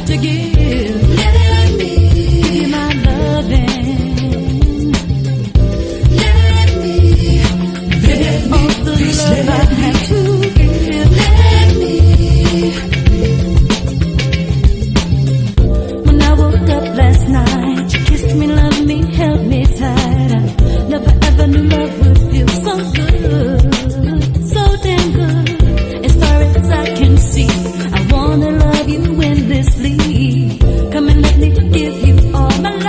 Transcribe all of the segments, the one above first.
to give. Let me give you my loving. Let me give you all the love I have to give. Let me. When I woke up last night, you kissed me, loved me, held me tight. I never ever knew love would feel so good, so damn good. As far as I can see, I wanna love you endlessly. Come and let me give you all my love.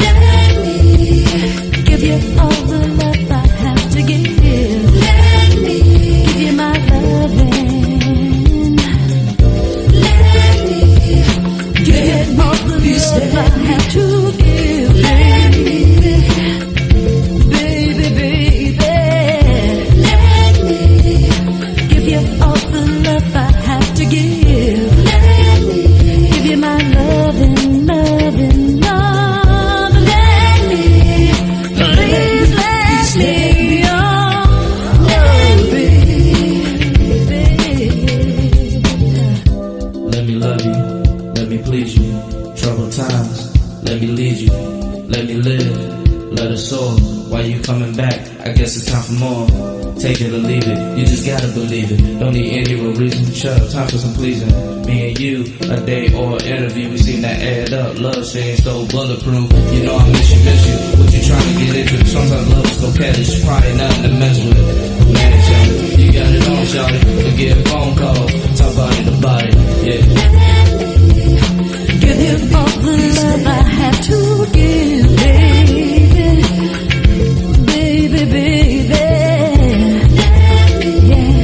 Let me give you all the love I have to give. Let me give you my loving. Let me give you all the love I have to give. Let me, baby, baby. Let me give you all the love I have to give. Let me give you my loving, loving, love. Let me, please let me, oh, baby. Let me love you, let me please you. Troubled times, let me lead you. Let me live, let us soar. Why you coming back? I guess it's time for more. Take it or leave it, you just gotta believe it. Don't need any real reason. Shut up, time for some pleasing. Me and you, a day or an interview, we seem to add up. Love seems so bulletproof. You know I miss you. What you trying to get into? Sometimes love is so careless, probably nothing to mess with. Man, shawty, you got it on, shawty. Forget phone calls, talk about it, about it, yeah. Give you all the love I have to give, baby, baby, baby. Yeah,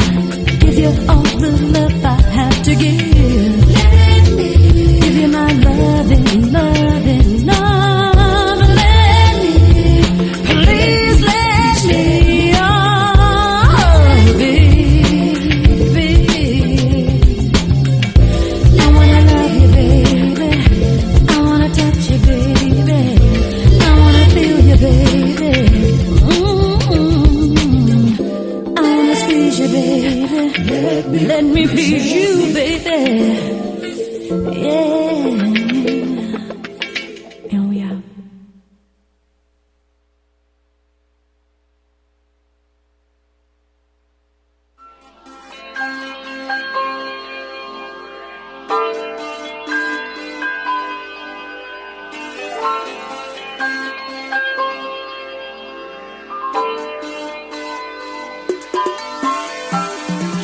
give you all the love I have to give. Give you my loving, loving, love. Let me, please let me, oh, baby. I wanna love you, baby. I wanna touch you, baby. I wanna feel you, baby. I wanna squeeze you, baby. Let me please you, baby. Yeah. And we out.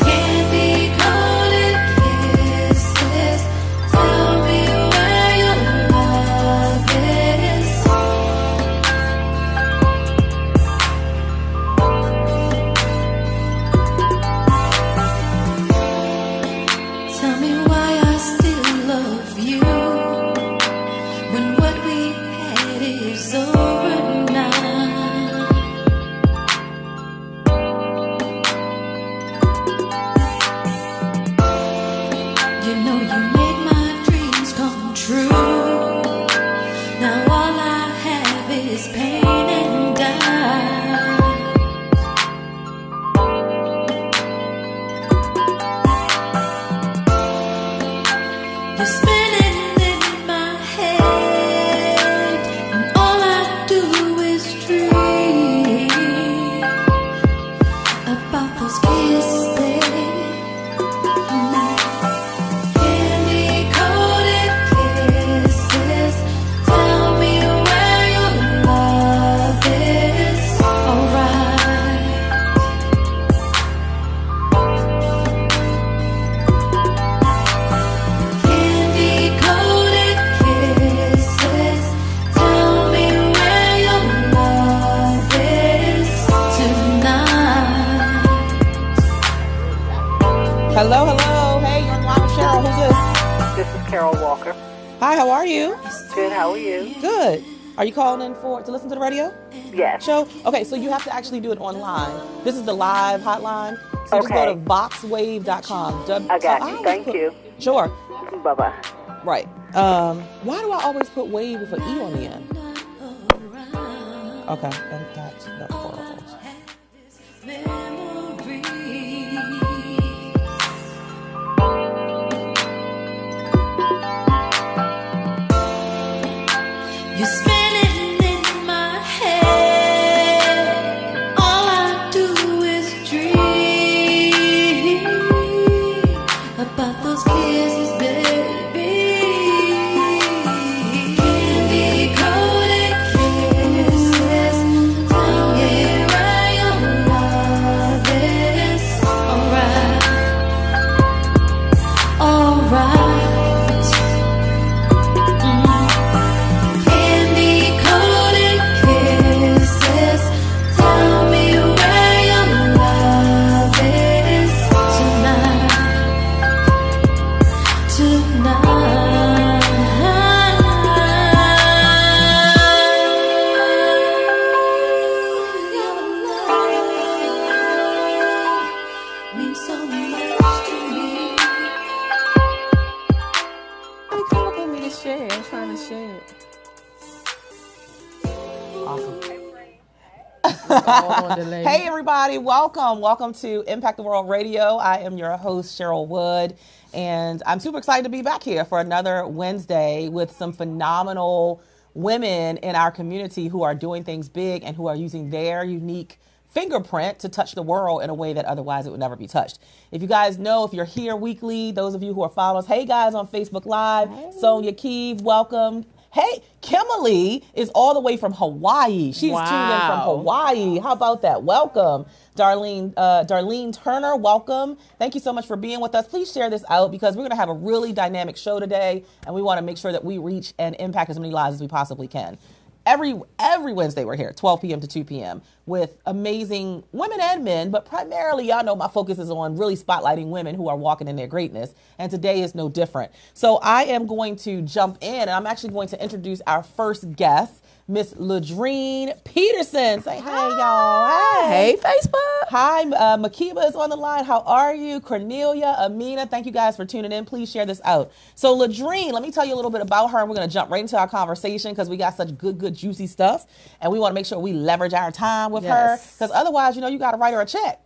Candy coated kisses, tell me where your love is. Tell me why I still love you when what we had is over now. You know you made my dreams come true. Now all I have is pain and doubt. You're spinning in my head, and all I do is dream about those kisses. Candy coated kisses, tell me where your love is. Alright. Candy coated kisses, tell me where your love is tonight. Hello, hello. Hey, you're on the line with Cheryl. Who's this? This is Carol Walker. Hi, how are you? Good, how are you? Good. Are you calling in to listen to the radio Yes. show? Okay, so you have to actually do it online. This is the live hotline. So just go Okay. to voxwave.com. I got you. Thank you. Sure. Bye-bye. Right. Why do I always put wave with an E on the end? Okay, and that's the world. Memories. shared. Awesome. All delay. Hey everybody, welcome to Impact the World Radio. I am your host, Cheryl Wood, and I'm super excited to be back here for another Wednesday with some phenomenal women in our community who are doing things big and who are using their unique fingerprint to touch the world in a way that otherwise it would never be touched. If you guys know, if you're here weekly, those of you who are following us, hey guys on Facebook Live, Sonia Keeve, welcome. Hey, Kimberly is all the way from Hawaii. She's tuned in from Hawaii. How about that? Welcome. Darlene Turner, welcome. Thank you so much for being with us. Please share this out because we're going to have a really dynamic show today, and we want to make sure that we reach and impact as many lives as we possibly can. Every Wednesday we're here, 12 p.m. to 2 p.m. with amazing women and men, but primarily, y'all know my focus is on really spotlighting women who are walking in their greatness, and today is no different. So I am going to jump in, and I'm actually going to introduce our first guest, Miss Ladrine Peterson. Say hi, y'all. Hey, Facebook. Hi, Makiba is on the line. How are you? Cornelia, Amina, thank you guys for tuning in. Please share this out. So Ladrine, let me tell you a little bit about her, and we're going to jump right into our conversation because we got such good, juicy stuff, and we want to make sure we leverage our time with her because otherwise, you got to write her a check.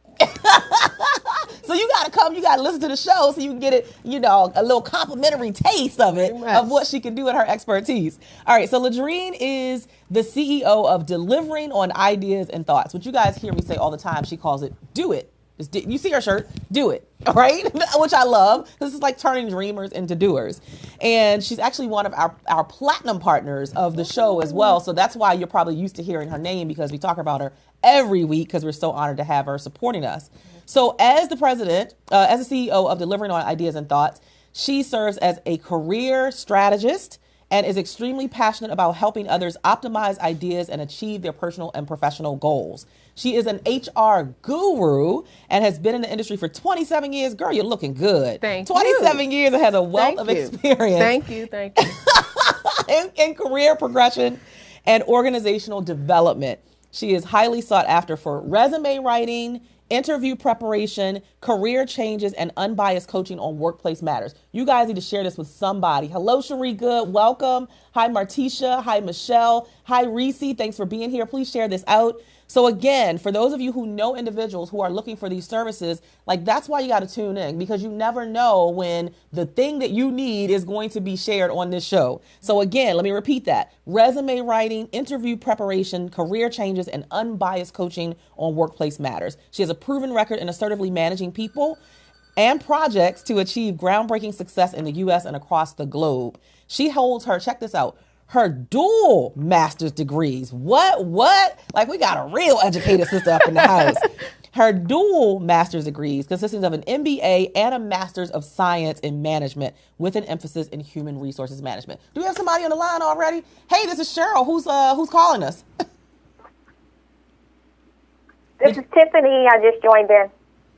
So you got to come, you got to listen to the show so you can get it, a little complimentary taste of it, of what she can do in her expertise. All right, so Ladrine is the CEO of Delivering on Ideas and Thoughts, which you guys hear me say all the time. She calls it do it. You see her shirt, do it, all right? Which I love. This is like turning dreamers into doers. And she's actually one of our platinum partners of the show as well. So that's why you're probably used to hearing her name because we talk about her every week because we're so honored to have her supporting us. So as the president, as the CEO of Delivering on Ideas and Thoughts, she serves as a career strategist and is extremely passionate about helping others optimize ideas and achieve their personal and professional goals. She is an HR guru and has been in the industry for 27 years. Girl, you're looking good. Thank 27 years and has a wealth of experience. Thank you. in career progression and organizational development. She is highly sought after for resume writing, interview preparation, career changes, and unbiased coaching on workplace matters. You guys need to share this with somebody. Hello, Cherie Good. Welcome. Hi, Martisha. Hi, Michelle. Hi, Reese. Thanks for being here. Please share this out. So again, for those of you who know individuals who are looking for these services, that's why you got to tune in because you never know when the thing that you need is going to be shared on this show. So again, let me repeat that. Resume writing, interview preparation, career changes, and unbiased coaching on workplace matters. She has a proven record in assertively managing people and projects to achieve groundbreaking success in the U.S. and across the globe. She holds check this out, her dual master's degrees. What? Like we got a real educated sister up in the house. Her dual master's degrees consisting of an MBA and a master's of science in management with an emphasis in human resources management. Do we have somebody on the line already? Hey, this is Cheryl. Who's calling us? This is Tiffany. I just joined in.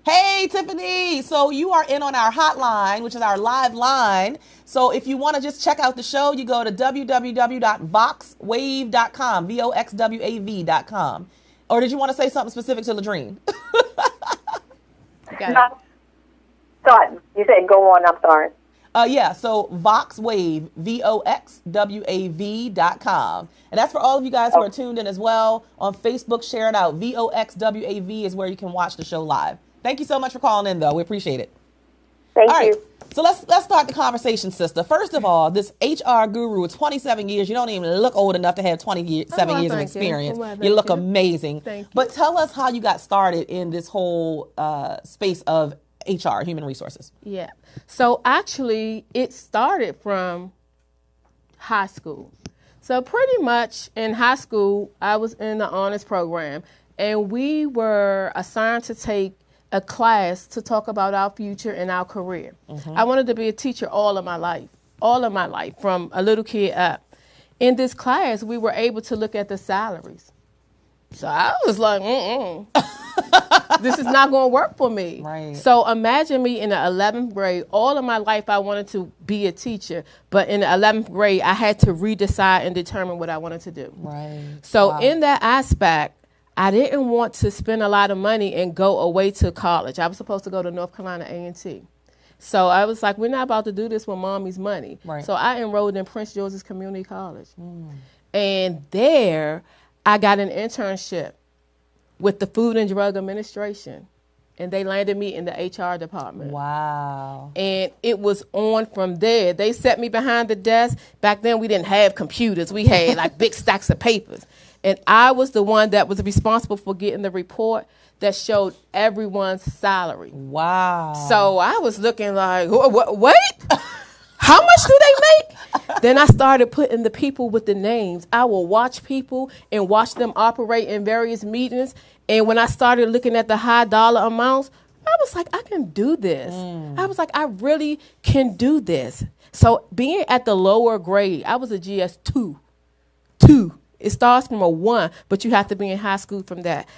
Hey, Tiffany. So you are in on our hotline, which is our live line. So if you want to just check out the show, you go to www.voxwave.com, VOXWAV.com. Or did you want to say something specific to Ladrine? No. Sorry. You said go on. I'm sorry. Yeah, so VoxWave, VOXWAV.com. And that's for all of you guys who are tuned in as well. On Facebook, share it out. VOXWAV is where you can watch the show live. Thank you so much for calling in, though. We appreciate it. Thank you. All right, so let's start the conversation, sister. First of all, this HR guru with 27 years, you don't even look old enough to have 27 years of experience. You look amazing. Thank you. But tell us how you got started in this whole space of HR, human resources. Yeah. So actually, it started from high school. So pretty much in high school, I was in the honors program, and we were assigned to take a class to talk about our future and our career. Mm-hmm. I wanted to be a teacher all of my life, from a little kid up. In this class, we were able to look at the salaries. So I was like, this is not going to work for me. Right. So imagine me in the 11th grade. All of my life, I wanted to be a teacher. But in the 11th grade, I had to redecide and determine what I wanted to do. Right. So in that aspect, I didn't want to spend a lot of money and go away to college. I was supposed to go to North Carolina A&T. So I was like, we're not about to do this with mommy's money. Right. So I enrolled in Prince George's Community College. And there I got an internship with the Food and Drug Administration. And they landed me in the HR department. Wow. And it was on from there. They set me behind the desk. Back then, we didn't have computers. We had like big stacks of papers. And I was the one that was responsible for getting the report that showed everyone's salary. Wow. So I was looking like, wait, how much do they make? Then I started putting the people with the names. I will watch people and watch them operate in various meetings. And when I started looking at the high dollar amounts, I was like, I can do this. I was like, I really can do this. So being at the lower grade, I was a GS 2. It starts from a 1, but you have to be in high school from that.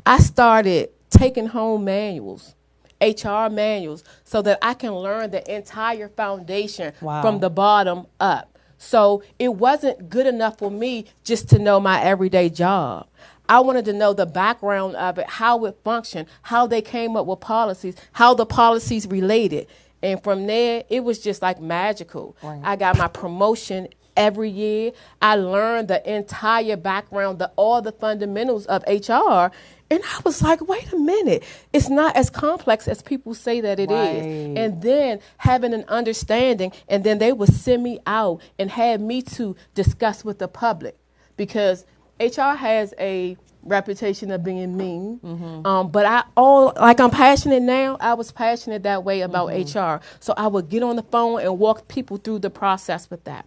I started taking home manuals, HR manuals, so that I can learn the entire foundation from the bottom up. So it wasn't good enough for me just to know my everyday job. I wanted to know the background of it, how it functioned, how they came up with policies, how the policies related. And from there, it was just like magical. Right. I got my promotion every year. I learned the entire background, all the fundamentals of HR. And I was like, wait a minute. It's not as complex as people say that it is. And then having an understanding, and then they would send me out and have me to discuss with the public. Because HR has a reputation of being mean, but I'm passionate now. I was passionate that way about HR. So I would get on the phone and walk people through the process with that.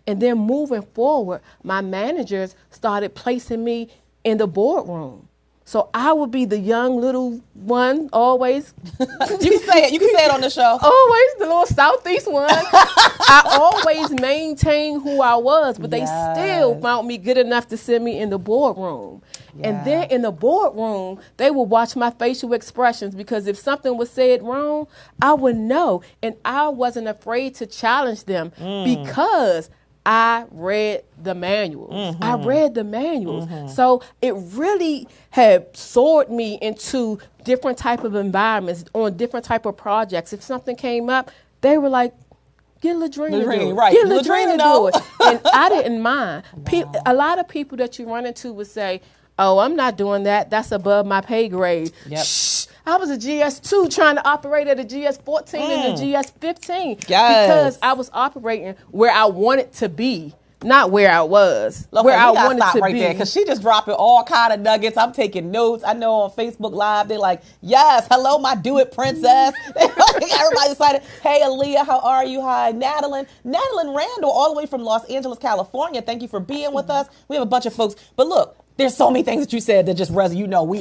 And then moving forward, my managers started placing me in the boardroom. So I would be the young little one, always. You can say it. You can say it on the show. Always the little Southeast one. I always maintained who I was, but they still found me good enough to send me in the boardroom. And then in the boardroom, they would watch my facial expressions, because if something was said wrong, I would know. And I wasn't afraid to challenge them because I read the manuals. I read the manuals. So it really had soared me into different type of environments, on different type of projects. If something came up, they were like, get Ladrina to do it. Right. Get Ladrina to do it. And I didn't mind. A lot of people that you run into would say, oh, I'm not doing that. That's above my pay grade. Shh. I was a GS2 trying to operate at a GS14 and a GS15 because I was operating where I wanted to be, not where I was. Look, where I wanted stop to right be. there, because she just dropping all kind of nuggets. I'm taking notes. I know on Facebook Live they're like, "Yes, hello, my do it princess." Everybody excited. Hey, Aaliyah, how are you? Hi, Madeline Randall, all the way from Los Angeles, California. Thank you for being with us. We have a bunch of folks, but look. There's so many things that you said that just resonate. You know, we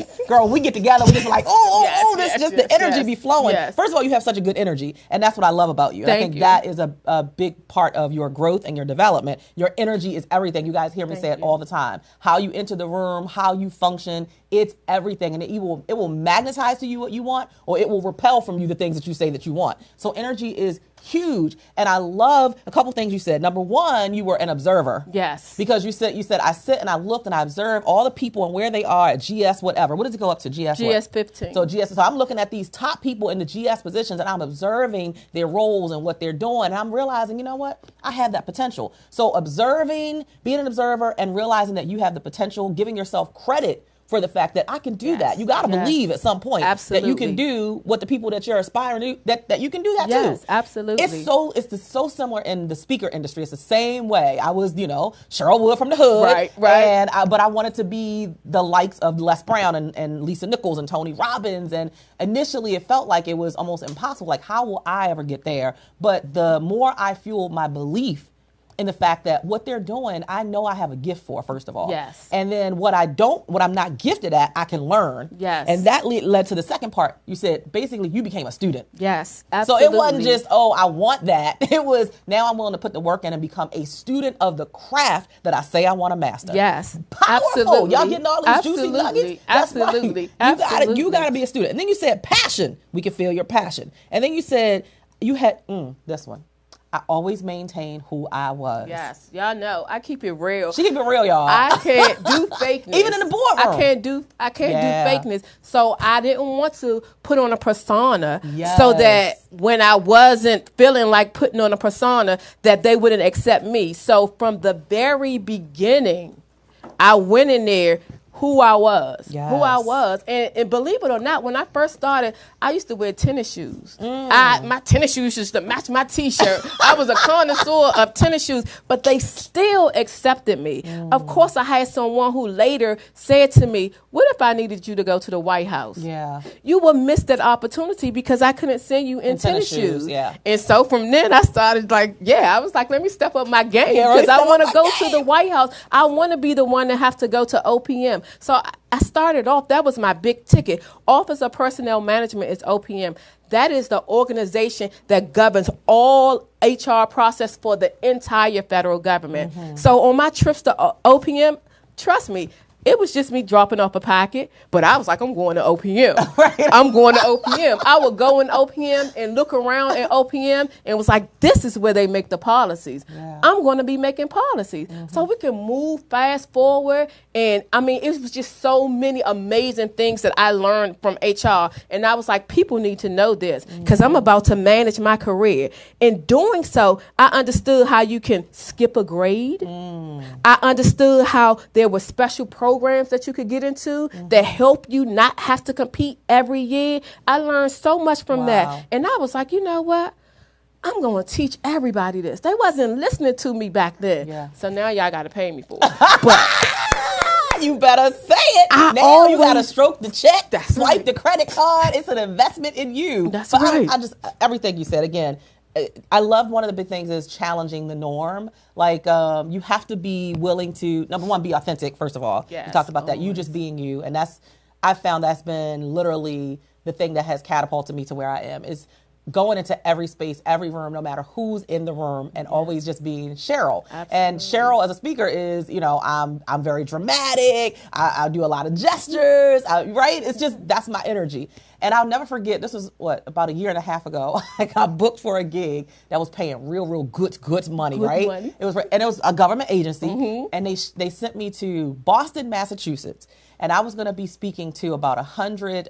get together, we just like, the energy be flowing. First of all, you have such a good energy, and that's what I love about you. I think that is a big part of your growth and your development. Your energy is everything. You guys hear me say it all the time. How you enter the room, how you function, it's everything. And it will magnetize to you what you want, or it will repel from you the things that you say that you want. So energy is huge. And I love a couple things you said. Number one, you were an observer. Yes. Because you said I sit and I looked and I observe all the people and where they are at GS whatever. What does it go up to? GS what? GS 15. So I'm looking at these top people in the GS positions, and I'm observing their roles and what they're doing. And I'm realizing, you know what? I have that potential. So observing, being an observer, and realizing that you have the potential, giving yourself credit for the fact that I can do that. You got to believe at some point that you can do what the people that you're aspiring to, that you can do that too. Yes, absolutely. It's so similar in the speaker industry. It's the same way. I was, Cheryl Wood from the hood. Right. But I wanted to be the likes of Les Brown and Lisa Nichols and Tony Robbins. And initially it felt like it was almost impossible. Like, how will I ever get there? But the more I fueled my belief in the fact that what they're doing, I know I have a gift for, first of all. Yes. And then what I'm not gifted at, I can learn. Yes. And that led to the second part. You said, basically, you became a student. Yes, absolutely. So it wasn't just, I want that. It was, now I'm willing to put the work in and become a student of the craft that I say I want to master. Yes. Powerful. Absolutely. Y'all getting all these juicy nuggets? That's absolutely. Right. You gotta be a student. And then you said passion. We can feel your passion. And then you said you had this one. I always maintain who I was. Yes, y'all know I keep it real. She keep it real, y'all. I can't do fakeness. Even in the boardroom. I can't do fakeness. So I didn't want to put on a persona Yes. so that when I wasn't feeling like putting on a persona, that they wouldn't accept me. So from the very beginning, I went in there who I was. And believe it or not, when I first started, I used to wear tennis shoes. My tennis shoes used to match my T-shirt. I was a connoisseur of tennis shoes, but they still accepted me. Of course, I had someone who later said to me, what if I needed you to go to the White House? Yeah. You would miss that opportunity because I couldn't send you in tennis shoes. Yeah. And so from then I started I was like, let me step up my game because I want to go to the White House. I want to be the one that have to go to OPM. So I started off, that was my big ticket. Office of Personnel Management is OPM. That is the organization that governs all HR process for the entire federal government. So on my trips to OPM, trust me, it was just me dropping off a packet, but I was like, I'm going to OPM. I'm going to OPM. I would go in OPM and look around at OPM and was like, this is where they make the policies. Yeah. I'm going to be making policies. So we can move fast forward. And I mean, it was just so many amazing things that I learned from HR. And I was like, people need to know this because I'm about to manage my career. In doing so, I understood how you can skip a grade. I understood how there were special programs that you could get into that help you not have to compete every year. I learned so much from that. And I was like, you know what? I'm going to teach everybody this. They wasn't listening to me back then. Yeah. So now y'all got to pay me for it. But you better say it. Now you got to stroke the check, swipe the credit card. It's an investment in you. That's but right. I just, everything you said, again, I love one of the big things is challenging the norm. Like you have to be willing to, number one, be authentic, first of all. Yes, you talked about that. You just being you. And I found that's been literally the thing that has catapulted me to where I am is going into every space, every room, no matter who's in the room, and always just being Cheryl. Absolutely. And Cheryl as a speaker is, I'm very dramatic. I do a lot of gestures, right? It's just, that's my energy. And I'll never forget, this was about a year and a half ago, I got booked for a gig that was paying real good money, right? Money. It was a government agency, and they sent me to Boston, Massachusetts. And I was going to be speaking to about 100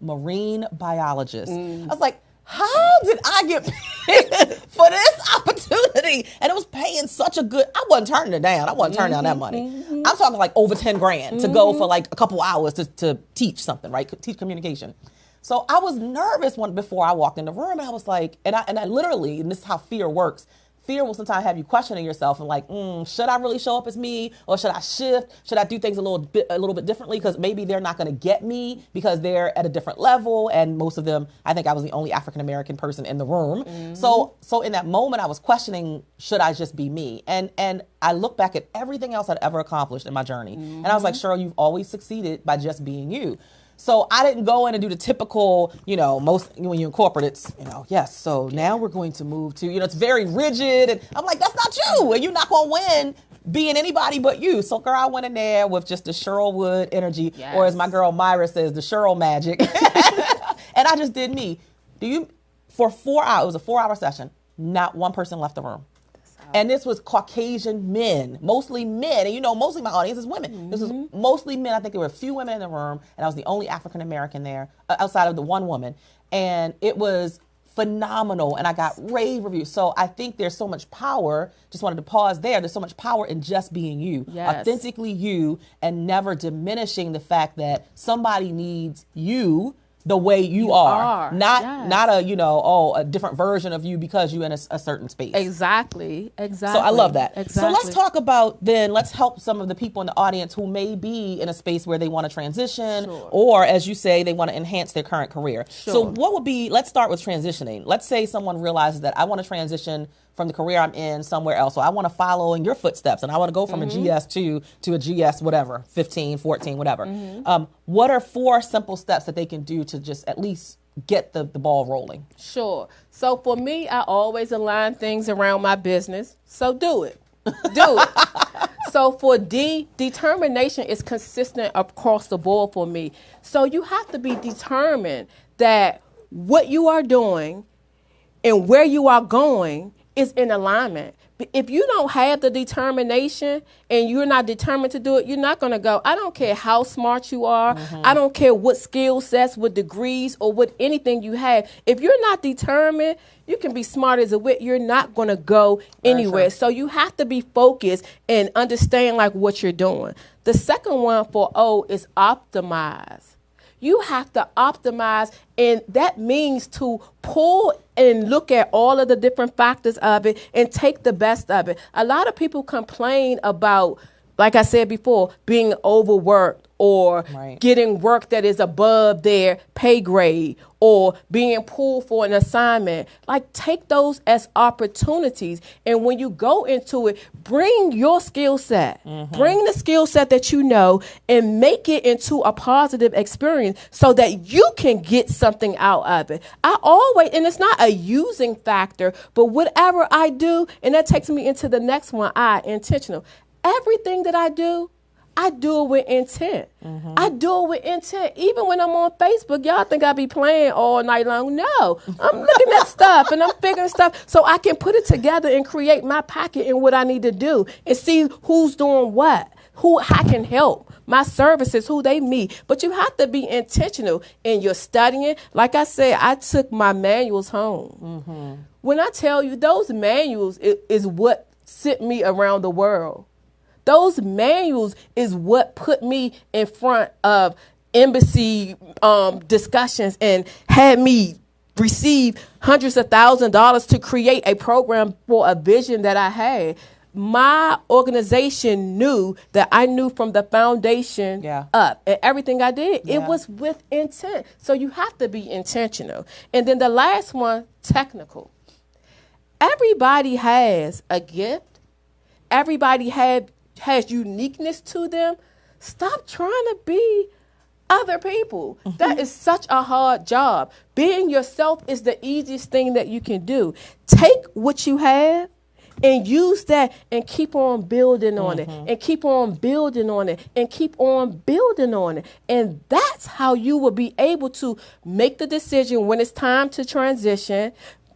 marine biologists. I was like, how did I get paid for this opportunity? And it was paying such a good, I wasn't turning it down. I wasn't turning down that money. I'm talking like over 10 grand to go for like a couple hours to teach something, right? Teach communication. So I was nervous before I walked in the room, and I was like, and I literally, and this is how fear works. Fear will sometimes have you questioning yourself and like, should I really show up as me, or should I shift? Should I do things a little bit differently? Because maybe they're not going to get me because they're at a different level, and most of them, I think I was the only African American person in the room. So in that moment, I was questioning, should I just be me? And I look back at everything else I'd ever accomplished in my journey, and I was like, Cheryl, you've always succeeded by just being you. So I didn't go in and do the typical, most when you're in corporate, it's, yes, so now we're going to move to, it's very rigid. And I'm like, that's not you. And you're not going to win being anybody but you. So girl, I went in there with just the Cheryl Wood energy, or as my girl Myra says, the Cheryl magic. And I just did me. For 4 hours, it was a 4-hour session, not one person left the room. And this was Caucasian men, mostly men. And mostly my audience is women. This was mostly men. I think there were a few women in the room, and I was the only African American there outside of the one woman. And it was phenomenal, and I got rave reviews. So I think there's so much power, just wanted to pause there, there's so much power in just being you, authentically you, and never diminishing the fact that somebody needs you the way you are. Not a different version of you because you're in a certain space. Exactly. So I love that. Exactly. So let's talk about let's help some of the people in the audience who may be in a space where they want to transition, or as you say, they want to enhance their current career. So what would be, let's start with transitioning. Let's say someone realizes that I want to transition from the career I'm in somewhere else. So I want to follow in your footsteps, and I want to go from a GS2 to a GS whatever, 15, 14, whatever. What are 4 simple steps that they can do to just at least get the ball rolling? Sure. So for me, I always align things around my business. So do it. Do it. So for determination is consistent across the board for me. So you have to be determined that what you are doing and where you are going is in alignment. If you don't have the determination and you're not determined to do it, you're not going to go. I don't care how smart you are. I don't care what skill sets, what degrees, or what anything you have. If you're not determined, you can be smart as a wit. You're not going to go anywhere. So you have to be focused and understand like what you're doing. The second one for O is optimize. You have to optimize, and that means to pull and look at all of the different factors of it and take the best of it. A lot of people complain about, like I said before, being overworked or getting work that is above their pay grade or being pulled for an assignment. Like, take those as opportunities. And when you go into it, bring your skill set. Bring the skill set that you know and make it into a positive experience so that you can get something out of it. I always, and it's not a using factor, but whatever I do, and that takes me into the next one, intentional. Everything that I do it with intent. I do it with intent. Even when I'm on Facebook, y'all think I be playing all night long. No, I'm looking at stuff and I'm figuring stuff so I can put it together and create my packet and what I need to do and see who's doing what, who I can help, my services, who they meet. But you have to be intentional in your studying. Like I said, I took my manuals home. When I tell you, those manuals is what sent me around the world. Those manuals is what put me in front of embassy discussions and had me receive hundreds of thousands of dollars to create a program for a vision that I had. My organization knew that I knew from the foundation up, and everything I did, it was with intent. So you have to be intentional. And then the last one, technical. Everybody has a gift. Everybody has uniqueness to them. Stop trying to be other people. That is such a hard job. Being yourself is the easiest thing that you can do. Take what you have and use that and keep on building on it and keep on building on it and keep on building on it. And that's how you will be able to make the decision when it's time to transition,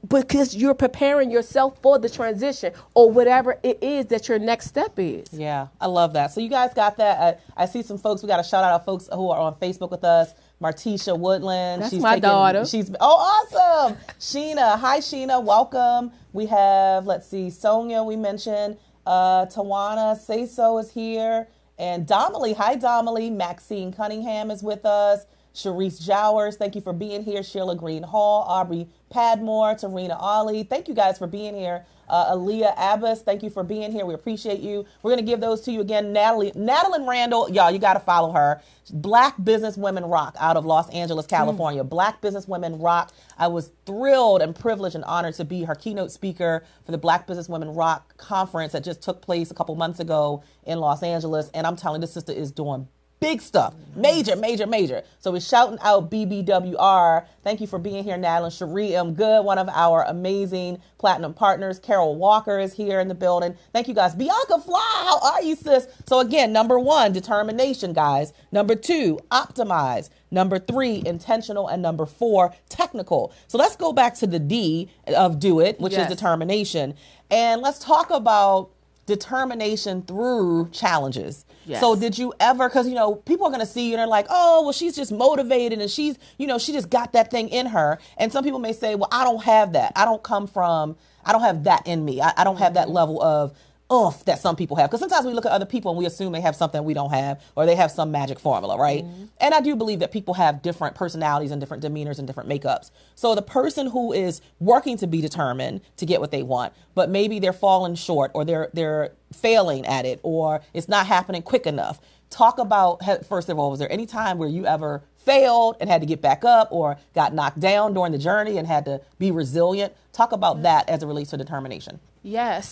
because you're preparing yourself for the transition or whatever it is that your next step is. Yeah, I love that. So you guys got that. I see some folks. We got to shout out our folks who are on Facebook with us. Martisha Woodland. That's my daughter. Awesome. Sheena. Hi, Sheena. Welcome. We have, let's see, Sonia we mentioned. Tawana Say-So is here. And Domalee. Hi, Domalee. Maxine Cunningham is with us. Sharice Jowers, thank you for being here. Sheila Green Hall, Aubrey Padmore, Tarina Ali, thank you guys for being here. Aaliyah Abbas, thank you for being here. We appreciate you. We're going to give those to you again. Natalie Randall, y'all, you got to follow her. Black Businesswomen Rock out of Los Angeles, California. Black Businesswomen Rock. I was thrilled and privileged and honored to be her keynote speaker for the Black Businesswomen Rock conference that just took place a couple months ago in Los Angeles. And I'm telling you, this sister is doing big stuff. Major. So we're shouting out BBWR. Thank you for being here, Natalie. Cherie M. Good, one of our amazing platinum partners. Carol Walker is here in the building. Thank you, guys. Bianca Fly, how are you, sis? So again, number 1, determination, guys. Number 2, optimize. Number 3, intentional. And number 4, technical. So let's go back to the D of do it, which is determination. And let's talk about determination through challenges. Yes. So did you ever, because, you know, people are going to see you and they're like, oh, well, she's just motivated and she's, you know, she just got that thing in her. And some people may say, well, I don't have that. I don't have that in me. I don't have that level of oomph that some people have. Because sometimes we look at other people and we assume they have something we don't have, or they have some magic formula, right? And I do believe that people have different personalities and different demeanors and different makeups. So the person who is working to be determined to get what they want, but maybe they're falling short or they're failing at it, or it's not happening quick enough. Talk about, first of all, was there any time where you ever failed and had to get back up, or got knocked down during the journey and had to be resilient? Talk about that as it relates to determination. Yes.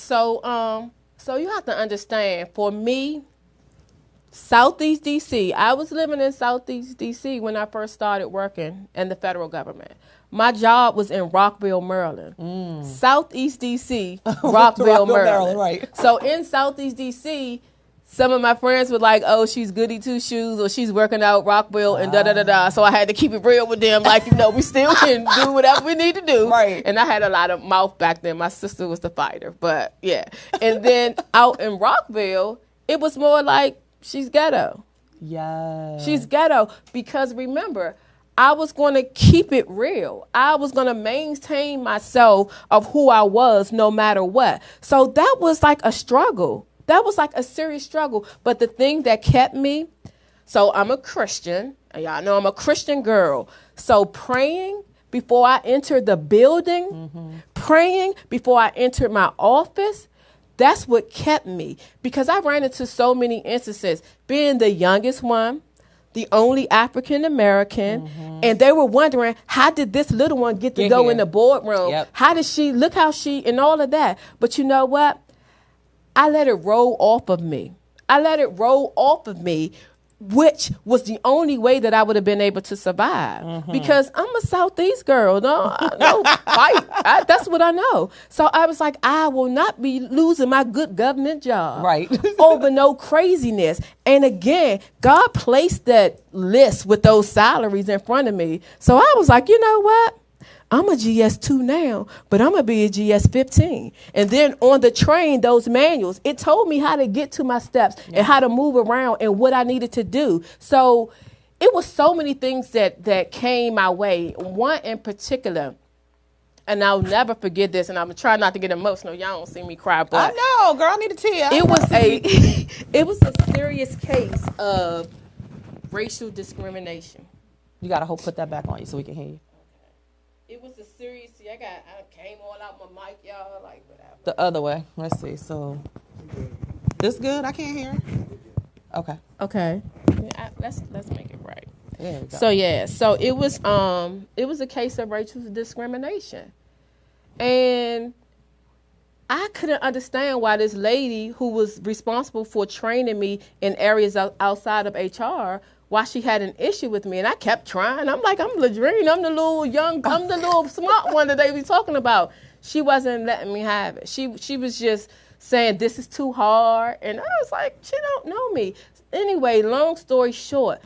So you have to understand, for me, Southeast D.C., I was living in Southeast D.C. when I first started working in the federal government. My job was in Rockville, Maryland. Southeast D.C., Rockville, Maryland. Right. So in Southeast D.C., some of my friends were like, oh, she's goody two shoes, or she's working out Rockville and da-da-da-da. So I had to keep it real with them. Like, we still can do whatever we need to do. Right. And I had a lot of mouth back then. My sister was the fighter. But, yeah. And then out in Rockville, it was more like, she's ghetto. Yeah. She's ghetto. Because remember, I was going to keep it real. I was going to maintain myself of who I was no matter what. So that was like a struggle. That was like a serious struggle. But the thing that kept me, so I'm a Christian. And y'all know I'm a Christian girl. So praying before I entered the building, praying before I entered my office, that's what kept me. Because I ran into so many instances, being the youngest one, the only African American, and they were wondering, how did this little one get to go in the boardroom? Yep. How did she, look how she, and all of that. But you know what? I let it roll off of me. I let it roll off of me, which was the only way that I would have been able to survive. Because I'm a Southeast girl. No fight. That's what I know. So I was like, I will not be losing my good government job. Right. Over no craziness. And again, God placed that list with those salaries in front of me. So I was like, you know what? I'm a GS2 now, but I'm going to be a GS15. And then on the train, those manuals, it told me how to get to my steps and how to move around and what I needed to do. So it was so many things that came my way. One in particular, and I'll never forget this, and I'm trying not to get emotional. Y'all don't see me cry, but I know, girl. I need a tear. it was a serious case of racial discrimination. You got to put that back on you so we can hear you. It was a serious. I came all out my mic, y'all. Like whatever. The other way. Let's see. So, this good? I can't hear. Okay. Okay. Let's make it right. There we go. So yeah. So it was a case of racial discrimination, and I couldn't understand why this lady who was responsible for training me in areas outside of HR, why she had an issue with me. And I kept trying. I'm like, I'm Ladrine. I'm the little smart one that they be talking about. She wasn't letting me have it. She was just saying, this is too hard. And I was like, she don't know me. Anyway, long story short,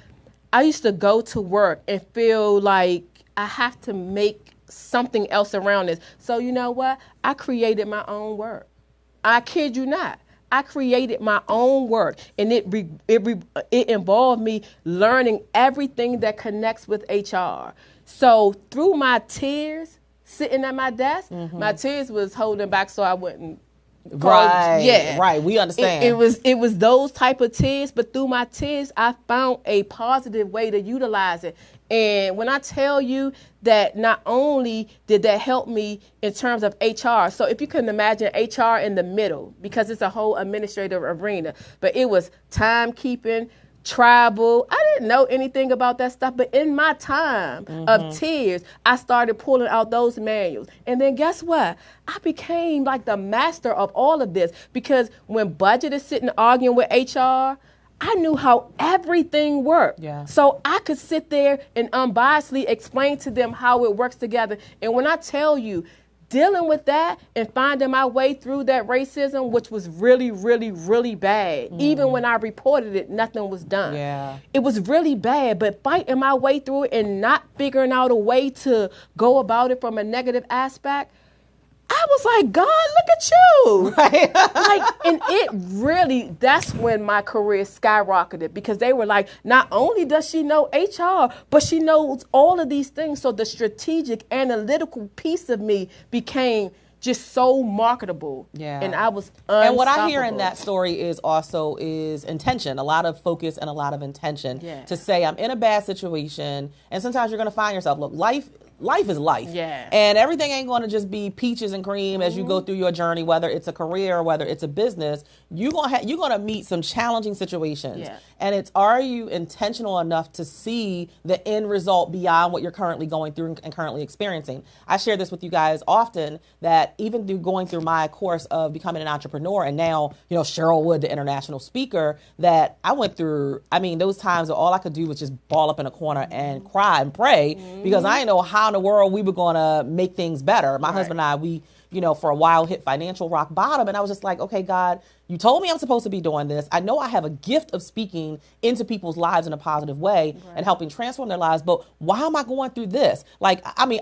I used to go to work and feel like I have to make something else around this. So you know what? I created my own work. I kid you not. I created my own work, and it involved me learning everything that connects with HR. So through my tears, sitting at my desk, my tears was holding back so I wouldn't. Right. We understand. It was those type of tears, but through my tears, I found a positive way to utilize it. And when I tell you that not only did that help me in terms of HR, so if you can imagine HR in the middle, because it's a whole administrative arena, but it was timekeeping, travel. I didn't know anything about that stuff, but in my time of tears, I started pulling out those manuals. And then guess what? I became like the master of all of this, because when budget is sitting arguing with HR, I knew how everything worked. Yeah. So I could sit there and unbiasedly explain to them how it works together. And when I tell you, dealing with that and finding my way through that racism, which was really, really, really bad. Even when I reported it, nothing was done. Yeah. It was really bad, but fighting my way through it and not figuring out a way to go about it from a negative aspect, I was like, God, look at you. Right. And it really, that's when my career skyrocketed, because they were like, not only does she know HR, but she knows all of these things. So the strategic, analytical piece of me became just so marketable. Yeah. And I was And what I hear in unstoppable. that story is intention, a lot of focus and a lot of intention. Yeah. To say, I'm in a bad situation, and sometimes you're going to find yourself, look, life is life. Yeah. And everything ain't going to just be peaches and cream as you go through your journey, whether it's a career or whether it's a business. You're going to meet some challenging situations. Yeah. And are you intentional enough to see the end result beyond what you're currently going through and currently experiencing? I share this with you guys often, that even through going through my course of becoming an entrepreneur, and now, Cheryl Wood, the international speaker, that I went through, those times where all I could do was just ball up in a corner and cry and pray, because I didn't know how how in the world we were going to make things better. My husband and I, we, for a while hit financial rock bottom. And I was just like, okay, God, you told me I'm supposed to be doing this. I know I have a gift of speaking into people's lives in a positive way and helping transform their lives. But why am I going through this? Like, I mean,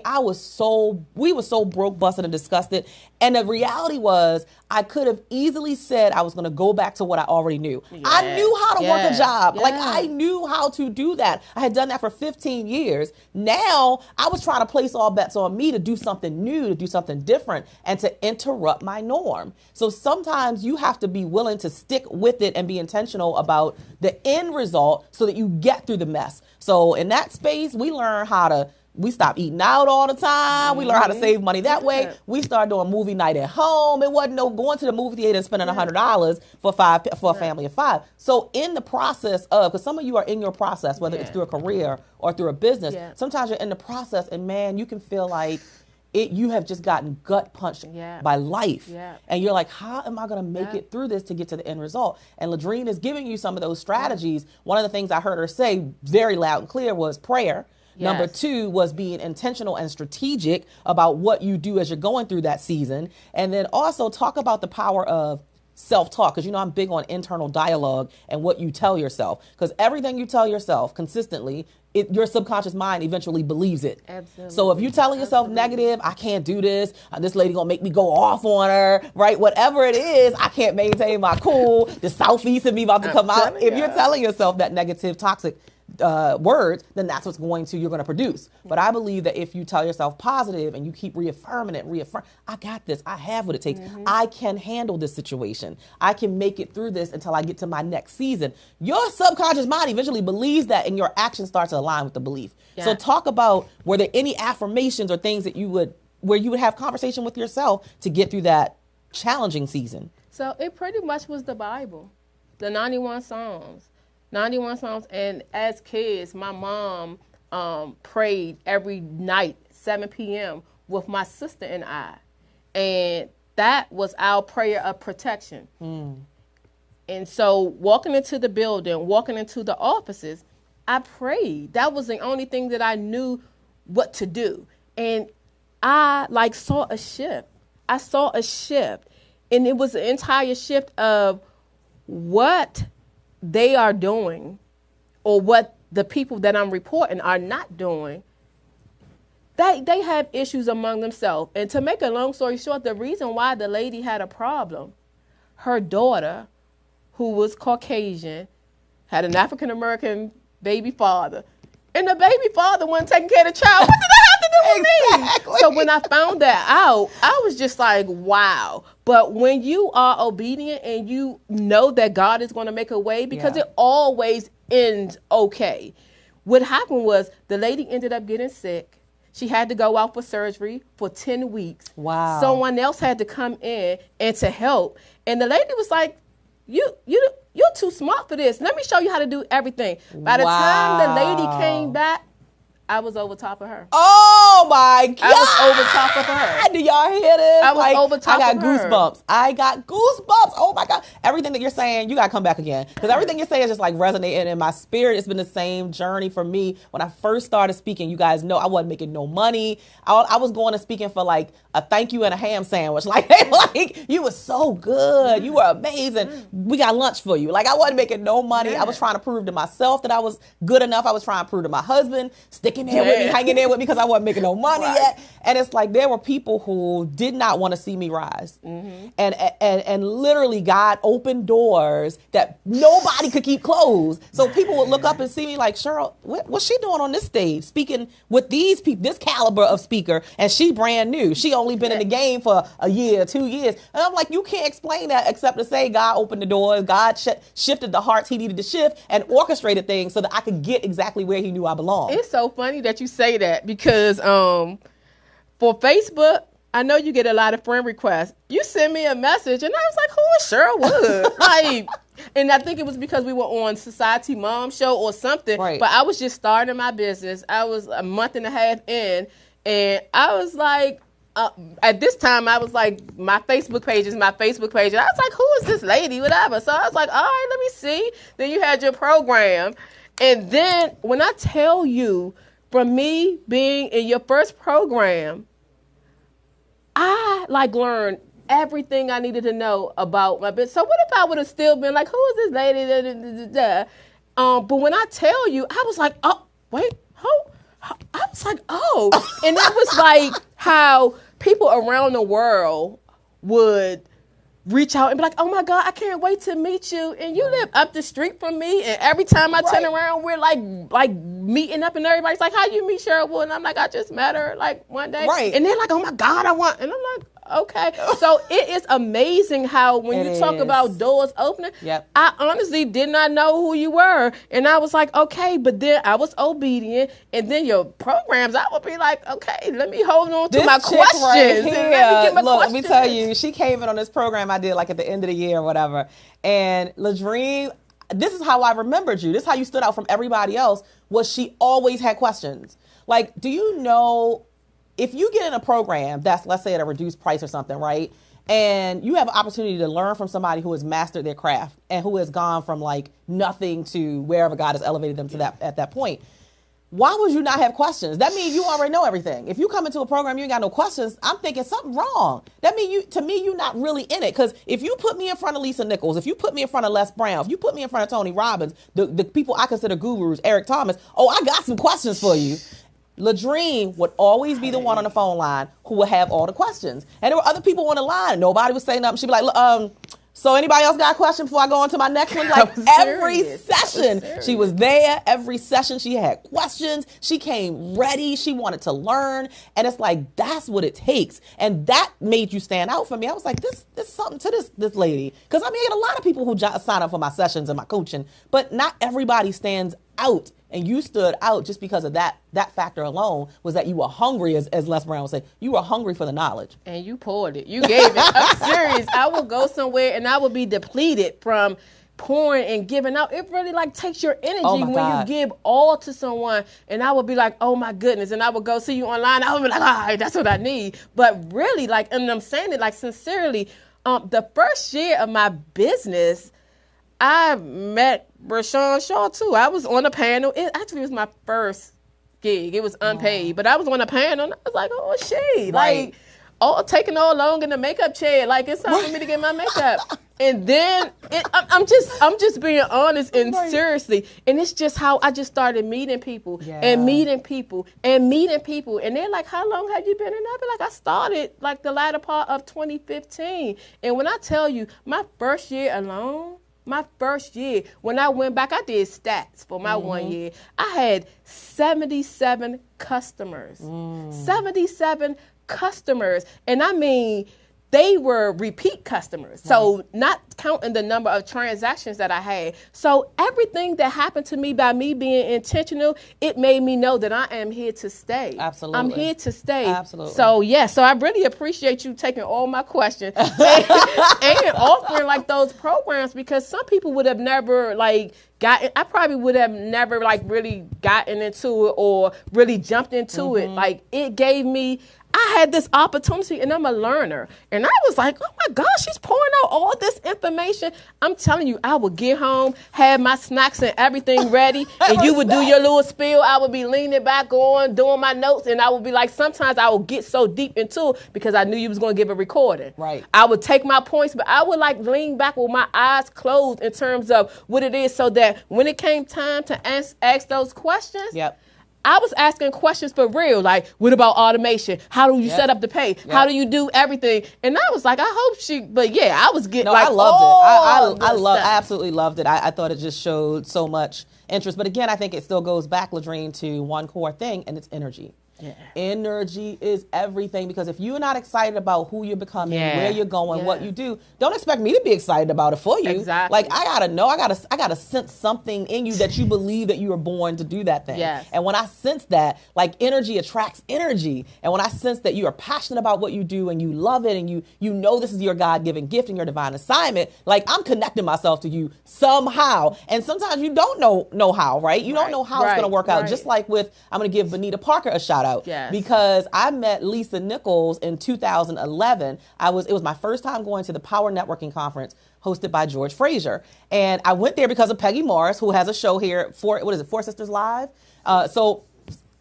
we were so broke, busted, and disgusted. And the reality was I could have easily said I was going to go back to what I already knew. Yeah. I knew how to work a job. Yeah. Like, I knew how to do that. I had done that for 15 years. Now I was trying to place all bets on me to do something new, to do something different, and to interrupt my norm. So sometimes you have to be willing to stick with it and be intentional about the end result so that you get through the mess. So in that space, we stopped eating out all the time. We learned how to save money that way. We started doing movie night at home. It wasn't no going to the movie theater and spending $100 for a family of 5. So in the process of, because some of you are in your process, whether it's through a career or through a business, sometimes you're in the process and man, you can feel like you have just gotten gut punched by life. Yeah. And you're like, how am I going to make it through this to get to the end result? And Ladrine is giving you some of those strategies. One of the things I heard her say very loud and clear was prayer. Yes. Number 2 was being intentional and strategic about what you do as you're going through that season. And then also talk about the power of self-talk, because I'm big on internal dialogue and what you tell yourself, because everything you tell yourself consistently, your subconscious mind eventually believes it. Absolutely. So if you're telling yourself negative, I can't do this, this lady gonna make me go off on her, right? Whatever it is, I can't maintain my cool, the southeast in me about to come out. If you're telling yourself that negative, toxic words, then that's what's you're going to produce. But I believe that if you tell yourself positive and you keep reaffirming it, I got this, I have what it takes, I can handle this situation, I can make it through this until I get to my next season. Your subconscious mind eventually believes that and your action starts to align with the belief. Yeah. So talk about, were there any affirmations or things that where you would have conversation with yourself to get through that challenging season? So it pretty much was the Bible, the 91 Psalms. 91 Psalms, and as kids, my mom prayed every night, 7 p.m. with my sister and I, and that was our prayer of protection. And so walking into the building, walking into the offices, I prayed. That was the only thing that I knew what to do. And I saw a shift. I saw a shift, and it was an entire shift of what they are doing or what the people that I'm reporting are not doing. They have issues among themselves. And to make a long story short, the reason why the lady had a problem, her daughter, who was Caucasian, had an African-American baby father. And the baby father wasn't taking care of the child. What did that have to do with me? So when I found that out, I was just like, wow. But when you are obedient and you know that God is going to make a way, because it always ends okay. What happened was the lady ended up getting sick. She had to go out for surgery for 10 weeks. Wow. Someone else had to come in and to help. And the lady was like, you're too smart for this. Let me show you how to do everything. By the time the lady came back, I was over top of her. Oh my God. I was over top of her. Do y'all hear this? I was over top of her. I got goosebumps. Oh my God. Everything that you're saying, you got to come back again. Because everything you're saying is just resonating in my spirit. It's been the same journey for me. When I first started speaking, you guys know I wasn't making no money. I was going to speaking for a thank you and a ham sandwich. You were so good. You were amazing. We got lunch for you. I wasn't making no money. I was trying to prove to myself that I was good enough. I was trying to prove to my husband, sticking there with me, hanging there with me because I wasn't making no money yet. And it's there were people who did not want to see me rise. And literally God opened doors that nobody could keep closed. So people would look up and see me like, Cheryl, what's she doing on this stage speaking with these people, this caliber of speaker, and she brand new. She only been in the game for a year, 2 years. And I'm like, you can't explain that except to say God opened the doors, God shifted the hearts he needed to shift and orchestrated things so that I could get exactly where he knew I belonged. It's so funny that you say that because for Facebook, I know you get a lot of friend requests. You send me a message and I was like, who is Cheryl Wood? And I think it was because we were on Society Mom Show or something. Right. But I was just starting my business. I was a month and a half in, and I was like, at this time, I was like, my Facebook page is my Facebook page. And I was like, who is this lady? Whatever. So I was like, all right, let me see. Then you had your program. And then when I tell you from me being in your first program, I learned everything I needed to know about my business. So what if I would have still been like, who is this lady? But when I tell you, I was like, oh, wait, who? I was like, oh. And that was like how people around the world would reach out and be like, oh my God, I can't wait to meet you. And you live up the street from me. And every time I turn around, we're like meeting up and everybody's like, how you meet Cheryl Wood? And I'm like, I just met her like one day. Right. And they're like, oh my God, I want. And I'm like, okay. So it is amazing how when you talk about doors opening, I honestly did not know who you were. And I was like, okay, but then I was obedient. And then your programs, I would be like, okay, let me hold on to my questions. Right here, and let me get my look, questions. let me tell you, she came in on this program I did like at the end of the year or whatever. And Ladrine, this is how I remembered you. This is how you stood out from everybody else, was she always had questions. Like, do you know, if you get in a program that's, let's say, at a reduced price or something, right? And you have an opportunity to learn from somebody who has mastered their craft and who has gone from like nothing to wherever God has elevated them to that at that point. Why would you not have questions? That means you already know everything. If you come into a program, you ain't got no questions, I'm thinking something wrong. That means you're not really in it. Because if you put me in front of Lisa Nichols, if you put me in front of Les Brown, if you put me in front of Tony Robbins, the people I consider gurus, Eric Thomas, I got some questions for you. Ladrine would always be the one on the phone line who would have all the questions. And there were other people on the line. Nobody was saying nothing. She'd be like, so anybody else got a question before I go on to my next one? Like every session, she was there. Every session, she had questions. She came ready. She wanted to learn. And it's like, that's what it takes. And that made you stand out for me. I was like, this something to this lady. Because I mean, I get a lot of people who sign up for my sessions and my coaching, but not everybody stands out. And you stood out just because of that factor alone, was that you were hungry, as Les Brown would say. You were hungry for the knowledge. And you poured it. You gave it. I'm serious. I would go somewhere and I would be depleted from pouring and giving out. It really takes your energy when you give all to someone. And I would be like, oh my goodness. And I would go see you online. I would be like, all right, that's what I need. But really, and I'm saying it sincerely, the first year of my business, I met Rashawn Shaw too. I was on a panel. It actually was my first gig. It was unpaid, but I was on a panel and I was like, oh, she taking all long in the makeup chair. It's time for me to get my makeup. And then I'm just being honest and seriously. And it's just how I just started meeting people and meeting people and meeting people. And they're like, how long have you been? And I'll be like, I started the latter part of 2015. And when I tell you, my first year alone, when I went back, I did stats for my 1 year. I had 77 customers. 77 customers. And I mean, they were repeat customers. So not counting the number of transactions that I had. So everything that happened to me by me being intentional, it made me know that I am here to stay. Absolutely. I'm here to stay. Absolutely. So so I really appreciate you taking all my questions and offering those programs, because some people would have never I probably would have never really gotten into it or really jumped into it. It gave me, I had this opportunity, and I'm a learner. And I was like, oh my gosh, she's pouring out all this information. I'm telling you, I would get home, have my snacks and everything ready, and you would do your little spiel. I would be leaning back on, doing my notes, and I would be sometimes I would get so deep into it because I knew you was going to give a recording. Right. I would take my points, but I would lean back with my eyes closed in terms of what it is, so that when it came time to ask those questions, I was asking questions for real, what about automation? How do you set up the pay? How do you do everything? And I was like, I hope I was getting I loved it. I absolutely loved it. I thought it just showed so much interest. But again, I think it still goes back, Ladrine, to one core thing, and it's energy. Yeah. Energy is everything, because if you're not excited about who you're becoming, where you're going, what you do, don't expect me to be excited about it for you. Exactly. I gotta know, I gotta sense something in you that you believe that you were born to do that thing. Yes. And when I sense that, energy attracts energy. And when I sense that you are passionate about what you do and you love it and you know this is your God-given gift and your divine assignment, I'm connecting myself to you somehow. And sometimes you don't know how, right? You don't know how it's gonna work out. Just like with, I'm gonna give Benita Parker a shout out. Yes. Because I met Lisa Nichols in 2011. It was my first time going to the Power Networking Conference hosted by George Frazier. And I went there because of Peggy Morris, who has a show here, Four Sisters Live. So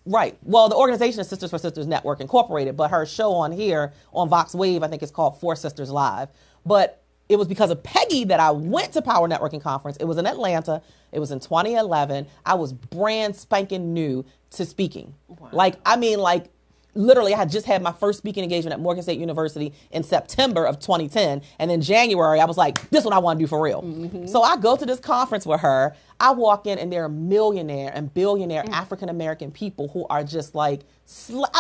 Right. Well, the organization is Sisters for Sisters Network Incorporated, but her show on here on Vox Wave, I think it's called Four Sisters Live. But it was because of Peggy that I went to Power Networking Conference. It was in Atlanta. It was in 2011. I was brand spanking new to speaking. Wow. Like literally, I had just had my first speaking engagement at Morgan State University in September of 2010. And then January, I was like, this is what I want to do for real. Mm-hmm. So I go to this conference with her. I walk in and there are millionaire and billionaire African-American people who are just like, killing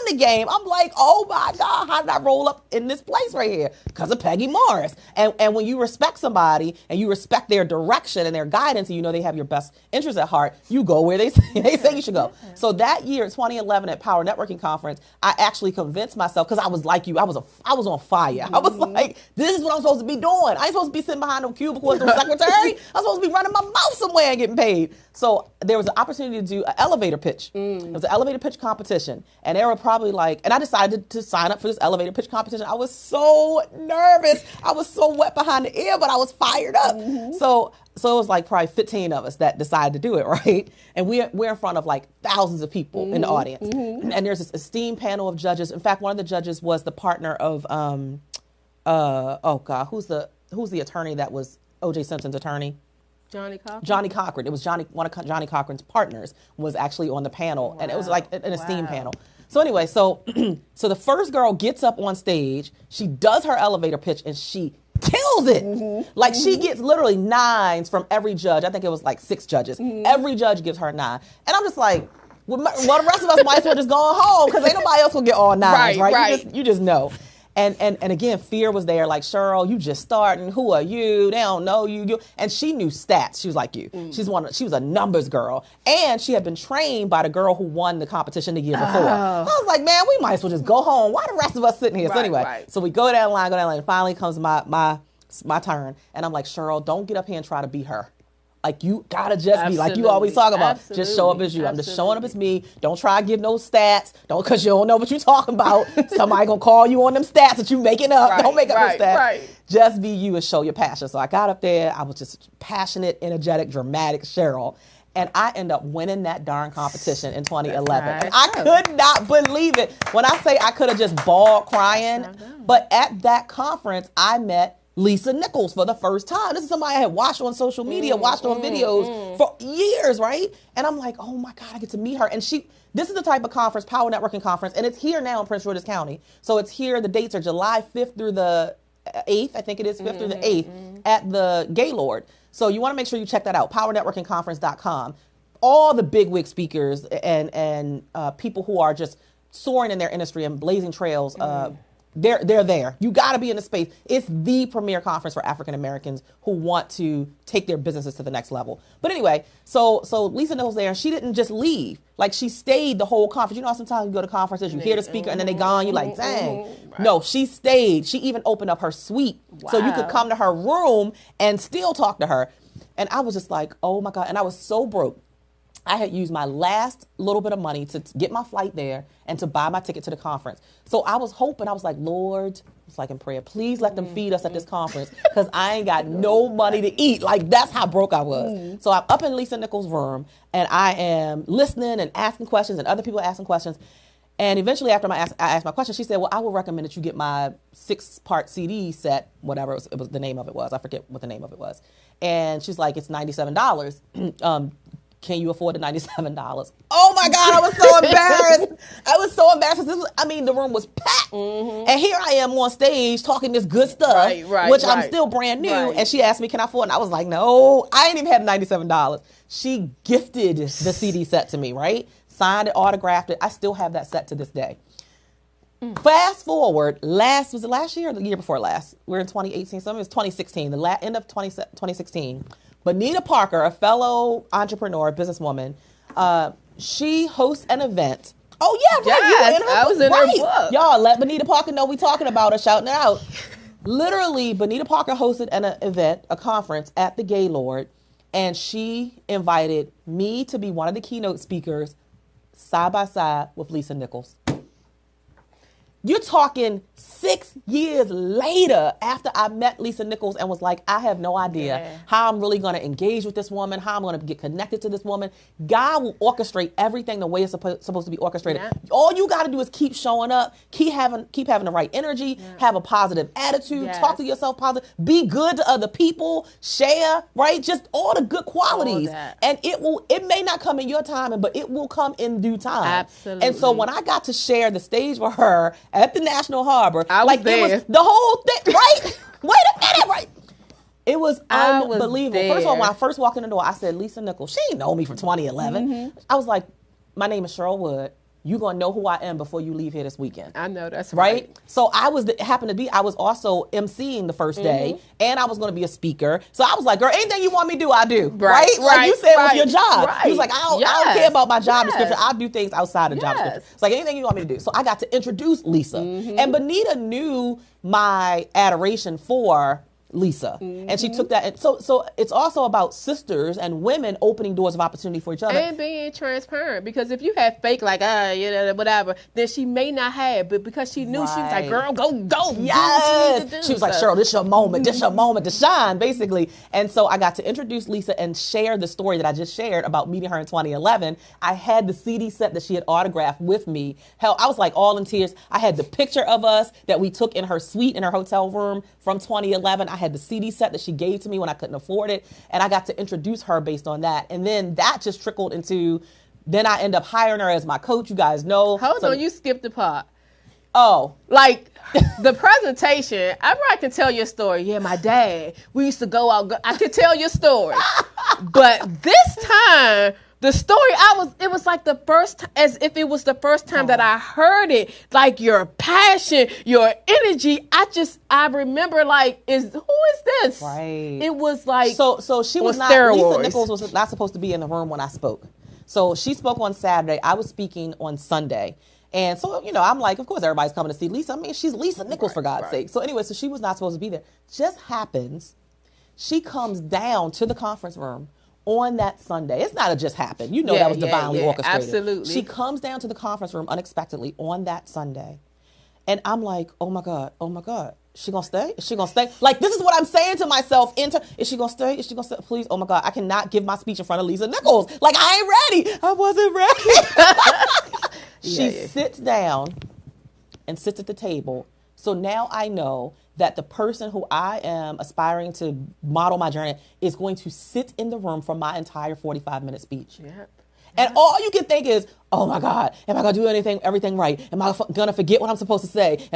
the game. I'm like, oh my God, how did I roll up in this place right here? Because of Peggy Morris. And when you respect somebody and you respect their direction and their guidance and you know they have your best interests at heart, you go where they say you should go. So that year, 2011 at Power Networking Conference, I actually convinced myself, because I was like you, I was on fire. I was like, this is what I'm supposed to be doing. I ain't supposed to be sitting behind no cubicle as no secretary. I'm supposed to be running my mouth somewhere and getting paid. So there was an opportunity to do an elevator pitch. It was an elevator pitch competition. And they were probably like, and I decided to sign up for this elevator pitch competition. I was so nervous. I was so wet behind the ear, but I was fired up. So it was like probably 15 of us that decided to do it, right? And we're in front of like thousands of people in the audience. And there's this esteemed panel of judges. In fact, one of the judges was the partner of, who's the attorney that was O.J. Simpson's attorney? Johnny Cochran? Johnny Cochran. It was one of Johnny Cochran's partners was actually on the panel. Wow. And it was like an esteemed panel. So anyway, so the first girl gets up on stage, she does her elevator pitch, and she kills it. Like she gets literally 9s from every judge. I think it was like 6 judges. Every judge gives her 9. And I'm just like, well, the rest of us might as well just go home because ain't nobody else gonna get all 9s, right? You just know. And again, fear was there. Like, Cheryl, you just starting. Who are you? They don't know you. And she knew stats. She was like you. She was a numbers girl. And she had been trained by the girl who won the competition the year before. I was like, man, we might as well just go home. Why the rest of us sitting here? So anyway, so we go down the line. And finally comes my turn. And I'm like, Cheryl, don't get up here and try to be her. Like, you gotta just be like you always talk about. Just show up as you. I'm just showing up as me. Don't try to give no stats. Because you don't know what you're talking about. Somebody gonna call you on them stats that you making up. Don't make up no stats. Just be you and show your passion. So I got up there. I was just passionate, energetic, dramatic Cheryl. And I end up winning that darn competition in 2011. And I could not believe it. When I say I could have just bawled crying. But at that conference, I met Lisa Nichols for the first time. This is somebody I had watched on social media, watched on videos for years, right? And I'm like, oh my God, I get to meet her. And this is the type of conference, Power Networking Conference, and it's here now in Prince George's County. So it's here, the dates are July 5th through the 8th, I think it is 5th through the 8th at the Gaylord. So you want to make sure you check that out, powernetworkingconference.com. All the bigwig speakers and people who are just soaring in their industry and blazing trails, they're there. You got to be in the space. It's the premier conference for African Americans who want to take their businesses to the next level. But anyway, so Lisa Nichols there, and she didn't just leave. Like, she stayed the whole conference. You know how sometimes you go to conferences, you hear the speaker, and then they gone. You like, dang. No, she stayed. She even opened up her suite so you could come to her room and still talk to her. And I was just like, oh my God. And I was so broke. I had used my last little bit of money to get my flight there and to buy my ticket to the conference. So I was hoping, I was like, Lord, it's like in prayer, please let them feed us at this conference because I ain't got no money to eat. Like, that's how broke I was. So I'm up in Lisa Nichols' room and I am listening and asking questions and other people asking questions. And eventually after I asked my question, she said, well, I would recommend that you get my 6-part CD set, whatever it was the name of it was. I forget what the name of it was. And she's like, it's $97. Can you afford the $97? Oh my God, I was so embarrassed. I was so embarrassed. The room was packed. And here I am on stage talking this good stuff, which I'm still brand new. And she asked me, can I afford it? And I was like, no, I ain't even had $97. She gifted the CD set to me, right? Signed it, autographed it. I still have that set to this day. Fast forward, was it last year or the year before last? We're in 2018, so it was 2016, the end of 2016. Bonita Parker, a fellow entrepreneur, businesswoman, she hosts an event. Oh, yeah, right. Yes, I was in her book. Y'all, let Bonita Parker know we talking about her, shouting it out. Literally, Bonita Parker hosted an event, a conference at the Gaylord, and she invited me to be one of the keynote speakers side by side with Lisa Nichols. You're talking 6 years later after I met Lisa Nichols and was like, I have no idea how I'm really going to engage with this woman, how I'm going to get connected to this woman. God will orchestrate everything the way it's supposed to be orchestrated. Yeah. All you got to do is keep showing up, keep having the right energy, have a positive attitude, talk to yourself positive, be good to other people, share, right? Just all the good qualities. And it may not come in your time, but it will come in due time. Absolutely. And so when I got to share the stage with her at the National Harbor, I was there. It was the whole thing, right? Wait a minute, right? It was unbelievable. First of all, when I first walked in the door, I said, Lisa Nichols. She didn't know me from 2011. I was like, my name is Cheryl Wood. You're going to know who I am before you leave here this weekend. I know, that's right. So I was also emceeing the first day, and I was going to be a speaker. So I was like, girl, anything you want me to do, I do. Right? Like you said with your job. He was like, I don't care about my job description. I'll do things outside of job description. It's like, anything you want me to do. So I got to introduce Lisa. And Benita knew my adoration for Lisa. And she took that. And so it's also about sisters and women opening doors of opportunity for each other. And being transparent. Because if you had fake, like, whatever, then she may not have. But because she knew, she was like, girl, go. Yes. She was like, Cheryl, this your moment. This your moment to shine, basically. And so I got to introduce Lisa and share the story that I just shared about meeting her in 2011. I had the CD set that she had autographed with me. Hell, I was like all in tears. I had the picture of us that we took in her suite in her hotel room from 2011. I had the CD set that she gave to me when I couldn't afford it. And I got to introduce her based on that. And then that just trickled into, then I end up hiring her as my coach. You guys know. Hold on, you skipped the part. Oh. Like the presentation, I can tell your story. Yeah, my dad, we used to go out. I could tell your story. But this time, the story, it was like the first, as if it was the first time that I heard it, like your passion, your energy. I remember like, who is this? Right. It was like, so she was not, Lisa Nichols was not supposed to be in the room when I spoke. So she spoke on Saturday. I was speaking on Sunday. And so, I'm like, of course, everybody's coming to see Lisa. I mean, she's Lisa Nichols, for God's sake. So anyway, so she was not supposed to be there. Just happens, she comes down to the conference room on that Sunday. It's not a just happened. That was divinely orchestrated. Absolutely. She comes down to the conference room unexpectedly on that Sunday. And I'm like, oh my God. She gonna stay? Is she gonna stay? Like, this is what I'm saying to myself. Is she gonna stay? Is she gonna stay? Please, oh my God, I cannot give my speech in front of Lisa Nichols. Like, I ain't ready. I wasn't ready. She sits down and sits at the table. So now I know that the person who I am aspiring to model my journey is going to sit in the room for my entire 45-minute speech. Yep. And all you can think is, oh my God, am I going to do everything right? Am I going to forget what I'm supposed to say?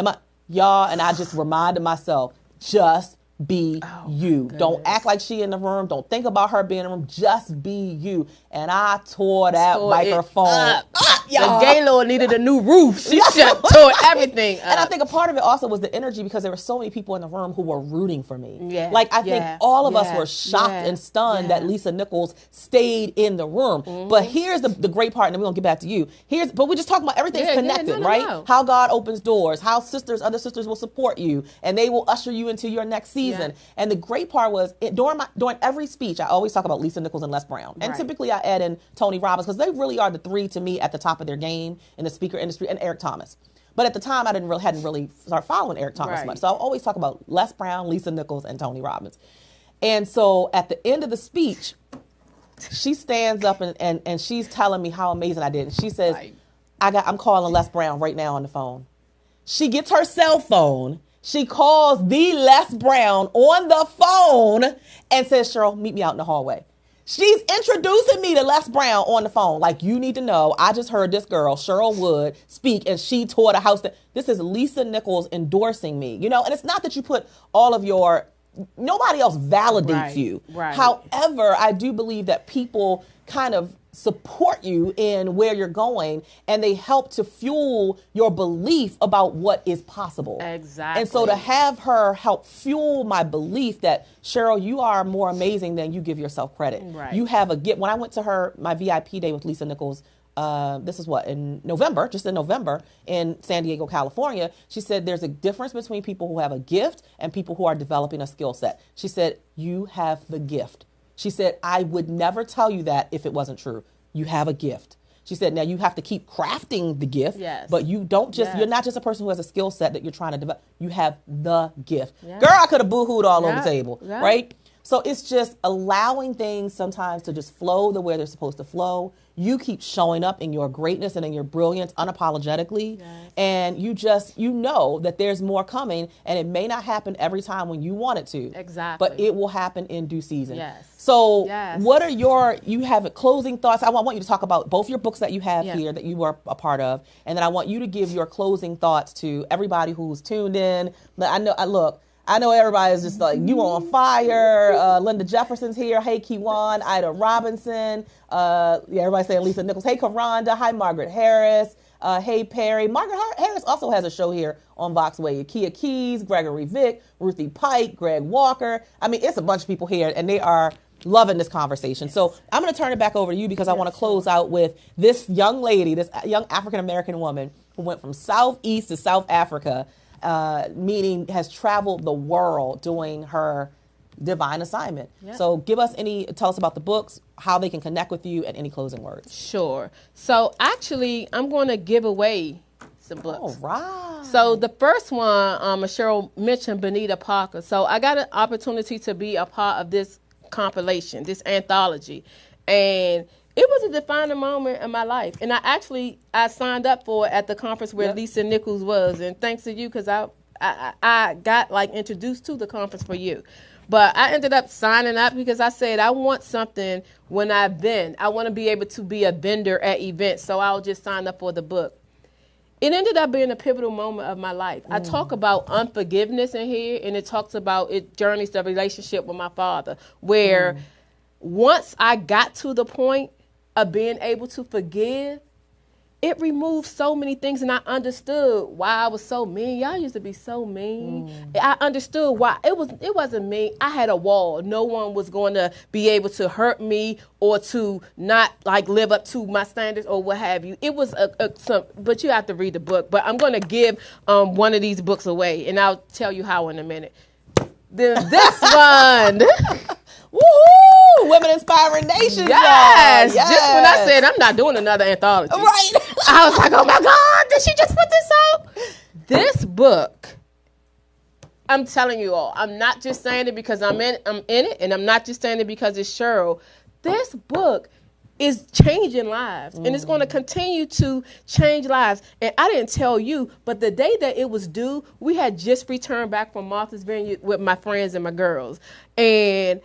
Y'all, and I just reminded myself, just be you. Goodness. Don't act like she in the room. Don't think about her being in the room. Just be you. And I tore that microphone. The Gaylord needed a new roof. She tore everything up. And I think a part of it also was the energy, because there were so many people in the room who were rooting for me. Yeah. Like, I think all of us were shocked and stunned that Lisa Nichols stayed in the room. But here's the great part, and then we're going to get back to you. But we're just talking about everything's connected, right? No. How God opens doors, how other sisters will support you, and they will usher you into your next season. Yeah. And the great part was, during every speech, I always talk about Lisa Nichols and Les Brown. And typically I add in Tony Robbins, because they really are the three, to me, at the top of their game in the speaker industry, and Eric Thomas. But at the time, I hadn't really started following Eric Thomas much. So I always talk about Les Brown, Lisa Nichols, and Tony Robbins. And so at the end of the speech, she stands up and she's telling me how amazing I did. And she says, I'm calling Les Brown right now on the phone. She gets her cell phone. She calls the Les Brown on the phone and says, Cheryl, meet me out in the hallway. She's introducing me to Les Brown on the phone. Like, you need to know, I just heard this girl, Cheryl Wood, speak, and she tore the house down. This is Lisa Nichols endorsing me, and it's not that you put all of nobody else validates you. Right. However, I do believe that people kind of support you in where you're going, and they help to fuel your belief about what is possible. Exactly. And so to have her help fuel my belief that, Cheryl, you are more amazing than you give yourself credit. Right. You have a gift. When I went to my VIP day with Lisa Nichols, this is in November, in San Diego, California, she said there's a difference between people who have a gift and people who are developing a skill set. She said, you have the gift. She said, I would never tell you that if it wasn't true. You have a gift. She said, now you have to keep crafting the gift, Yes. but you don't just, Yes. you're not just a person who has a skill set that you're trying to develop. You have the gift. Yeah. Girl, I could have boo-hooed all over Yeah. the table, Yeah. right? So it's just allowing things sometimes to just flow the way they're supposed to flow. You keep showing up in your greatness and in your brilliance unapologetically. Yes. And you know that there's more coming, and it may not happen every time when you want it to. Exactly. But it will happen in due season. Yes. So Yes. what are you have closing thoughts? I want you to talk about both your books that you have Yeah. here that you are a part of. And then I want you to give your closing thoughts to everybody who's tuned in. But I know everybody's just like, you on fire. Linda Jefferson's here. Hey, Kiwan. Ida Robinson. Everybody's saying Lisa Nichols. Hey, Karonda. Hi, Margaret Harris. Hey, Perry. Margaret Harris also has a show here on Voxway. Kia Keys, Gregory Vick, Ruthie Pike, Greg Walker. I mean, it's a bunch of people here, and they are loving this conversation. So I'm going to turn it back over to you because I want to close out with this young lady, this young African-American woman who went from Southeast to South Africa, meaning has traveled the world doing her divine assignment. Yep. So tell us about the books, how they can connect with you, and any closing words. Sure. So actually, I'm going to give away some books. All right. So the first one, Cheryl mentioned Benita Parker. So I got an opportunity to be a part of this compilation, this anthology. And it was a defining moment in my life. And I signed up for it at the conference where Lisa Nichols was. And thanks to you, because I got introduced to the conference for you. But I ended up signing up because I said I want something when I vend. I want to be able to be a vendor at events. So I'll just sign up for the book. It ended up being a pivotal moment of my life. I talk about unforgiveness in here, and it talks about it journeys the relationship with my father, where once I got to the point of being able to forgive, it removed so many things, and I understood why I was so mean. Y'all used to be so mean. I understood why it wasn't me. I had a wall. No one was going to be able to hurt me or to not live up to my standards or what have you. It was but you have to read the book. But I'm going to give one of these books away, and I'll tell you how in a minute. Then this one. Woohoo! Women Inspiring Nations. Yes. Just when I said I'm not doing another anthology. Right. I was like, oh my God, did she just put this out? This book, I'm telling you all, I'm not just saying it because I'm in it, and I'm not just saying it because it's Cheryl. This book is changing lives, and it's going to continue to change lives. And I didn't tell you, but the day that it was due, we had just returned back from Martha's Vineyard with my friends and my girls. And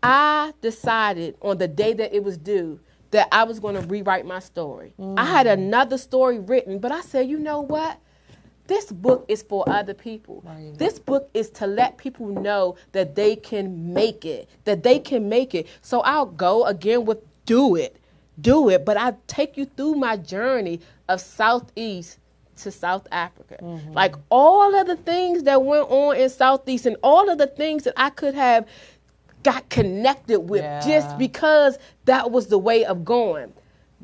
I decided on the day that it was due that I was going to rewrite my story. I had another story written, but I said, you know what? This book is for other people. Right. This book is to let people know that they can make it, So I'll go again with do it, but I take you through my journey of Southeast to South Africa. Like all of the things that went on in Southeast and all of the things that I could have got connected with just because that was the way of going.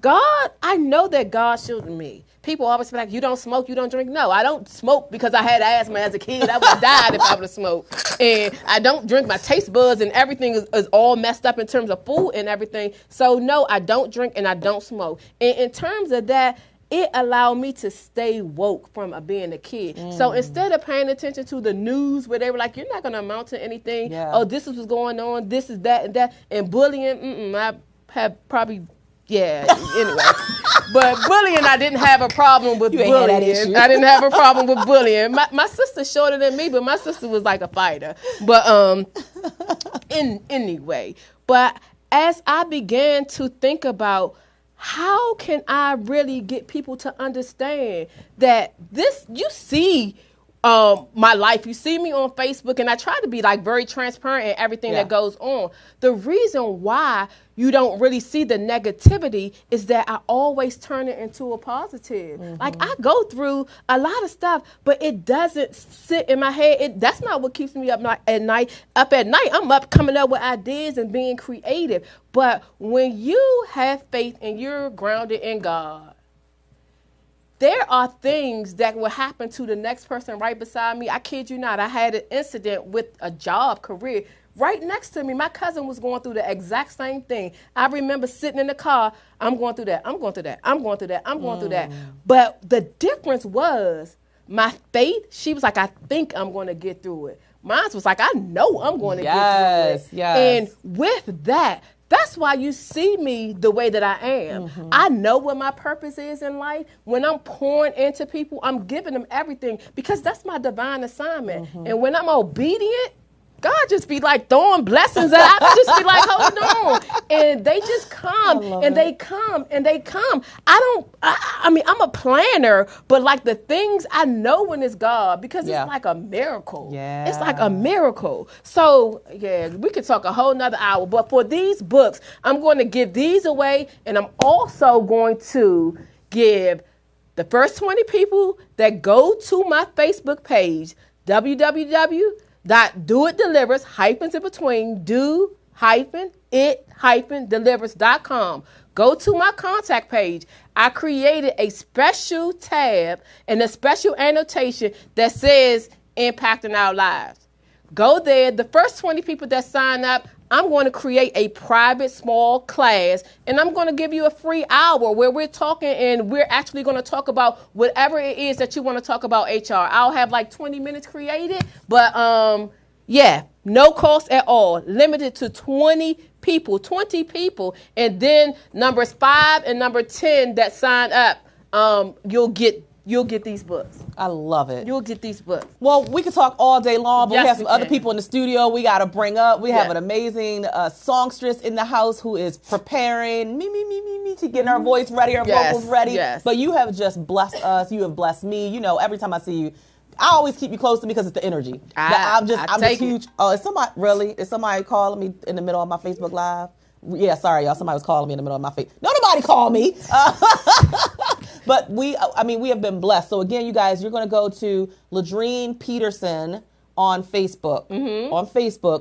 God, I know that God shielded me. People always be like, you don't smoke, you don't drink. No, I don't smoke because I had asthma as a kid. I would have died if I would have smoked. And I don't drink. My taste buds and everything is all messed up in terms of food and everything. So no, I don't drink and I don't smoke. And in terms of that, it allowed me to stay woke from being a kid. So instead of paying attention to the news where they were like, you're not going to amount to anything. Yeah. Oh, this is what's going on. This is that and that. And bullying, I have probably, anyway. But bullying, I didn't have a problem with bullying. I didn't have a problem with bullying. My sister's shorter than me, but my sister was like a fighter. But anyway. But as I began to think about how can I really get people to understand that you see my life, you see me on Facebook, and I try to be very transparent in everything that goes on. The reason why you don't really see the negativity is that I always turn it into a positive. I go through a lot of stuff, but it doesn't sit in my head. That's not what keeps me up at night. I'm up coming up with ideas and being creative. But when you have faith and you're grounded in God, there are things that will happen to the next person right beside me. I kid you not. I had an incident with a job career right next to me, my cousin was going through the exact same thing. I remember sitting in the car, I'm going through that, I'm going through that, I'm going through that, I'm going through that. But the difference was my faith, she was like, I think I'm going to get through it. Mine was like, I know I'm going to get through it. Yes. And with that, that's why you see me the way that I am. I know what my purpose is in life. When I'm pouring into people, I'm giving them everything because that's my divine assignment. And when I'm obedient, God just be like throwing blessings at I just be like, hold on. And they just come and they come and they come. I mean, I'm a planner, but like the things I know when it's God because it's like a miracle. Yeah. It's like a miracle. So, yeah, we could talk a whole nother hour. But for these books, I'm going to give these away. And I'm also going to give the first 20 people that go to my Facebook page, www.doitdelivers, hyphens in between, do-it-delivers.com. Go to my contact page. I created a special tab and a special annotation that says impacting our lives. Go there. The first 20 people that sign up, I'm going to create a private small class, and I'm going to give you a free hour where we're talking, and we're actually going to talk about whatever it is that you want to talk about HR. I'll have like 20 minutes created, but yeah, no cost at all. Limited to 20 people, and then numbers 5 and number 10 that sign up, you'll get these books. I love it. You'll get these books. Well, we could talk all day long, but Yes, we have some we other can. people in the studio we got to bring up. We have an amazing songstress in the house who is preparing to get her voice ready, her vocals ready. Yes. But you have just blessed us. You have blessed me. You know, every time I see you, I always keep you close to me because it's the energy. I'm a huge. Oh, is somebody calling me in the middle of my Facebook Live? Yeah, sorry, y'all. Somebody was calling me in the middle of my face. Nobody called me. But we have been blessed. So again, you guys, you're going to go to Ladrine Peterson on Facebook,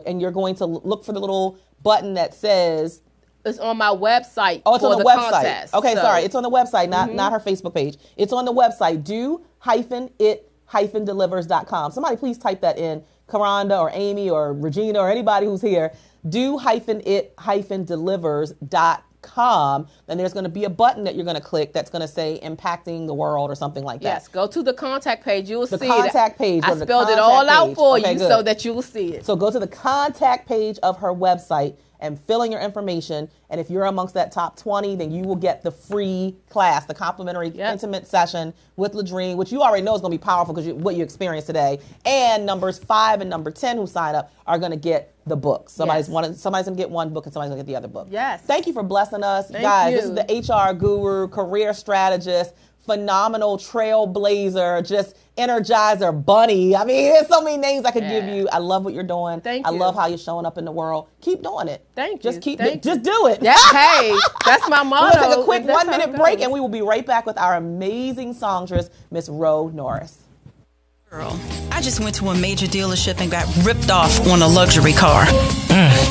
and you're going to look for the little button that says. It's on my website. Oh, it's on the website. Contest, okay, so. Sorry, it's on the website, not her Facebook page. It's on the website. Do-it-delivers.com. Somebody please type that in. Karanda or Amy or Regina or anybody who's here. Do-it-delivers.com. Then there's going to be a button that you're going to click that's going to say impacting the world or something like that. Yes, go to the contact page. You'll see it. The contact page. I spelled it all out for Okay, you good. so that you will see it. So go to the contact page of her website and fill in your information. And if you're amongst that top 20, then you will get the free class, the complimentary intimate session with Ladrine, which you already know is going to be powerful because what you experienced today. And numbers 5 and number 10 who sign up are going to get the books. Somebody's going to get one book and somebody's going to get the other book. Yes. Thank you for blessing us. Thank Guys, you. This is the HR guru, career strategist, phenomenal trailblazer, just energizer bunny. I mean, there's so many names I could give you. I love what you're doing. Thank I you. love how you're showing up in the world. Keep doing it. Thank Just you. just do it. Hey, that's my motto. We're going to take a quick That's how 1 minute it break goes. and we will be right back with our amazing songstress, Miss Ro Norris. Girl, I just went to a major dealership and got ripped off on a luxury car.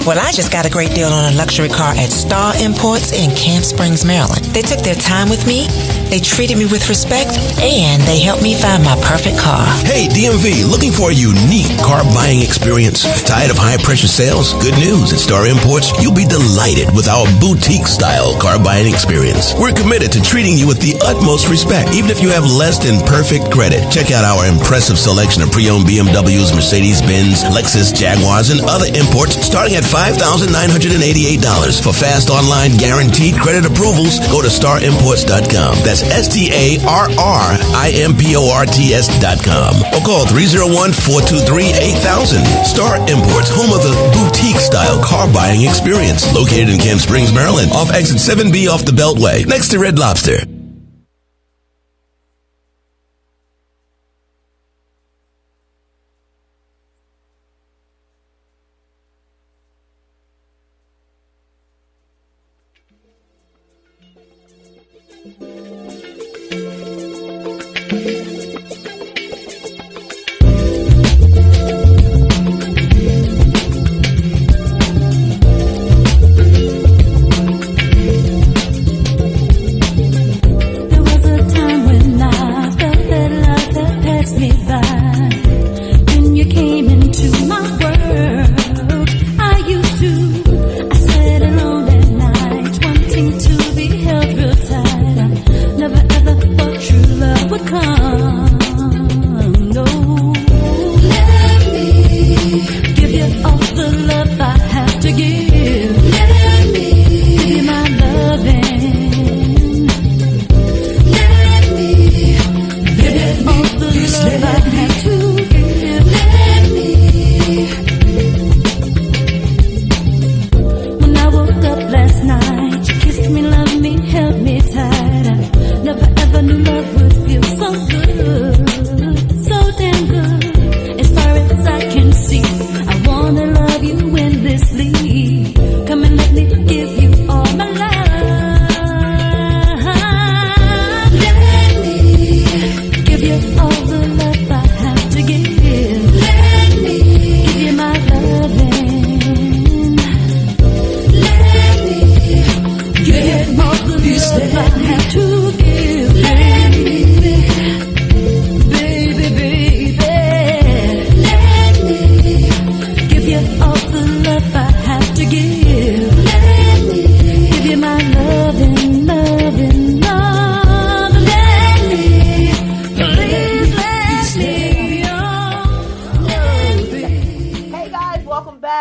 Well, I just got a great deal on a luxury car at Star Imports in Camp Springs, Maryland. They took their time with me, they treated me with respect, and they helped me find my perfect car. Hey, DMV, looking for a unique car buying experience? Tired of high-pressure sales? Good news. At Star Imports, you'll be delighted with our boutique-style car buying experience. We're committed to treating you with the utmost respect, even if you have less than perfect credit. Check out our impressive selection of pre-owned BMWs, Mercedes-Benz, Lexus, Jaguars, and other imports starting at $5,988. For fast online guaranteed credit approvals, go to starimports.com. That's STARRIMPORTS.com. Or call 301-423-8000. Star Imports, home of the boutique-style car buying experience. Located in Camp Springs, Maryland, off exit 7B off the Beltway, next to Red Lobster.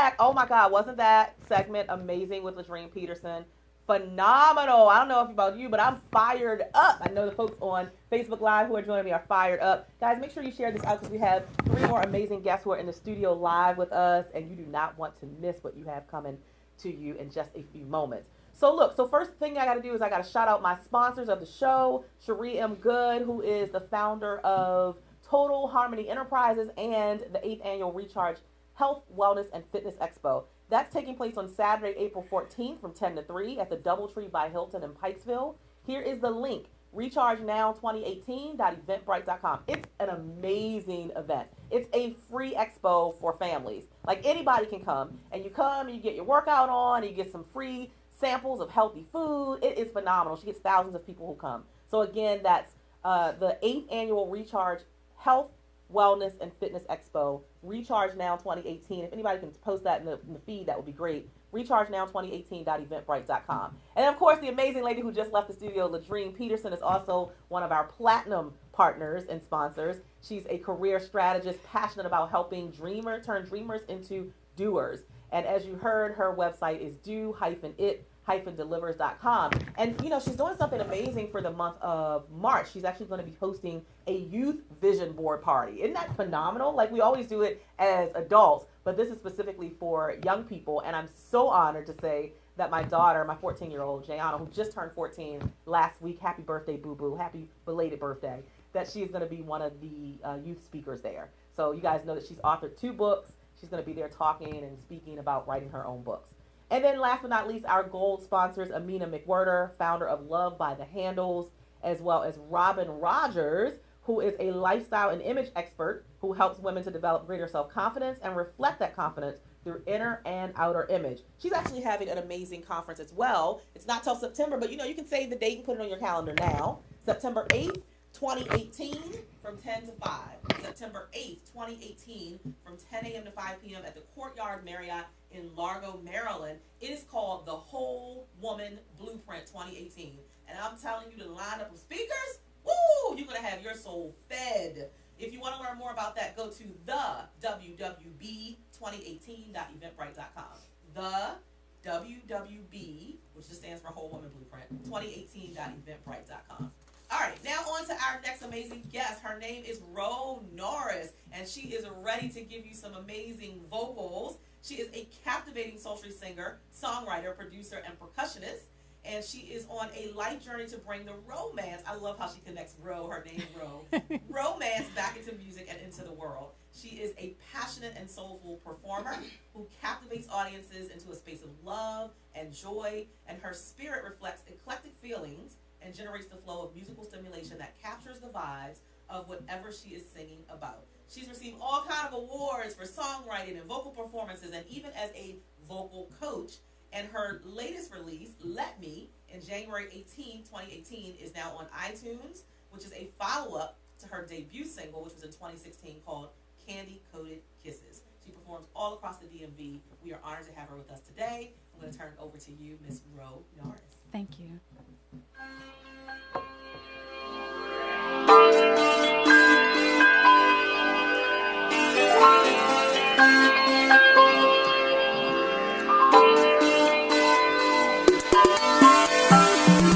back. Oh my God, wasn't that segment amazing with Ladrine Peterson? Phenomenal. I don't know about you, but I'm fired up. I know the folks on Facebook Live who are joining me are fired up. Guys, make sure you share this out because we have 3 more amazing guests who are in the studio live with us, and you do not want to miss what you have coming to you in just a few moments. So look, first thing I got to do is I got to shout out my sponsors of the show, Cherie M. Good, who is the founder of Total Harmony Enterprises and the 8th Annual Recharge Health, Wellness, and Fitness Expo. That's taking place on Saturday, April 14th from 10 to 3 at the Doubletree by Hilton in Pikesville. Here is the link, rechargenow2018.eventbrite.com. It's an amazing event. It's a free expo for families. Like anybody can come, and you get your workout on, and you get some free samples of healthy food. It is phenomenal. She gets thousands of people who come. So again, that's the 8th Annual Recharge Health, Wellness, and Fitness Expo, Recharge Now 2018. If anybody can post that in the feed, that would be great. RechargeNow2018.eventbrite.com. And of course, the amazing lady who just left the studio, Ladrine Peterson, is also one of our platinum partners and sponsors. She's a career strategist passionate about helping turn dreamers into doers. And as you heard, her website is do-it-delivers.com. And, she's doing something amazing for the month of March. She's actually going to be hosting a youth vision board party. Isn't that phenomenal? Like, we always do it as adults, but this is specifically for young people. And I'm so honored to say that my daughter, my 14-year-old, Jayana, who just turned 14 last week, happy birthday, boo-boo, happy belated birthday, that she is going to be one of the youth speakers there. So you guys know that she's authored 2 books. She's going to be there talking and speaking about writing her own books. And then last but not least, our gold sponsors, Amina McWhirter, founder of Love by the Handles, as well as Robin Rogers, who is a lifestyle and image expert who helps women to develop greater self-confidence and reflect that confidence through inner and outer image. She's actually having an amazing conference as well. It's not till September, but you can save the date and put it on your calendar now. September 8th, 2018 from 10 to 5. September 8th, 2018 from 10 a.m. to 5 p.m. at the Courtyard Marriott in Largo, Maryland. It is called the Whole Woman Blueprint 2018. And I'm telling you, the lineup of speakers, woo, you're going to have your soul fed. If you want to learn more about that, go to the wwb2018.eventbrite.com. The WWB, which just stands for Whole Woman Blueprint, 2018.eventbrite.com. All right, now on to our next amazing guest. Her name is Ro Norris, and she is ready to give you some amazing vocals. She is a captivating sultry singer, songwriter, producer, and percussionist, and she is on a life journey to bring the romance. I love how she connects her name Ro, romance back into music and into the world. She is a passionate and soulful performer who captivates audiences into a space of love and joy, and her spirit reflects eclectic feelings and generates the flow of musical stimulation that captures the vibes of whatever she is singing about. She's received all kinds of awards for songwriting and vocal performances, and even as a vocal coach. And her latest release, Let Me, in January 18, 2018, is now on iTunes, which is a follow-up to her debut single, which was in 2016, called Candy Coated Kisses. She performs all across the DMV. We are honored to have her with us today. I'm going to turn it over to you, Miss Ro Norris. Thank you.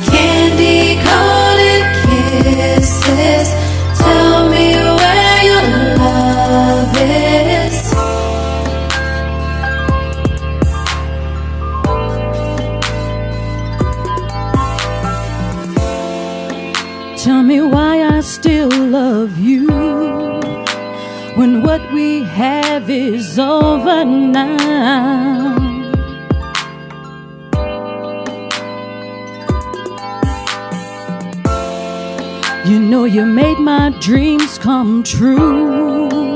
Candy coated kisses, tell me where your love is. Tell me why I still love you when what we have is over now. You know you made my dreams come true.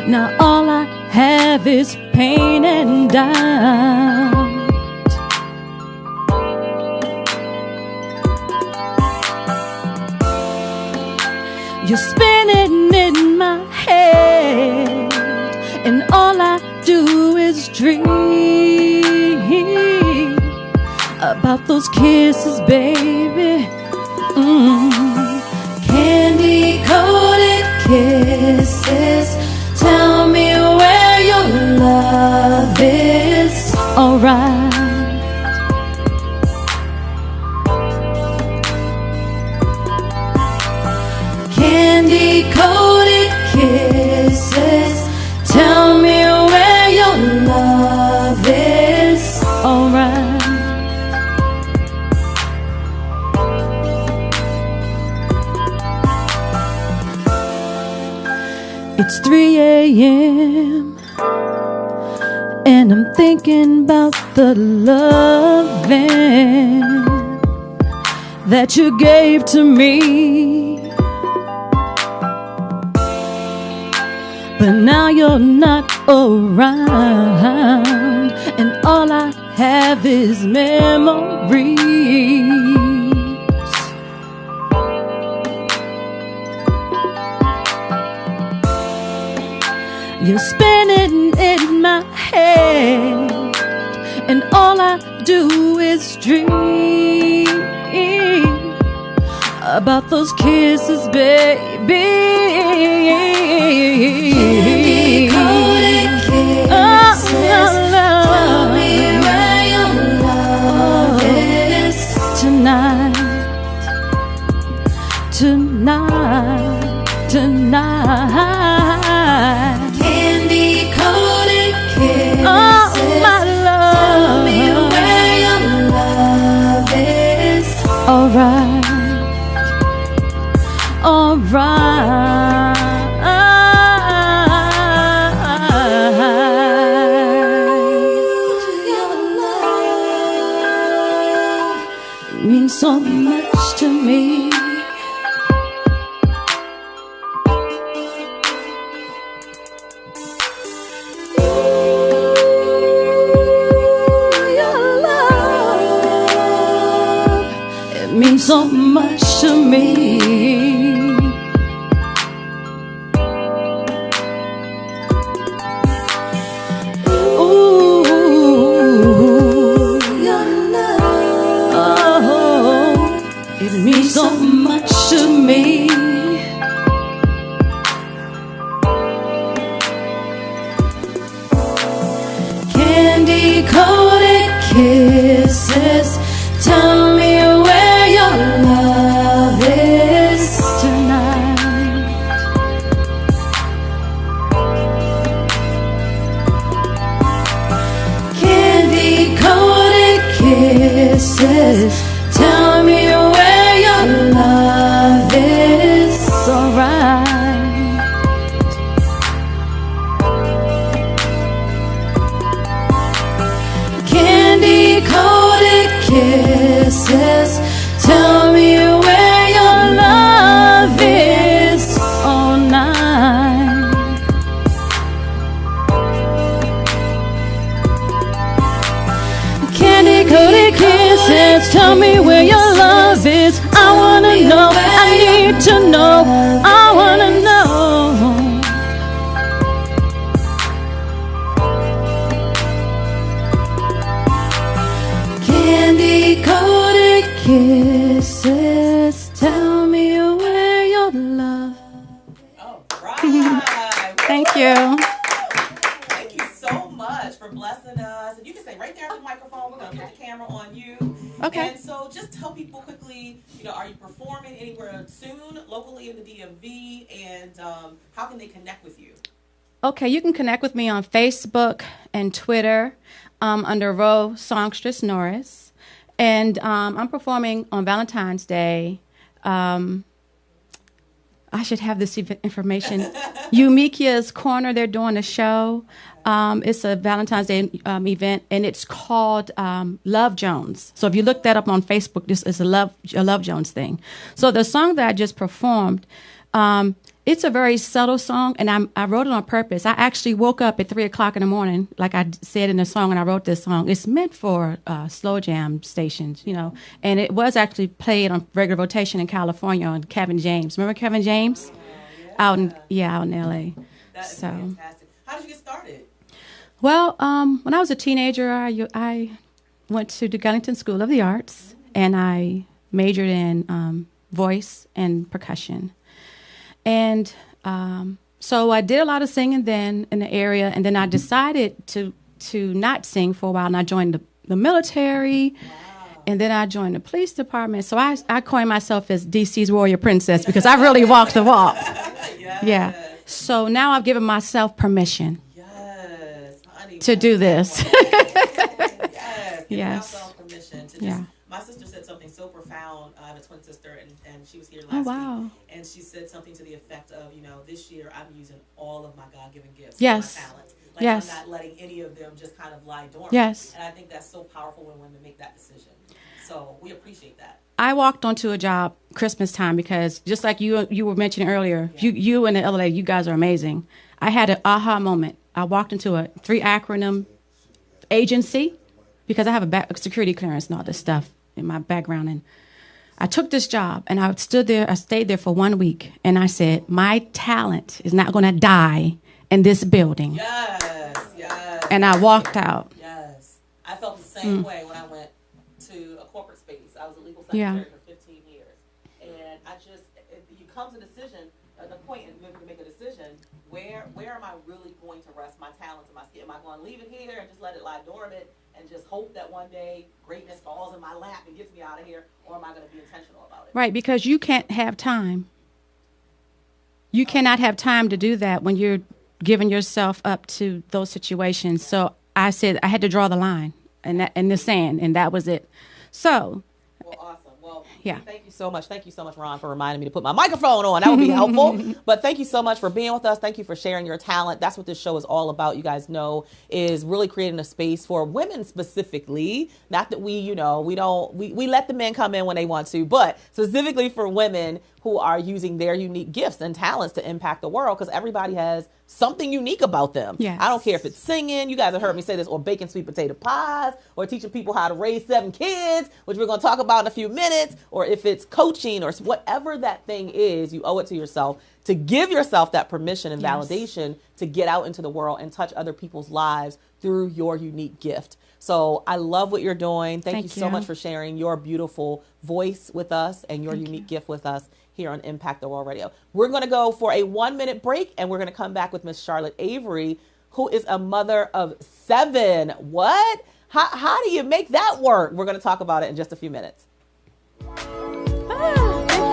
Now all I have is pain and doubt. You're spinning in my head, and all I do is dream about those kisses, baby. Candy coated kisses, tell me where your love is. It's 3 a.m. and I'm thinking about the loving that you gave to me. But now you're not around, and all I have is memories. You're spinning in my head, and all I do is dream about those kisses, baby. Candy-coated kisses. Tell me where your love is. Tonight, Candy-coated kisses. Oh, my love. Tell me where your love is. Alright. Your love Means so much to me. your love. It means so much to me. Ooh, Your love. oh, it means so much to me. Candy-coated kisses. Tell me where your love is tonight. Candy-coated kisses. Tell me where your love is. Alright. Candy-coated kisses. Tell me where your love is all night. Candy-coated kisses. Tell me where your love is. I wanna know. I need to know. I wanna know. Candy-coated kisses. Tell me where your love. All right. Thank you. Thank you so much for blessing us. And you can stay right there at the microphone. We're going to put the camera on you. Okay. And so just tell people quickly, are you performing anywhere soon, locally in the DMV? And how can they connect with you? Okay, you can connect with me on Facebook and Twitter under Roe Songstress Norris. And I'm performing on Valentine's Day. I should have this information. Umikia's Corner, they're doing a show. It's a Valentine's Day event, and it's called Love Jones. So if you look that up on Facebook, this is a Love Jones thing. So the song that I just performed, it's a very subtle song, and I wrote it on purpose. I actually woke up at 3 o'clock in the morning, like I said in the song, and I wrote this song. It's meant for slow jam stations, and it was actually played on regular rotation in California on Kevin James. Remember Kevin James? Out in L.A. That is So, fantastic. How did you get started? well, when I was a teenager, I went to the Gullington School of the Arts, and I majored in voice and percussion. And so I did a lot of singing then in the area, and then I decided to not sing for a while, and I joined the military, and then I joined the police department. So I coined myself as DC's Warrior Princess because I really walked the walk. Yes. Yeah. So now I've given myself permission Yes, honey. to do this. Yes. Give Yes. yourself permission to just Yeah. My sister said something so profound. I have a twin sister, and she was here last week. And she said something to the effect of, this year I'm using all of my God-given gifts, my talent. Like, I'm not letting any of them just kind of lie dormant. Yes. And I think that's so powerful when women make that decision. So we appreciate that. I walked onto a job Christmas time because just like you were mentioning earlier, you and the other lady, you guys are amazing. I had an aha moment. I walked into a 3-acronym agency because I have a security clearance and all this stuff in my background. And I took this job and I stayed there for 1 week. And I said, my talent is not going to die in this building. Yes. And I walked out. Yes. I felt the same way when I went to a corporate space. I was a legal secretary for 15 years. And you come to the point in to make a decision, where am I really going to rest my talents and my skill? Am I going to leave it here and just let it lie dormant and just hope that one day greatness falls in my lap and gets me out of here? Or am I going to be intentional about it? Right, because you can't have time. You cannot have time to do that when you're giving yourself up to those situations. So I said I had to draw the line in the sand, and that was it. So. Well, awesome. Well, yeah. Thank you so much. Thank you so much, Ron, for reminding me to put my microphone on. That would be helpful. But thank you so much for being with us. Thank you for sharing your talent. That's what this show is all about. You guys know, is really creating a space for women specifically. Not that we let the men come in when they want to, but specifically for women who are using their unique gifts and talents to impact the world, because everybody has something unique about them. Yes. I don't care if it's singing, you guys have heard me say this, or baking sweet potato pies, or teaching people how to raise 7 kids, which we're going to talk about in a few minutes, or if it's coaching or whatever that thing is, you owe it to yourself to give yourself that permission and validation to get out into the world and touch other people's lives through your unique gift. So I love what you're doing. Thank you so much for sharing your beautiful voice with us and your unique gift with us here on Impact the World Radio. We're going to go for a 1-minute break, and we're going to come back with Miss Charlotte Avery, who is a mother of 7. What? How do you make that work? We're going to talk about it in just a few minutes. Thank you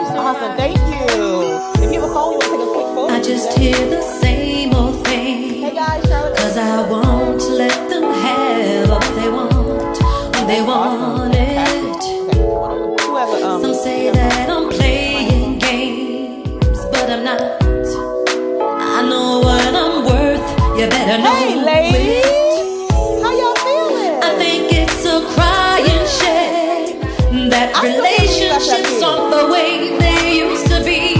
so much. Thank you. If you have a phone, you want to take a quick photo. I just hear the same old thing. Hey guys, Charlotte. 'Cause I won't let them have what they want when they want it. Some say that I'm playing games, but I'm not. I know what I'm worth. You better know. Hey ladies, how y'all feeling? I think it's a crying shame that relationships aren't the way they used to be.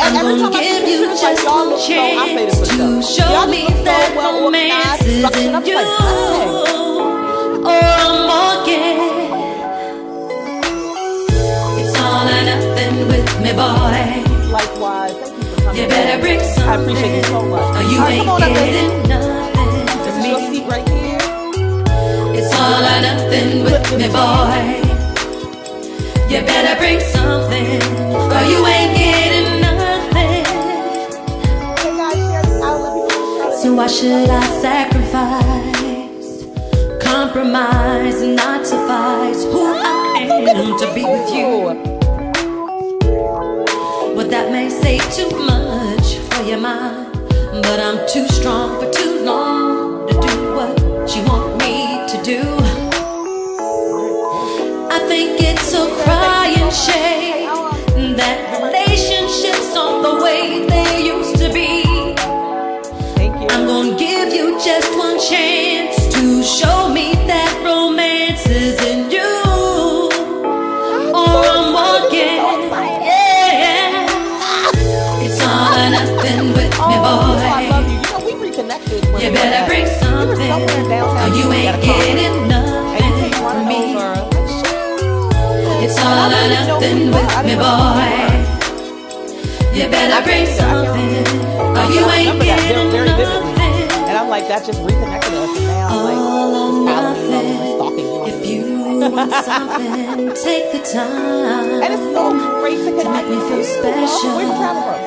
I'm gonna give you just one chance to show me that romance is in you, or I'm walking. It's all or nothing with me, boy. Likewise, thank you for coming. You better bring something. I appreciate you so much. Or you ain't getting nothing This from is me. your seat right here. It's all or nothing with me, boy. You better bring something, or you ain't getting nothing. So why should I sacrifice, compromise, and not suffice who I am to be with you? Well, that may say too much for your mind, but I'm too strong for too long to do what you want me to do. I think it's a crying shame that relationships aren't the way they used to be. I'm gonna give you just one chance to show me that romance is in you, or I'm walking. Yeah, it's all or nothing with me, boy. I love you. You know, we reconnected. You better bring something, or you ain't getting nothing from me. It's all or nothing with me, boy. You better bring something, or you ain't getting nothing. And I'm like, that just reconnected us. And now I'm like, all or nothing. If you want something, take the time. And it's so great to connect. Make me feel special. Where you travel from?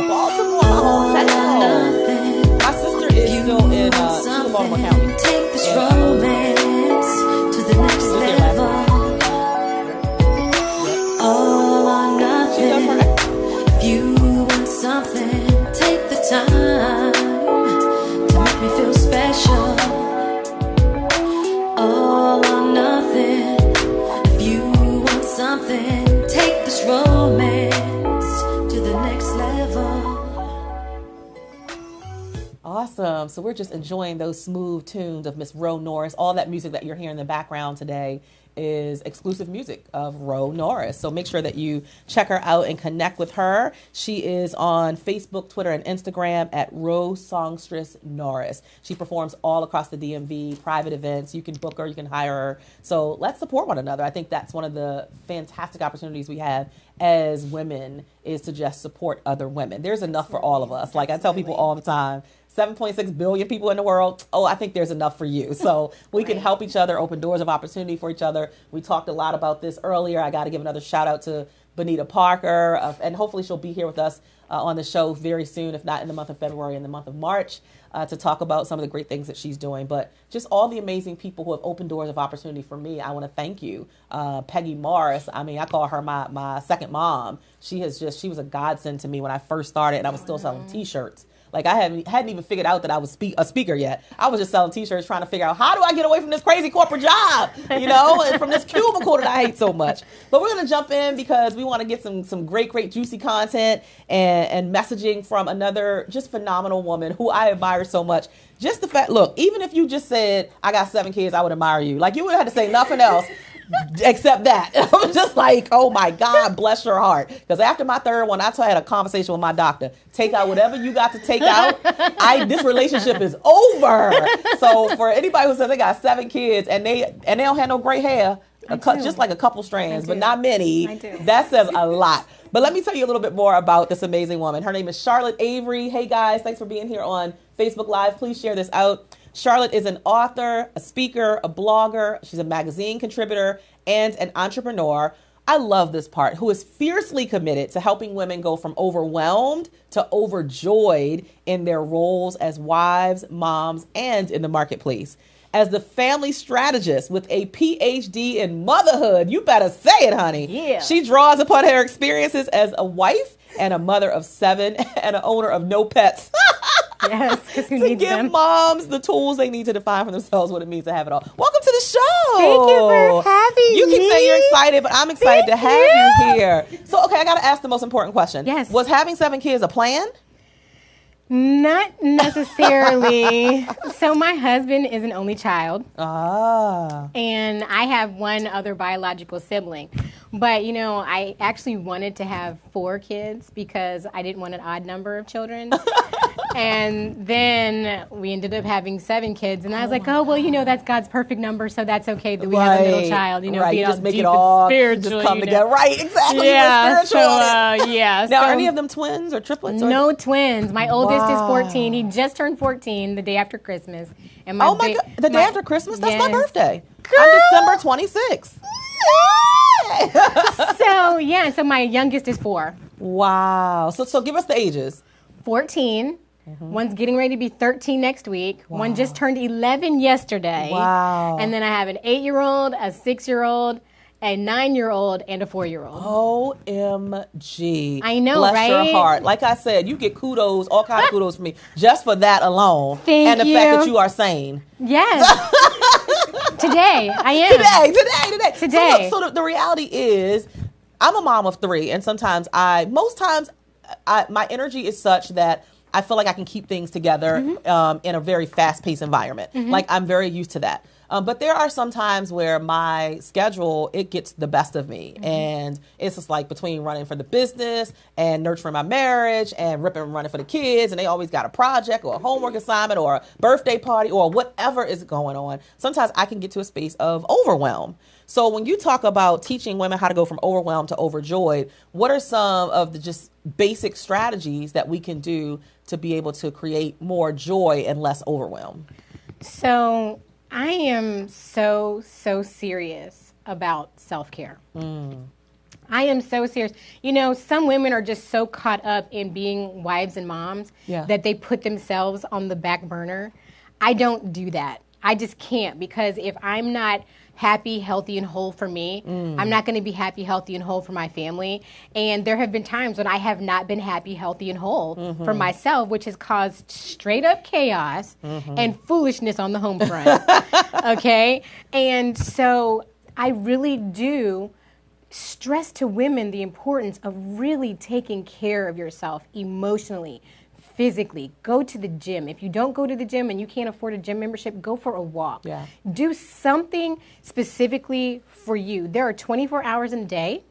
Baltimore. All or nothing. My sister is still in Baltimore County. Take this romance to the next level. All or nothing. If you want something, take the time to make me feel special. All or nothing. So we're just enjoying those smooth tunes of Miss Ro Norris. All that music that you're hearing in the background today is exclusive music of Ro Norris. So make sure that you check her out and connect with her. She is on Facebook, Twitter, and Instagram at Ro Songstress Norris. She performs all across the DMV, private events. You can book her, you can hire her. So let's support one another. I think that's one of the fantastic opportunities we have as women, is to just support other women. There's enough for all of us. Like I tell people all the time, 7.6 billion people in the world. Oh, I think there's enough for you. So we can help each other, open doors of opportunity for each other. We talked a lot about this earlier. I got to give another shout out to Bonita Parker, and hopefully she'll be here with us on the show very soon, if not in the month of February, in the month of March, to talk about some of the great things that she's doing. But just all the amazing people who have opened doors of opportunity for me, I want to thank you. Peggy Morris, I mean, I call her my second mom. She was a godsend to me when I first started, and I was still selling T-shirts. Like I hadn't even figured out that I was a speaker yet. I was just selling T-shirts, trying to figure out, how do I get away from this crazy corporate job, and from this cubicle that I hate so much. But we're going to jump in because we want to get some great juicy content and messaging from another just phenomenal woman who I admire so much. Just the fact, look, even if you just said, I got 7 kids, I would admire you. Like you would have to say nothing else. Except that. I was just like, oh my God, bless your heart. Because after my third one, I had a conversation with my doctor. Take out whatever you got to take out. This relationship is over. So for anybody who says they got 7 kids and they don't have no gray hair, just like a couple strands, but not many, that says a lot. But let me tell you a little bit more about this amazing woman. Her name is Charlotte Avery. Hey guys, thanks for being here on Facebook Live. Please share this out. Charlotte is an author, a speaker, a blogger. She's a magazine contributor and an entrepreneur. I love this part, who is fiercely committed to helping women go from overwhelmed to overjoyed in their roles as wives, moms, and in the marketplace. As the family strategist with a PhD in motherhood, you better say it, honey. Yeah. She draws upon her experiences as a wife and a mother of 7 and an owner of no pets. Yes, because who to needs give them? moms the tools they need to define for themselves what it means to have it all. Welcome to the show. Thank you for having You me. can say you're excited, but I'm excited to have you here. So, okay, I got to ask the most important question. Yes. Was having 7 kids a plan? Not necessarily. So my husband is an only child. And I have one other biological sibling. But, I actually wanted to have 4 kids because I didn't want an odd number of children. And then we ended up having 7 kids. And I was like, that's God's perfect number, so that's okay that we have a middle child. Right, be you all just make deep it all and spiritual, just come together. Right, exactly. Yeah, Spiritual. yeah. Now, so, are any of them twins or triplets? Or? No twins. My oldest is 14. He just turned 14 the day after Christmas. And my God, the day after Christmas? That's my birthday. Girl. I'm December 26th. So my youngest is 4. Wow. So give us the ages. 14. One's getting ready to be 13 next week. Wow. One just turned 11 yesterday. Wow. And then I have an 8-year-old, a 6-year-old, a 9-year-old, and a 4-year-old. OMG. I know, Bless right? your heart. Like I said, you get kudos, all kinds of kudos from me, just for that alone. Thank and the you. fact that you are sane. Yes. Today, I am. Today. So the reality is, I'm a mom of 3, and most times, my energy is such that I feel like I can keep things together in a very fast-paced environment. Like, I'm very used to that. But there are some times where my schedule, it gets the best of me. And it's just like between running for the business and nurturing my marriage and ripping and running for the kids. And they always got a project or a homework assignment or a birthday party or whatever is going on. Sometimes I can get to a space of overwhelm. So when you talk about teaching women how to go from overwhelmed to overjoyed, what are some of the just basic strategies that we can do to be able to create more joy and less overwhelm? So I am so serious about self-care. I am so serious. Some women are just so caught up in being wives and moms that they put themselves on the back burner. I don't do that. I just can't, because if I'm not happy, healthy, and whole for me, I'm not going to be happy, healthy, and whole for my family. And there have been times when I have not been happy, healthy, and whole for myself, which has caused straight up chaos and foolishness on the home front. Okay? And so I really do stress to women the importance of really taking care of yourself emotionally, physically. Go to the gym. If you don't go to the gym and you can't afford a gym membership, go for a walk. Yeah. Do something specifically for you. There are 24 hours in a day.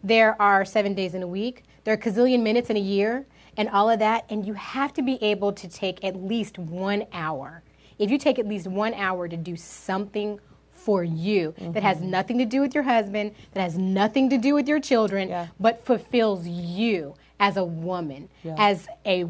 There are 7 days in a week. There are a gazillion minutes in a year and all of that. And you have to be able to take at least 1 hour. If you take at least 1 hour to do something for you that has nothing to do with your husband, that has nothing to do with your children, but fulfills you as a woman, not as a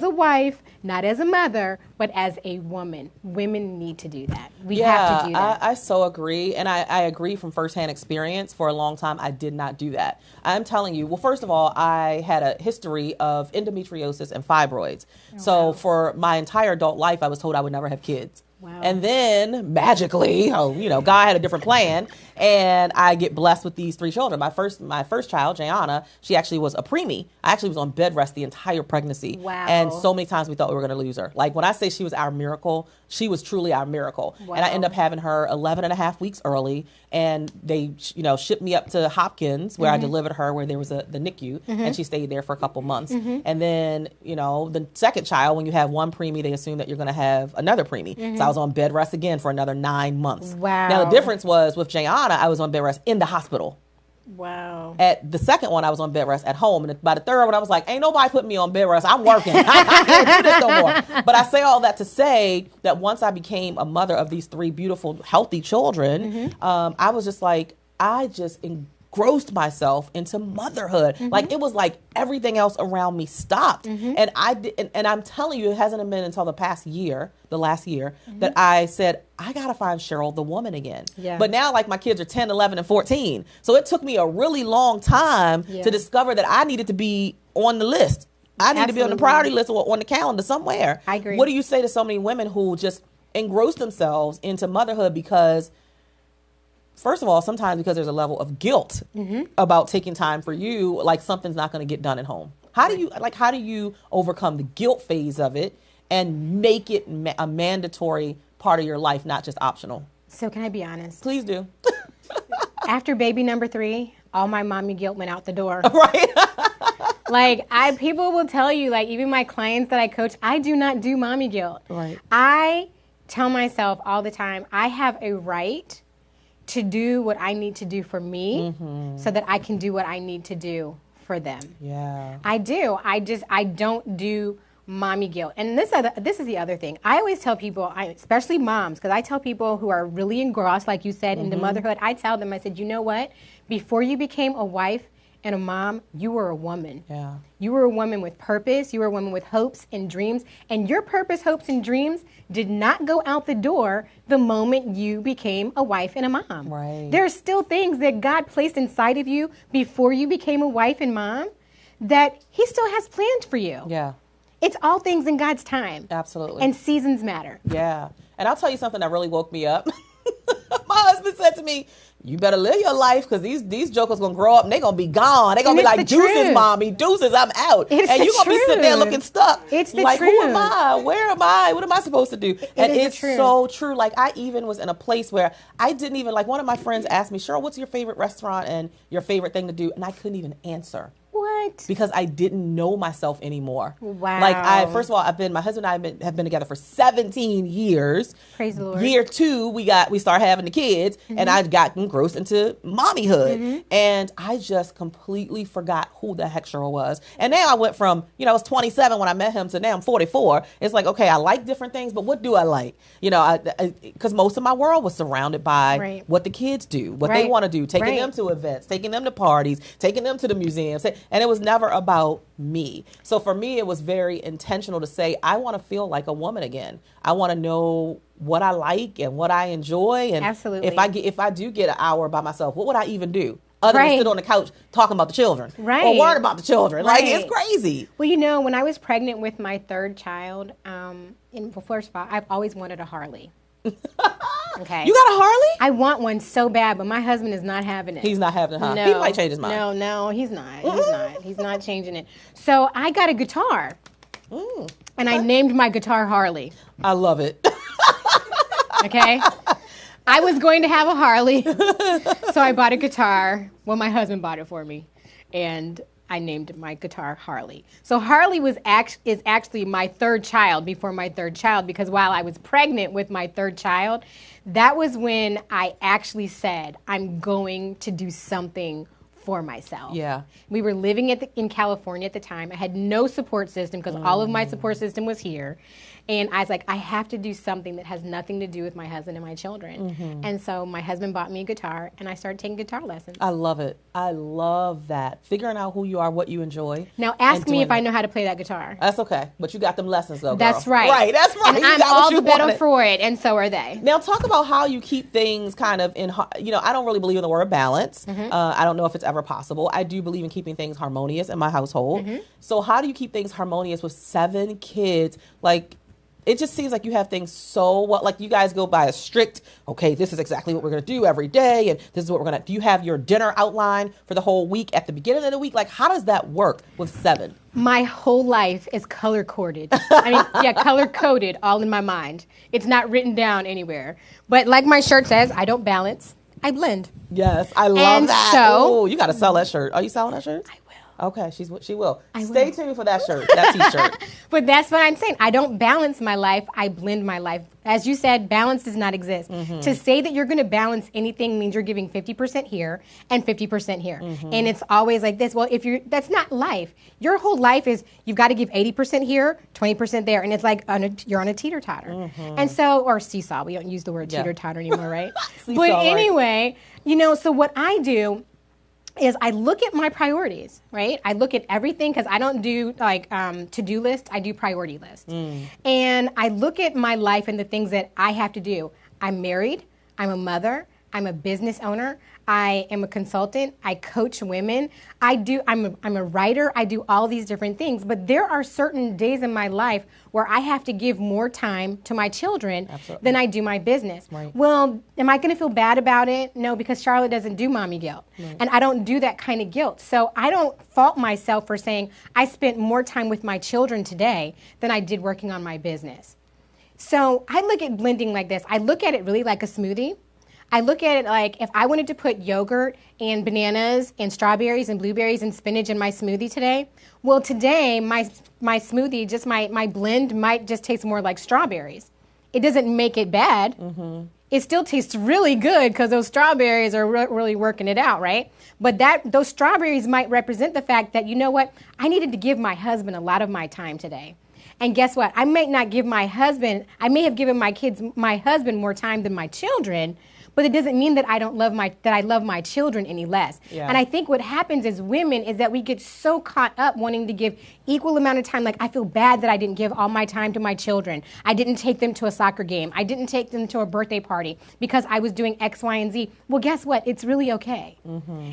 wife, not as a mother, but as a woman. Women need to do that. We have to do that. I so agree. And I agree from firsthand experience. For a long time, I did not do that. I'm telling you, well, first of all, I had a history of endometriosis and fibroids. So for my entire adult life, I was told I would never have kids. Wow. And then magically, God had a different plan, and I get blessed with these 3 children. My first child, Jayana, she actually was a preemie. I actually was on bed rest the entire pregnancy. Wow. And so many times we thought we were going to lose her. Like when I say she was our miracle, she was truly our miracle. Wow. And I ended up having her 11 and a half weeks early, and they, shipped me up to Hopkins where I delivered her, where there was the NICU, and she stayed there for a couple months. And then, the second child, when you have one preemie, they assume that you're going to have another preemie. So I was on bed rest again for another 9 months. Wow. Now the difference was with Jayana, I was on bed rest in the hospital. Wow. At the second one, I was on bed rest at home. And by the third one, I was like, ain't nobody putting me on bed rest. I'm working. I can't do this no more. But I say all that to say that once I became a mother of these 3 beautiful, healthy children, I was just like, I just engrossed myself into motherhood. Like it was like everything else around me stopped. And and I'm telling you, it hasn't been until the last year, that I said, I got to find Cheryl the woman again. Yeah. But now like my kids are 10, 11, and 14. So it took me a really long time to discover that I needed to be on the list. I need to be on the priority list or on the calendar somewhere. I agree. What do you say to so many women who just engross themselves into motherhood because, first of all, sometimes because there's a level of guilt about taking time for you, like something's not going to get done at home. How do you overcome the guilt phase of it and make it a mandatory part of your life, not just optional? So can I be honest? Please do. After baby number 3, all my mommy guilt went out the door. Right. Like people will tell you, like even my clients that I coach, I do not do mommy guilt. Right. I tell myself all the time, I have a right to do what I need to do for me so that I can do what I need to do for them. Yeah. I do. I don't do mommy guilt. And this is the other thing. I always tell people, especially moms, because I tell people who are really engrossed, like you said, into motherhood, I tell them, I said, you know what? Before you became a wife and a mom, you were a woman. Yeah. You were a woman with purpose. You were a woman with hopes and dreams. And your purpose, hopes, and dreams did not go out the door the moment you became a wife and a mom. Right. There are still things that God placed inside of you before you became a wife and mom that He still has planned for you. Yeah. It's all things in God's time. Absolutely. And seasons matter. Yeah. And I'll tell you something that really woke me up. My husband said to me, you better live your life because these jokers going to grow up and they're going to be gone. They're going to be like, deuces, mommy, deuces, I'm out. And you're going to be sitting there looking stuck. It's the like, truth. who am I? Where am I? What am I supposed to do? And it's so true. Like, I even was in a place where I didn't even, like, one of my friends asked me, Cheryl, what's your favorite restaurant and your favorite thing to do? And I couldn't even answer. What? Because I didn't know myself anymore. Wow. Like, first of all, my husband and I have been together for 17 years. Praise the Lord. Year 2, we started having the kids, and I got engrossed into mommyhood. And I just completely forgot who the heck Cheryl was. And now I went from, I was 27 when I met him to now I'm 44. It's like, okay, I like different things, but what do I like? Because most of my world was surrounded by what the kids do, what they want to do, taking them to events, taking them to parties, taking them to the museums. And it was never about me. So for me, it was very intentional to say, I want to feel like a woman again. I want to know what I like and what I enjoy. And absolutely. if I do get an hour by myself, what would I even do? Other than sit on the couch talking about the children. Right. Or worried about the children. Like, it's crazy. Well, when I was pregnant with my 3rd child, first of all, I've always wanted a Harley. Okay. You got a Harley? I want one so bad, but my husband is not having it. He's not having it, huh? No, he might change his mind. No, he's not. He's not changing it. So I got a guitar. And I named my guitar Harley. I love it. Okay? I was going to have a Harley, so I bought a guitar. Well, my husband bought it for me. And I named my guitar Harley. So Harley is actually my third child before my third child, because while I was pregnant with my third child, that was when I actually said, I'm going to do something for myself. Yeah. We were living in California at the time. I had no support system because all of my support system was here. And I was like, I have to do something that has nothing to do with my husband and my children. And so my husband bought me a guitar, and I started taking guitar lessons. I love it. I love that. Figuring out who you are, what you enjoy. Now ask me if I know how to play that guitar. That's okay. But you got them lessons, though, girl. That's right. Right, that's right. And You I'm got what all you the better wanted. for it, and so are they. Now, talk about how you keep things kind of in, I don't really believe in the word balance. I don't know if it's ever possible. I do believe in keeping things harmonious in my household. So how do you keep things harmonious with 7 kids? Like, it just seems like you have things so well, like you guys go by a strict, okay, this is exactly what we're going to do every day, and this is what we're going to, do you have your dinner outline for the whole week at the beginning of the week? Like, how does that work with 7? My whole life is color-coded. Color-coded, all in my mind. It's not written down anywhere. But like my shirt says, I don't balance, I blend. Yes, I love And that. so- Oh, you got to sell that shirt. Are you selling that shirt? I will. Okay, she will. I Stay will. tuned for that shirt, that t-shirt. But that's what I'm saying. I don't balance my life. I blend my life. As you said, balance does not exist. To say that you're going to balance anything means you're giving 50% here and 50% here. And it's always like this. Well, that's not life. Your whole life is you've got to give 80% here, 20% there. And it's like you're on a teeter-totter. And so, or seesaw. We don't use the word teeter-totter anymore, right? Seesaw, but right. anyway, so what I do is I look at my priorities, right? I look at everything because I don't do like to-do lists. I do priority lists. And I look at my life and the things that I have to do. I'm married. I'm a mother. I'm a business owner. I am a consultant. I coach women. I'm a writer. I do all these different things. But there are certain days in my life where I have to give more time to my children than I do my business. Right. Well, am I going to feel bad about it? No, because Charlotte doesn't do mommy guilt. And I don't do that kind of guilt. So I don't fault myself for saying I spent more time with my children today than I did working on my business. So I look at blending like this. I look at it really like a smoothie. I look at it like if I wanted to put yogurt and bananas and strawberries and blueberries and spinach in my smoothie today, well, today my smoothie, just my blend might just taste more like strawberries. It doesn't make it bad. It still tastes really good because those strawberries are really working it out, right? But those strawberries might represent the fact that, you know what, I needed to give my husband a lot of my time today. And guess what? I may have given my husband more time than my children, but it doesn't mean that I love my children any less. Yeah. And I think what happens as women is that we get so caught up wanting to give equal amount of time. Like, I feel bad that I didn't give all my time to my children. I didn't take them to a soccer game. I didn't take them to a birthday party because I was doing X, Y, and Z. Well, guess what? It's really okay.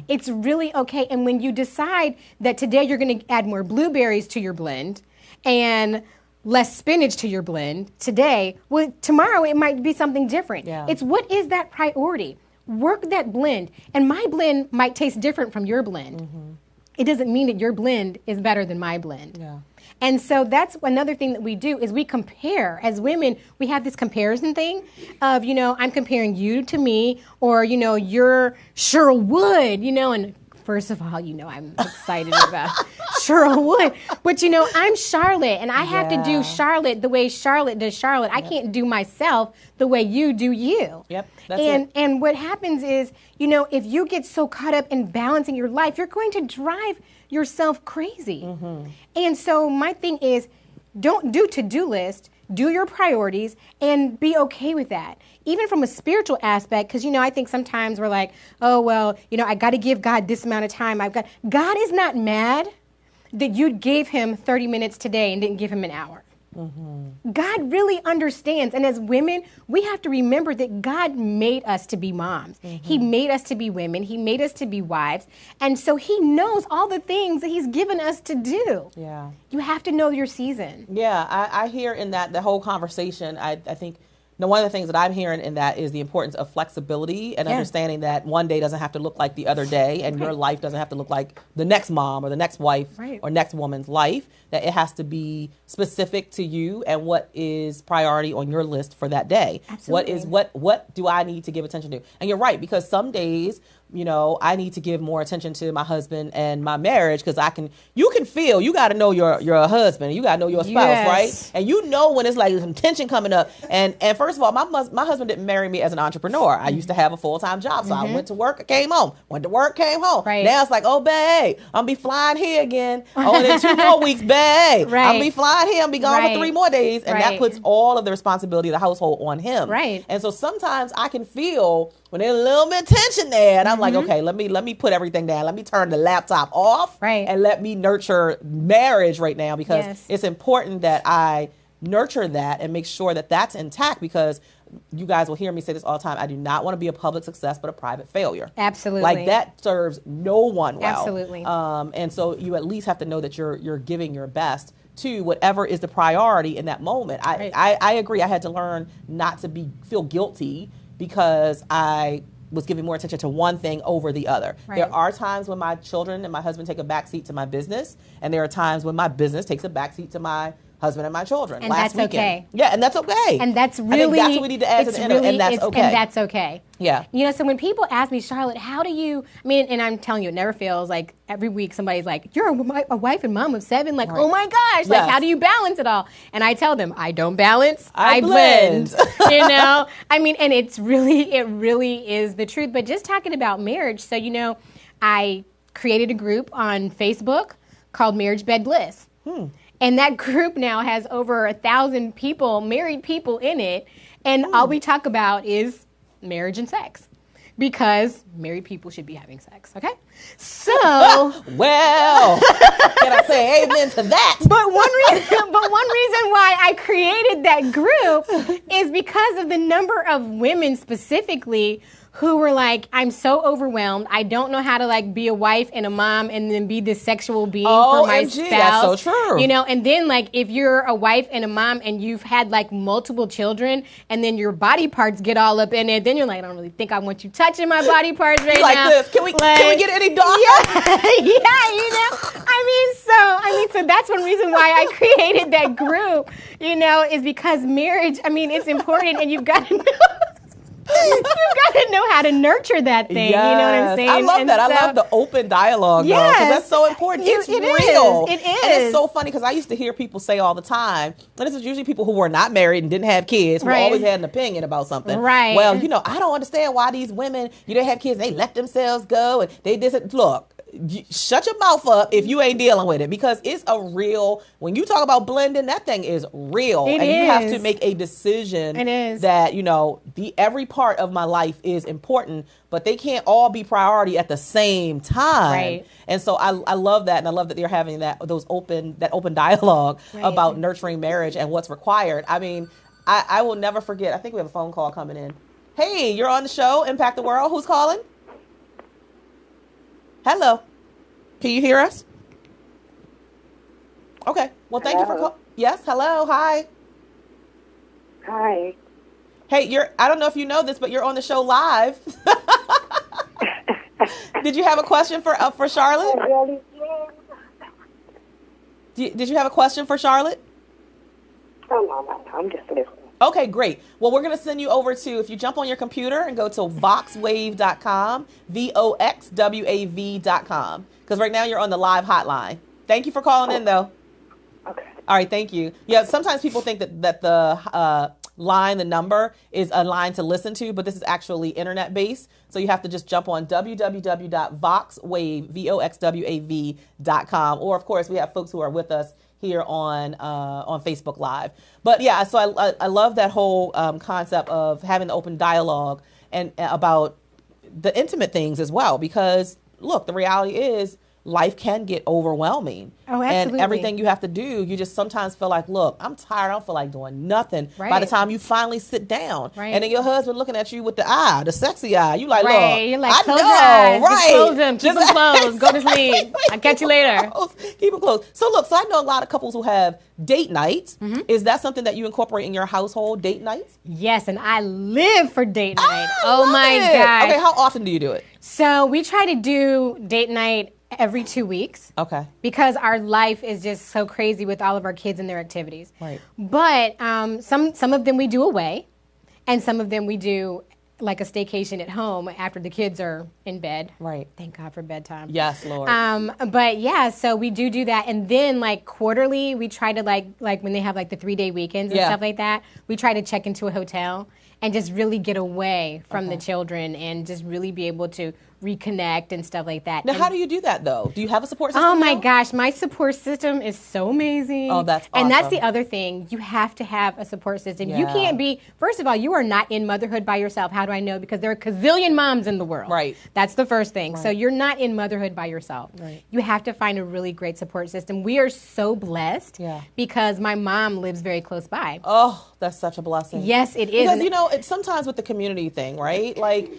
It's really okay. And when you decide that today you're going to add more blueberries to your blend and less spinach to your blend today, well, tomorrow it might be something different. Yeah. It's what is that priority? Work that blend. And my blend might taste different from your blend. It doesn't mean that your blend is better than my blend. Yeah. And so that's another thing that we do is we compare. As women, we have this comparison thing of, I'm comparing you to me, or, you're Cheryl Wood, and first of all, I'm excited about Cheryl Wood. But, I'm Charlotte, and I have to do Charlotte the way Charlotte does Charlotte. I can't do myself the way you do you. Yep, that's it. And what happens is, if you get so caught up in balancing your life, you're going to drive yourself crazy. And so my thing is, don't do to-do list. Do your priorities and be okay with that. Even from a spiritual aspect, because, I think sometimes we're like, oh, well, I got to give God this amount of time. God is not mad that you gave him 30 minutes today and didn't give him an hour. God really understands. And as women, we have to remember that God made us to be moms. He made us to be women. He made us to be wives. And so he knows all the things that he's given us to do. Yeah. You have to know your season. Yeah, I hear in that the whole conversation, I think one of the things that I'm hearing in that is the importance of flexibility and understanding that one day doesn't have to look like the other day, and your life doesn't have to look like the next mom or the next wife or next woman's life, that it has to be specific to you and what is priority on your list for that day. Absolutely. What do I need to give attention to? And you're right, because some days you know, I need to give more attention to my husband and my marriage because you can feel, you got to know your husband, you got to know your spouse, right? And you know when it's like some tension coming up. And first of all, my husband didn't marry me as an entrepreneur. I used to have a full-time job, so I went to work, came home, went to work, came home. Right. Now it's like, oh, babe, I'm be flying here again. Oh, in 2 more weeks, babe. Right. I'm be flying here. I'm be gone for 3 more days, and that Right. puts all of the responsibility of the household on him. Right. And so sometimes I can feel when there's a little bit of tension there, and I'm like, okay, let me put everything down. Let me turn the laptop off, Right. and let me nurture marriage right now because Yes. it's important that I nurture that and make sure that that's intact because you guys will hear me say this all the time. I do not want to be a public success, but a private failure. Absolutely. Like that serves no one well. Absolutely. And so you at least have to know that you're giving your best to whatever is the priority in that moment. I agree. I had to learn not to feel guilty because I was giving more attention to one thing over the other. Right. There are times when my children and my husband take a backseat to my business, and there are times when my business takes a backseat to my husband and my children. And Last that's weekend. okay. Yeah, and that's okay. And that's I really, think that's what we need to add to the end, and that's okay. And that's okay. Yeah. You know, so when people ask me, Charlotte, how do you, I mean, and I'm telling you, it never fails. Like every week somebody's like, you're a wife and mom of 7. Like, Right. oh my gosh, like Yes. how do you balance it all? And I tell them, I don't balance, I I blend. you know, I mean, and it really is the truth. But just talking about marriage, so, you know, I created a group on Facebook called Marriage Bed Bliss. And that group now has over 1,000 people, married people in it. And all we talk about is marriage and sex. Because married people should be having sex, okay? So, Well, can I say amen to that? but one reason why I created that group is because of the number of women specifically who were like, I'm so overwhelmed. I don't know how to like be a wife and a mom and then be this sexual being for my OMG, spouse. that's so true. You know, and then like if you're a wife and a mom and you've had like multiple children and then your body parts get all up in it, then you're like, I don't really think I want you touching my body parts right Like now. this. Can we get any darker? Yeah, you know. I mean, so that's one reason why I created that group, you know, is because marriage, I mean, it's important and you've got to know. You got to know how to nurture that thing. Yes. You know what I'm saying? I love And that. I so- love the open dialogue, though, Yes. because that's so important. It's It real. is. It And it's is. so funny because I used to hear people say all the time, and this is usually people who were not married and didn't have kids, who Right. always had an opinion about something. Right. Well, you know, I don't understand why these women, you don't have kids, they let themselves go, and they did. Look, shut your mouth up if you ain't dealing with it, because it's a real, when you talk about blending, that thing is real. It and you have is. to make a decision It is. that, you know, every part of my life is important, but they can't all be priority at the same time. Right. And so I love that, and I love that they're having that open dialogue Right. about nurturing marriage and what's required. I mean, I will never forget. I think we have a phone call coming in. Hey, you're on the show, Impact the World. Who's calling? Hello. Can you hear us? Okay. Well, thank you for calling. Yes. Hello. Hi. Hi. Hey, I don't know if you know this, but you're on the show live. Did you have a question for Charlotte? Did you have a question for Charlotte? Oh, no, I'm just listening. Okay, great. Well, we're going to send you over to, if you jump on your computer and go to voxwave.com, VOXWAV.com, because right now you're on the live hotline. Thank you for calling in, though. Okay. All right, thank you. Yeah, sometimes people think that the the number is a line to listen to, but this is actually internet-based. So you have to just jump on www.voxwave.com. Or, of course, we have folks who are with us here on Facebook Live. But yeah, so I love that whole concept of having the open dialogue and about the intimate things as well, because look, the reality is life can get overwhelming. Oh, absolutely. And everything you have to do, you just sometimes feel like, look, I'm tired. I don't feel like doing nothing. Right. By the time you finally sit down, Right. and then your husband looking at you with the sexy eye, you like, Right. look, You're like, I close know, your eyes. right? Just close them. Keep them closed. Go to sleep. I'll catch you later. Keep it close. So look, I know a lot of couples who have date nights. Mm-hmm. Is that something that you incorporate in your household, date nights? Yes, and I live for date night. Oh my gosh. Okay, how often do you do it? So we try to do date night every 2 weeks. Okay. Because our life is just so crazy with all of our kids and their activities. Right. But some of them we do away, and some of them we do like a staycation at home after the kids are in bed. Right. Thank God for bedtime. Yes, Lord. But yeah, so we do that, and then like quarterly, we try to like when they have like the 3-day weekends and stuff like that, we try to check into a hotel and just really get away from the children and just really be able to reconnect and stuff like that. Now, and how do you do that, though? Do you have a support system? Oh, my now? gosh. My support system is so amazing. Oh, that's awesome. And that's the other thing. You have to have a support system. Yeah. You can't be, first of all, you are not in motherhood by yourself. How do I know? Because there are a gazillion moms in the world. Right. That's the first thing. Right. So you're not in motherhood by yourself. Right. You have to find a really great support system. We are so blessed because my mom lives very close by. Oh, that's such a blessing. Yes, it is. Because, you know, it's sometimes with the community thing, right? Like,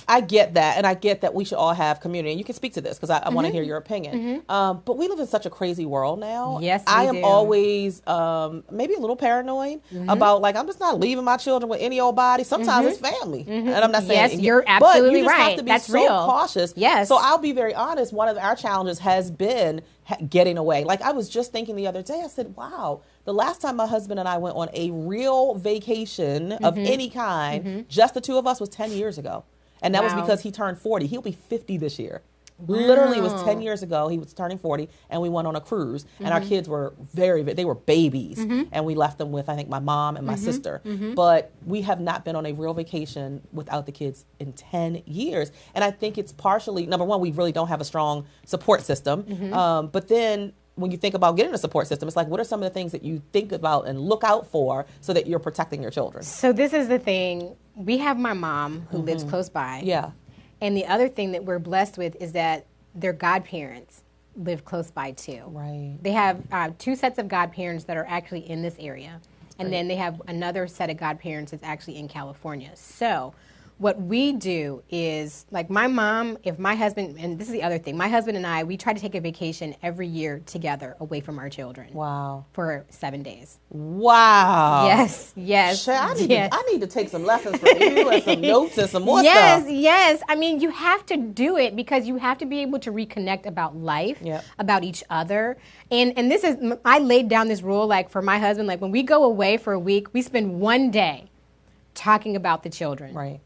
I get that, and I get that we should all have community. And you can speak to this because I want to hear your opinion. But we live in such a crazy world now. Yes, I we am do. always maybe a little paranoid about, like, I'm just not leaving my children with any old body. Sometimes it's family. And I'm not saying Yes, you're absolutely but you just right. have to be That's so real. cautious. Yes. So I'll be very honest. One of our challenges has been getting away. Like, I was just thinking the other day, I said, wow, the last time my husband and I went on a real vacation of any kind, just the two of us, was 10 years ago. And that was because he turned 40. He'll be 50 this year. Literally, it was 10 years ago. He was turning 40, and we went on a cruise. And our kids were they were babies. And we left them with, I think, my mom and my sister. But we have not been on a real vacation without the kids in 10 years. And I think it's partially, number one, we really don't have a strong support system. But then when you think about getting a support system, it's like, what are some of the things that you think about and look out for so that you're protecting your children? So this is the thing. We have my mom who lives close by. Yeah. And the other thing that we're blessed with is that their godparents live close by too. Right. They have 2 sets of godparents that are actually in this area. And then they have another set of godparents that's actually in California. So what we do is, like my mom, if my husband, and this is the other thing, my husband and I, we try to take a vacation every year together away from our children. Wow. For 7 days. Wow. Yes, yes. Shay, I need to take some lessons from you and some notes and some more stuff. Yes. I mean, you have to do it because you have to be able to reconnect about life, about each other. And this is, I laid down this rule, like for my husband, like when we go away for a week, we spend 1 day talking about the children. Right.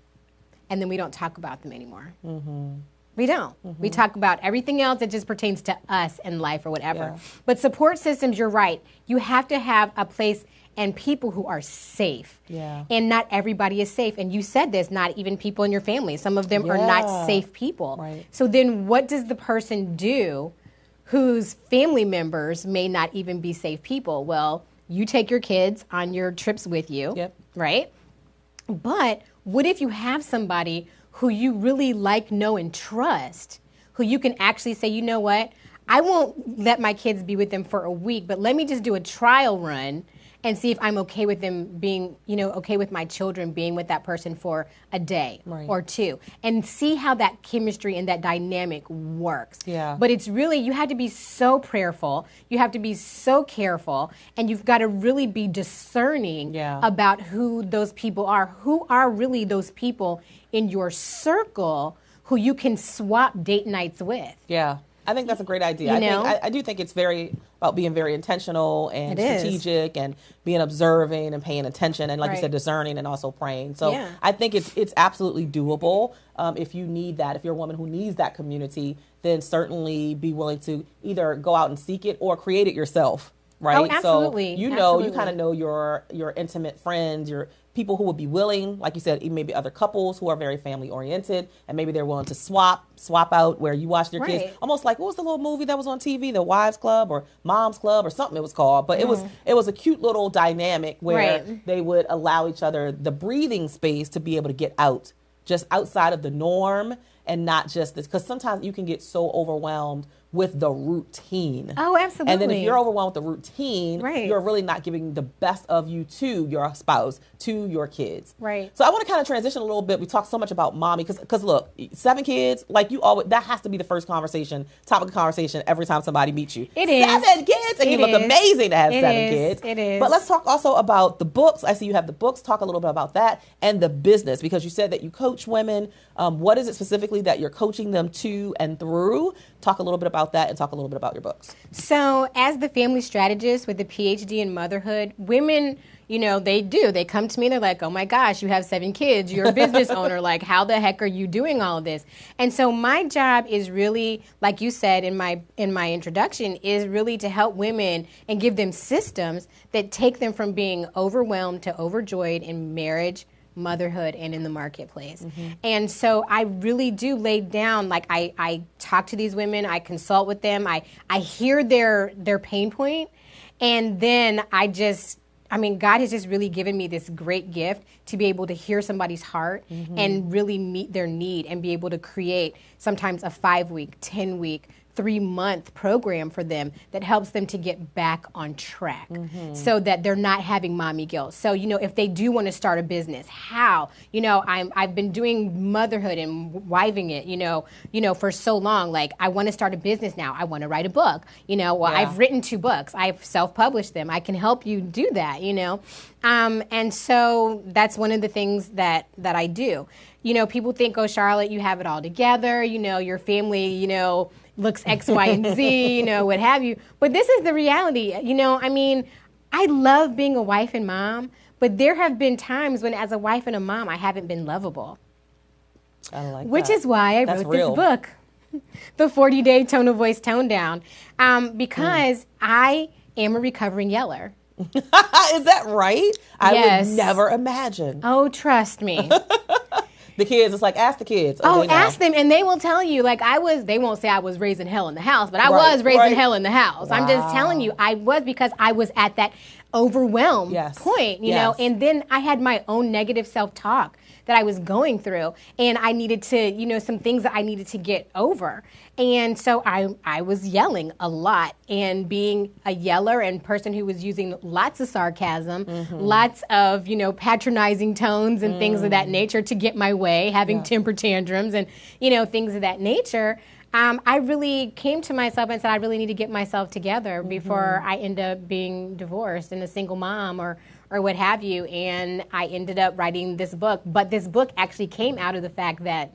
And then we don't talk about them anymore. We don't. We talk about everything else that just pertains to us in life or whatever. Yeah. But support systems, you're right. You have to have a place and people who are safe. Yeah. And not everybody is safe. And you said this, not even people in your family. Some of them are not safe people. Right. So then what does the person do whose family members may not even be safe people? Well, you take your kids on your trips with you, right? But what if you have somebody who you really like, know, and trust, who you can actually say, you know what, I won't let my kids be with them for a week, but let me just do a trial run and see if I'm okay with them being, okay with my children being with that person for a day or 2, and see how that chemistry and that dynamic works. Yeah. But it's really, you have to be so prayerful, you have to be so careful, and you've got to really be discerning about who those people are. Who are really those people in your circle who you can swap date nights with? Yeah. I think that's a great idea. I do think it's very about being very intentional and strategic and being observing and paying attention and, like you said, discerning and also praying. So I think it's absolutely doable. If you need that, if you're a woman who needs that community, then certainly be willing to either go out and seek it or create it yourself. Right. Oh, absolutely. So you kind of know your intimate friends, your people who would be willing, like you said, even maybe other couples who are very family oriented, and maybe they're willing to swap out where you watch their kids. Almost like, what was the little movie that was on TV, The Wives Club or Mom's Club or something it was called. But it was a cute little dynamic where they would allow each other the breathing space to be able to get out, just outside of the norm, and not just this, because sometimes you can get so overwhelmed with the routine. Oh, absolutely. And then if you're overwhelmed with the routine, you're really not giving the best of you to your spouse, to your kids. Right. So I want to kind of transition a little bit. We talk so much about mommy, because look, 7 kids, like you always, that has to be the first topic of conversation every time somebody meets you. It is. 7 kids, and you look amazing to have 7 kids. It is. But let's talk also about the books. I see you have the books. Talk a little bit about that and the business, because you said that you coach women. What is it specifically specifically that you're coaching them to and through. Talk a little bit about that and talk a little bit about your books. So as the family strategist with the PhD in motherhood, women, they come to me, they're like, oh my gosh, you have 7 kids, you're a business owner, like how the heck are you doing all of this? And so my job is really, like you said in my introduction, is really to help women and give them systems that take them from being overwhelmed to overjoyed in marriage, motherhood, and in the marketplace. And so I really do lay down, like I talk to these women, I consult with them, I hear their pain point, and then God has just really given me this great gift to be able to hear somebody's heart and really meet their need and be able to create sometimes a 5-week, 10-week, 3-month program for them that helps them to get back on track so that they're not having mommy guilt. So, if they do want to start a business, how? I've been doing motherhood and wiving it, for so long. Like, I want to start a business now. I want to write a book. I've written 2 books. I've self-published them. I can help you do that, and so that's one of the things that I do. People think, oh, Charlotte, you have it all together. Your family, looks X, Y, and Z, what have you. But this is the reality. I love being a wife and mom, but there have been times when as a wife and a mom, I haven't been lovable. I like Which that. is why I That's wrote real. this book, The 40-Day Tone of Voice Tone Down, because I am a recovering yeller. Is that right? I Yes. would never imagine. Oh, trust me. The kids, it's like, ask the kids. Oh, they know. ask them, and they will tell you. Like they won't say I was raising hell in the house, but I Right, was raising right. hell in the house. I'm just telling you, I was, because I was at that overwhelmed Yes. point, you Yes. know, and then I had my own negative self-talk that I was going through, and I needed to, some things that I needed to get over. And so I was yelling a lot, and being a yeller and person who was using lots of sarcasm, lots of, patronizing tones and things of that nature to get my way, having temper tantrums and, things of that nature. I really came to myself and said, I really need to get myself together before I end up being divorced and a single mom or what have you. And I ended up writing this book. But this book actually came out of the fact that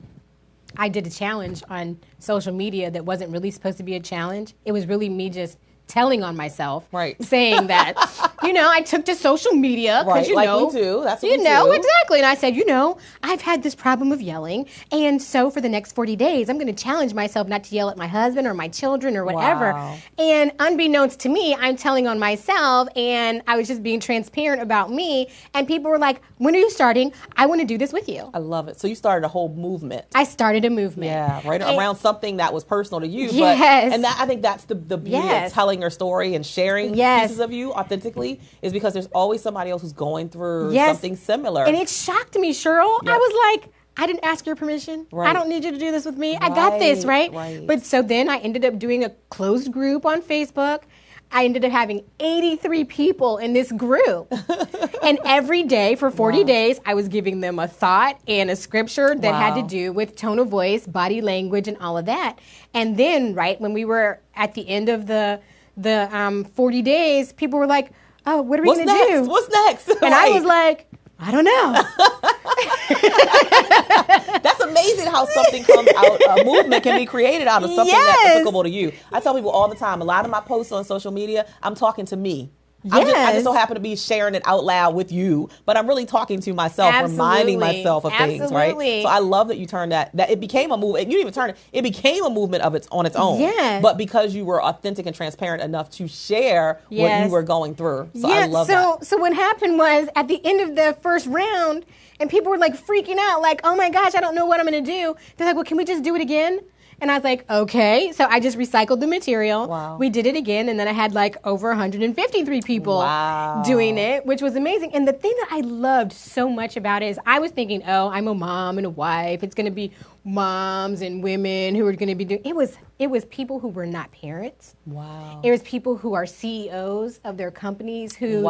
I did a challenge on social media that wasn't really supposed to be a challenge. It was really me just telling on myself, saying that, I took to social media. Right, we do. That's what we do. Exactly. And I said, I've had this problem of yelling. And so for the next 40 days, I'm going to challenge myself not to yell at my husband or my children or whatever. Wow. And unbeknownst to me, I'm telling on myself, and I was just being transparent about me. And people were like, when are you starting? I want to do this with you. I love it. So you started a whole movement. I started a movement. Yeah, right around something that was personal to you. Yes. And I think that's the beauty of telling your story and sharing pieces of you authentically, is because there's always somebody else who's going through something similar. And it shocked me, Cheryl. Yep. I was like, I didn't ask your permission. Right. I don't need you to do this with me. I got this, right? But so then I ended up doing a closed group on Facebook. I ended up having 83 people in this group. And every day for 40 days, I was giving them a thought and a scripture that had to do with tone of voice, body language, and all of that. And then, when we were at the end of the 40 days, people were like, oh, what are we going to do? What's next? And I was like, I don't know. That's amazing how something comes out, a movement can be created out of something that's applicable to you. I tell people all the time, a lot of my posts on social media, I'm talking to me. I just so happen to be sharing it out loud with you, but I'm really talking to myself, reminding myself of things, right? So I love that you turned that it became a movement. You didn't even turn it. It became a movement on its own. Yeah. But because you were authentic and transparent enough to share what you were going through. So I love that. So what happened was, at the end of the first round, and people were like freaking out, like, oh my gosh, I don't know what I'm going to do. They're like, well, can we just do it again? And I was like, okay. So I just recycled the material. Wow. We did it again. And then I had like over 153 people doing it, which was amazing. And the thing that I loved so much about it is, I was thinking, oh, I'm a mom and a wife. It's going to be moms and women who are going to be doing it. It was people who were not parents. Wow. It was people who are CEOs of their companies who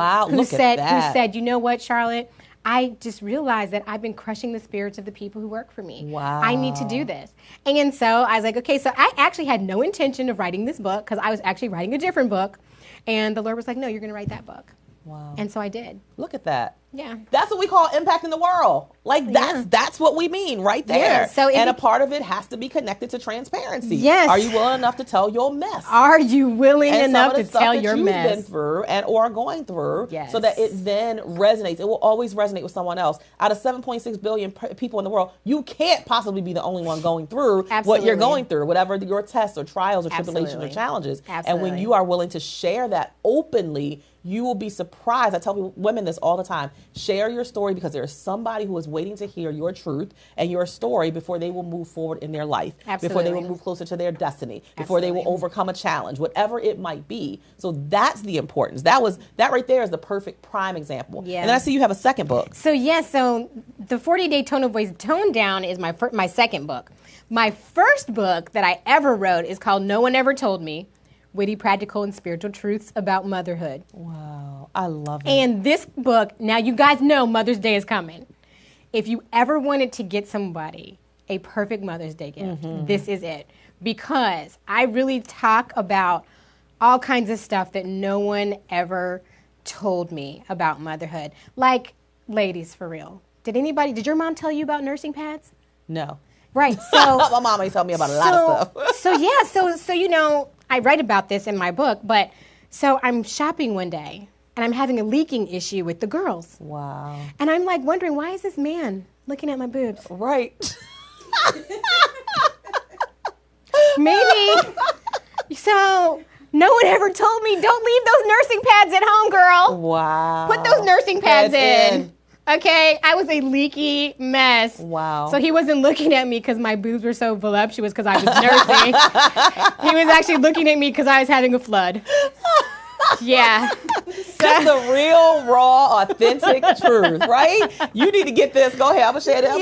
said, you know what, Charlotte? I just realized that I've been crushing the spirits of the people who work for me. Wow. I need to do this. And so I was like, okay, so I actually had no intention of writing this book, because I was actually writing a different book. And the Lord was like, no, you're going to write that book. Wow. And so I did. Look at that. Yeah. That's what we call impacting the world. Like that's what we mean right there. Yeah. So and a part of it has to be connected to transparency. Yes. Are you willing enough to tell your mess? Are you willing and enough some of to the stuff tell that your you've mess? been through and or are going through, Yes. so that it then resonates. It will always resonate with someone else. Out of 7.6 billion people in the world, you can't possibly be the only one going through what you're going through, whatever your tests or trials or tribulations or challenges. And when you are willing to share that openly, you will be surprised. I tell women this all the time. Share your story, because there's somebody who is waiting to hear your truth and your story before they will move forward in their life, before they will move closer to their destiny, before they will overcome a challenge, whatever it might be. So that's the importance. That right there is the perfect prime example. Yeah. And then I see you have a second book. So so the 40-Day Tone of Voice Tone Down is my second book. My first book that I ever wrote is called No One Ever Told Me: Witty, Practical, and Spiritual Truths About Motherhood. Wow, I love it. And this book, now you guys know Mother's Day is coming. If you ever wanted to get somebody a perfect Mother's Day gift, this is it. Because I really talk about all kinds of stuff that no one ever told me about motherhood. Like, ladies, for real. Did your mom tell you about nursing pads? No. Right, so. My mom used to tell me about a lot of stuff. So I write about this in my book, but so I'm shopping one day and I'm having a leaking issue with the girls. Wow. And I'm like wondering, why is this man looking at my boobs? Right. Maybe. So no one ever told me, don't leave those nursing pads at home, girl. Wow. Put those nursing pads in. Okay, I was a leaky mess. Wow. So he wasn't looking at me because my boobs were so voluptuous because I was nursing. He was actually looking at me because I was having a flood. Yeah. Just the real, raw, authentic truth, right? You need to get this. Go ahead. I'm going to share that.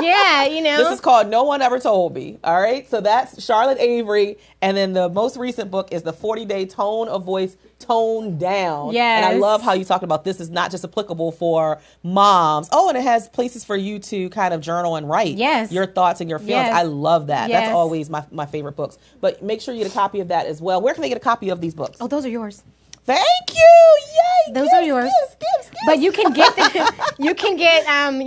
Yeah. This is called No One Ever Told Me. All right. So that's Charlotte Avery. And then the most recent book is the 40-Day Tone of Voice Tone Down. Yes. And I love how you talked about this is not just applicable for moms. Oh, and it has places for you to kind of journal and write your thoughts and your feelings. Yes. I love that. Yes. That's always my favorite books. But make sure you get a copy of that as well. Where can they get a copy of these books? Oh, those are yours. Thank you! Yay! Those are yours. But you can you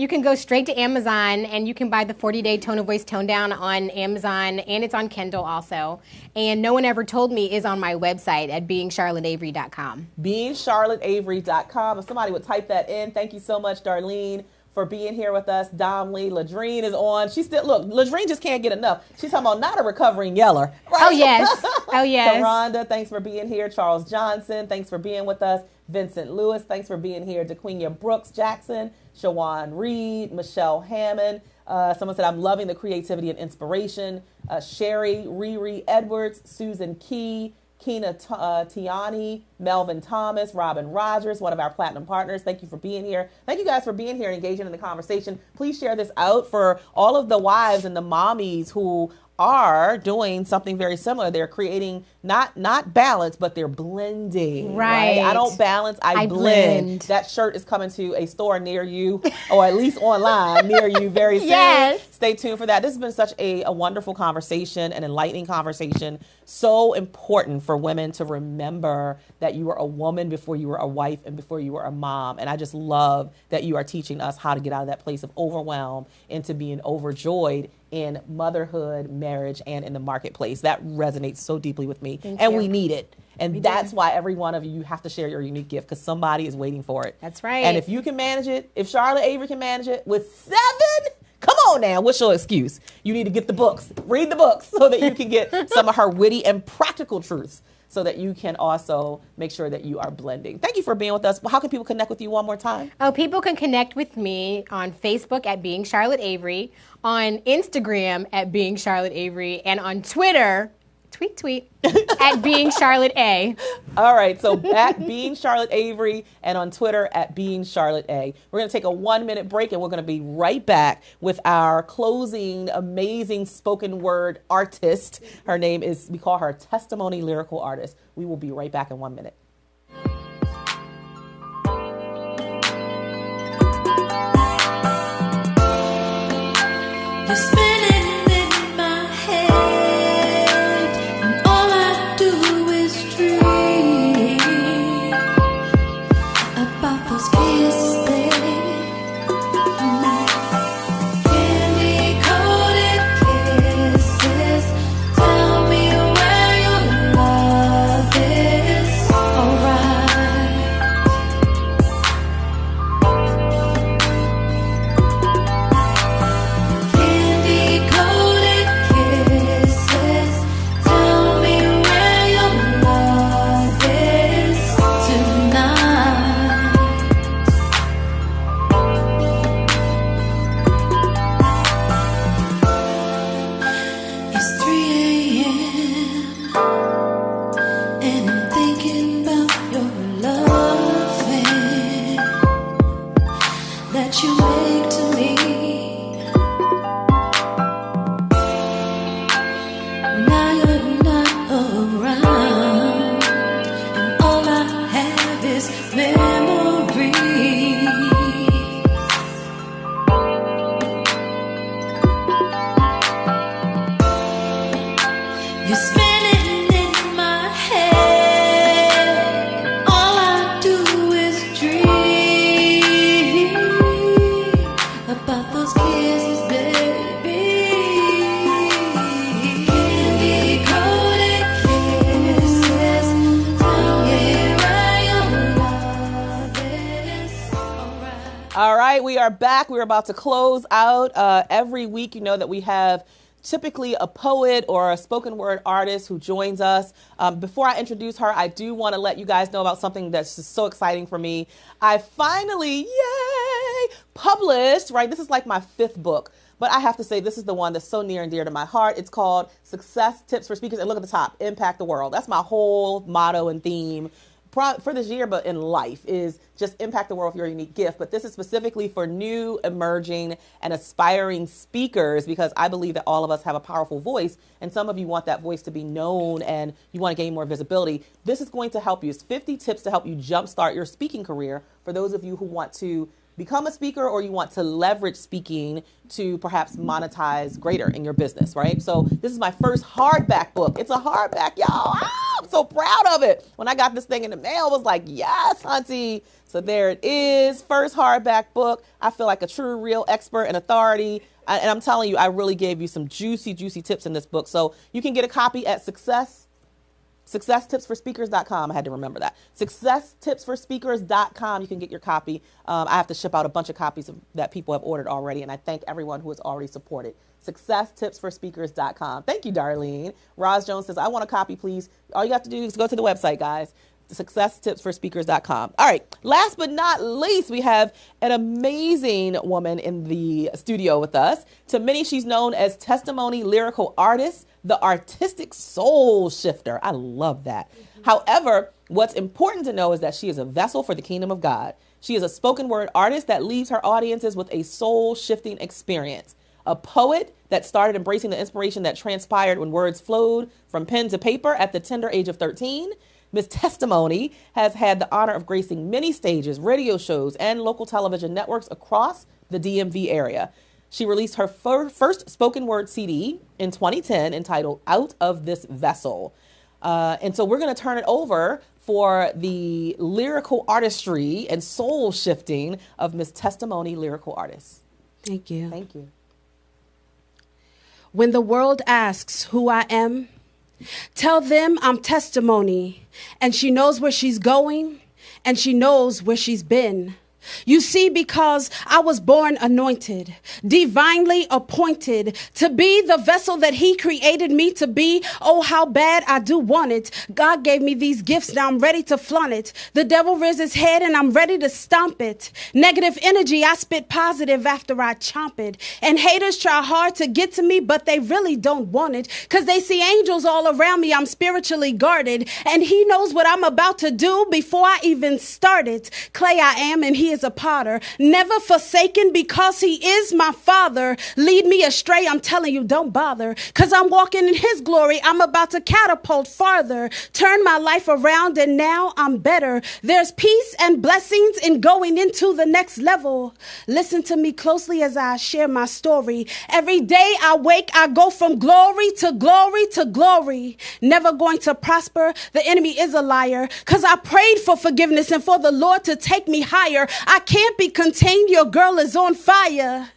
can go straight to Amazon and you can buy the 40-Day Tone of Voice Tone Down on Amazon, and it's on Kindle also. And No One Ever Told Me is on my website at beingcharlotteavery.com. beingcharlotteavery.com. If somebody would type that in. Thank you so much, Darlene, for being here with us. Dom Lee, Ladrine is on. She still, look, Ladrine just can't get enough. She's talking about not a recovering yeller. Right? Oh, yes. Oh, yes. Rhonda, thanks for being here. Charles Johnson, thanks for being with us. Vincent Lewis, thanks for being here. DeQuinia Brooks Jackson, Shawan Reed, Michelle Hammond. Someone said, I'm loving the creativity and inspiration. Sherry, Riri Edwards, Susan Key, Keena Tiani, Melvin Thomas, Robin Rogers, one of our platinum partners. Thank you for being here. Thank you guys for being here and engaging in the conversation. Please share this out for all of the wives and the mommies who are doing something very similar. They're creating not balance, but they're blending. Right. I don't balance, I blend. That shirt is coming to a store near you, or at least online near you very soon. Yes. Stay tuned for that. This has been such a wonderful conversation, an enlightening conversation. So important for women to remember that you were a woman before you were a wife and before you were a mom. And I just love that you are teaching us how to get out of that place of overwhelm into being overjoyed in motherhood, marriage, and in the marketplace. That resonates so deeply with me. And we need it. And that's why every one of you have to share your unique gift, because somebody is waiting for it. That's right. And if you can manage it, if Charlotte Avery can manage it with 7, come on now, what's your excuse? You need to get the books, read the books, so that you can get some of her witty and practical truths, so that you can also make sure that you are blending. Thank you for being with us. How can people connect with you one more time? Oh, people can connect with me on Facebook at Being Charlotte Avery, on Instagram at Being Charlotte Avery, and on Twitter, tweet, at Being Charlotte A. All right, so at Being Charlotte Avery and on Twitter at Being Charlotte A. We're going to take a 1-minute break, and we're going to be right back with our closing amazing spoken word artist. Her name is, we call her Testimony Lyrical Artist. We will be right back in 1 minute. You're spinning in my head, and all I do is dream. that you make to me. Now you're not around, and all I have is memories. You're spinning in my head. All I do is dream about those kisses, baby. Candy-coated kisses. Tell me where your love is. All right, we are back. We're about to close out. Every week, you know that we have typically a poet or a spoken word artist who joins us. Before I introduce her, I do want to let you guys know about something that's just so exciting for me. I finally, published, right? This is like my 5th book, but I have to say this is the one that's so near and dear to my heart. It's called Success Tips for Speakers. And look at the top, Impact the World. That's my whole motto and theme for this year, but in life, is just impact the world with your unique gift. But this is specifically for new, emerging, and aspiring speakers, because I believe that all of us have a powerful voice, and some of you want that voice to be known and you want to gain more visibility. This is going to help you. It's 50 tips to help you jumpstart your speaking career for those of you who want to become a speaker or you want to leverage speaking to perhaps monetize greater in your business, right? So this is my first hardback book. It's a hardback, y'all. I'm so proud of it. When I got this thing in the mail, I was like, yes, hunty. So there it is. First hardback book. I feel like a true, real expert and authority. And I'm telling you, I really gave you some juicy, juicy tips in this book. So you can get a copy at SuccessTipsForSpeakers.com. I had to remember that. SuccessTipsForSpeakers.com. You can get your copy. I have to ship out a bunch of copies that people have ordered already, and I thank everyone who has already supported. SuccessTipsForSpeakers.com. Thank you, Darlene. Roz Jones says, I want a copy, please. All you have to do is go to the website, guys. SuccessTipsForSpeakers.com. All right. Last but not least, we have an amazing woman in the studio with us. To many, she's known as testimony lyrical artist, the artistic soul shifter. I love that. However, what's important to know is that she is a vessel for the kingdom of God. She is a spoken word artist that leaves her audiences with a soul shifting experience. A poet that started embracing the inspiration that transpired when words flowed from pen to paper at the tender age of 13. Miss Testimony has had the honor of gracing many stages, radio shows, and local television networks across the DMV area. She released her first spoken word CD in 2010 entitled Out of This Vessel. And so we're going to turn it over for the lyrical artistry and soul shifting of Miss Testimony, lyrical artist. Thank you. Thank you. When the world asks who I am, tell them I'm Testimony, and she knows where she's going, and she knows where she's been. You see, because I was born anointed, divinely appointed to be the vessel that he created me to be. Oh, how bad I do want it. God gave me these gifts. Now I'm ready to flaunt it. The devil rears his head and I'm ready to stomp it. Negative energy, I spit positive after I chomp it. And haters try hard to get to me, but they really don't want it. Cause they see angels all around me. I'm spiritually guarded. And he knows what I'm about to do before I even start it. Clay I am, and he is a potter, never forsaken because he is my father. Lead me astray, I'm telling you, don't bother, because I'm walking in his glory. I'm about to catapult farther, turn my life around, and now I'm better. There's peace and blessings in going into the next level. Listen to me closely as I share my story. Every day I wake, I go from glory to glory to glory. Never going to prosper, the enemy is a liar, because I prayed for forgiveness and for the Lord to take me higher. I can't be contained, your girl is on fire.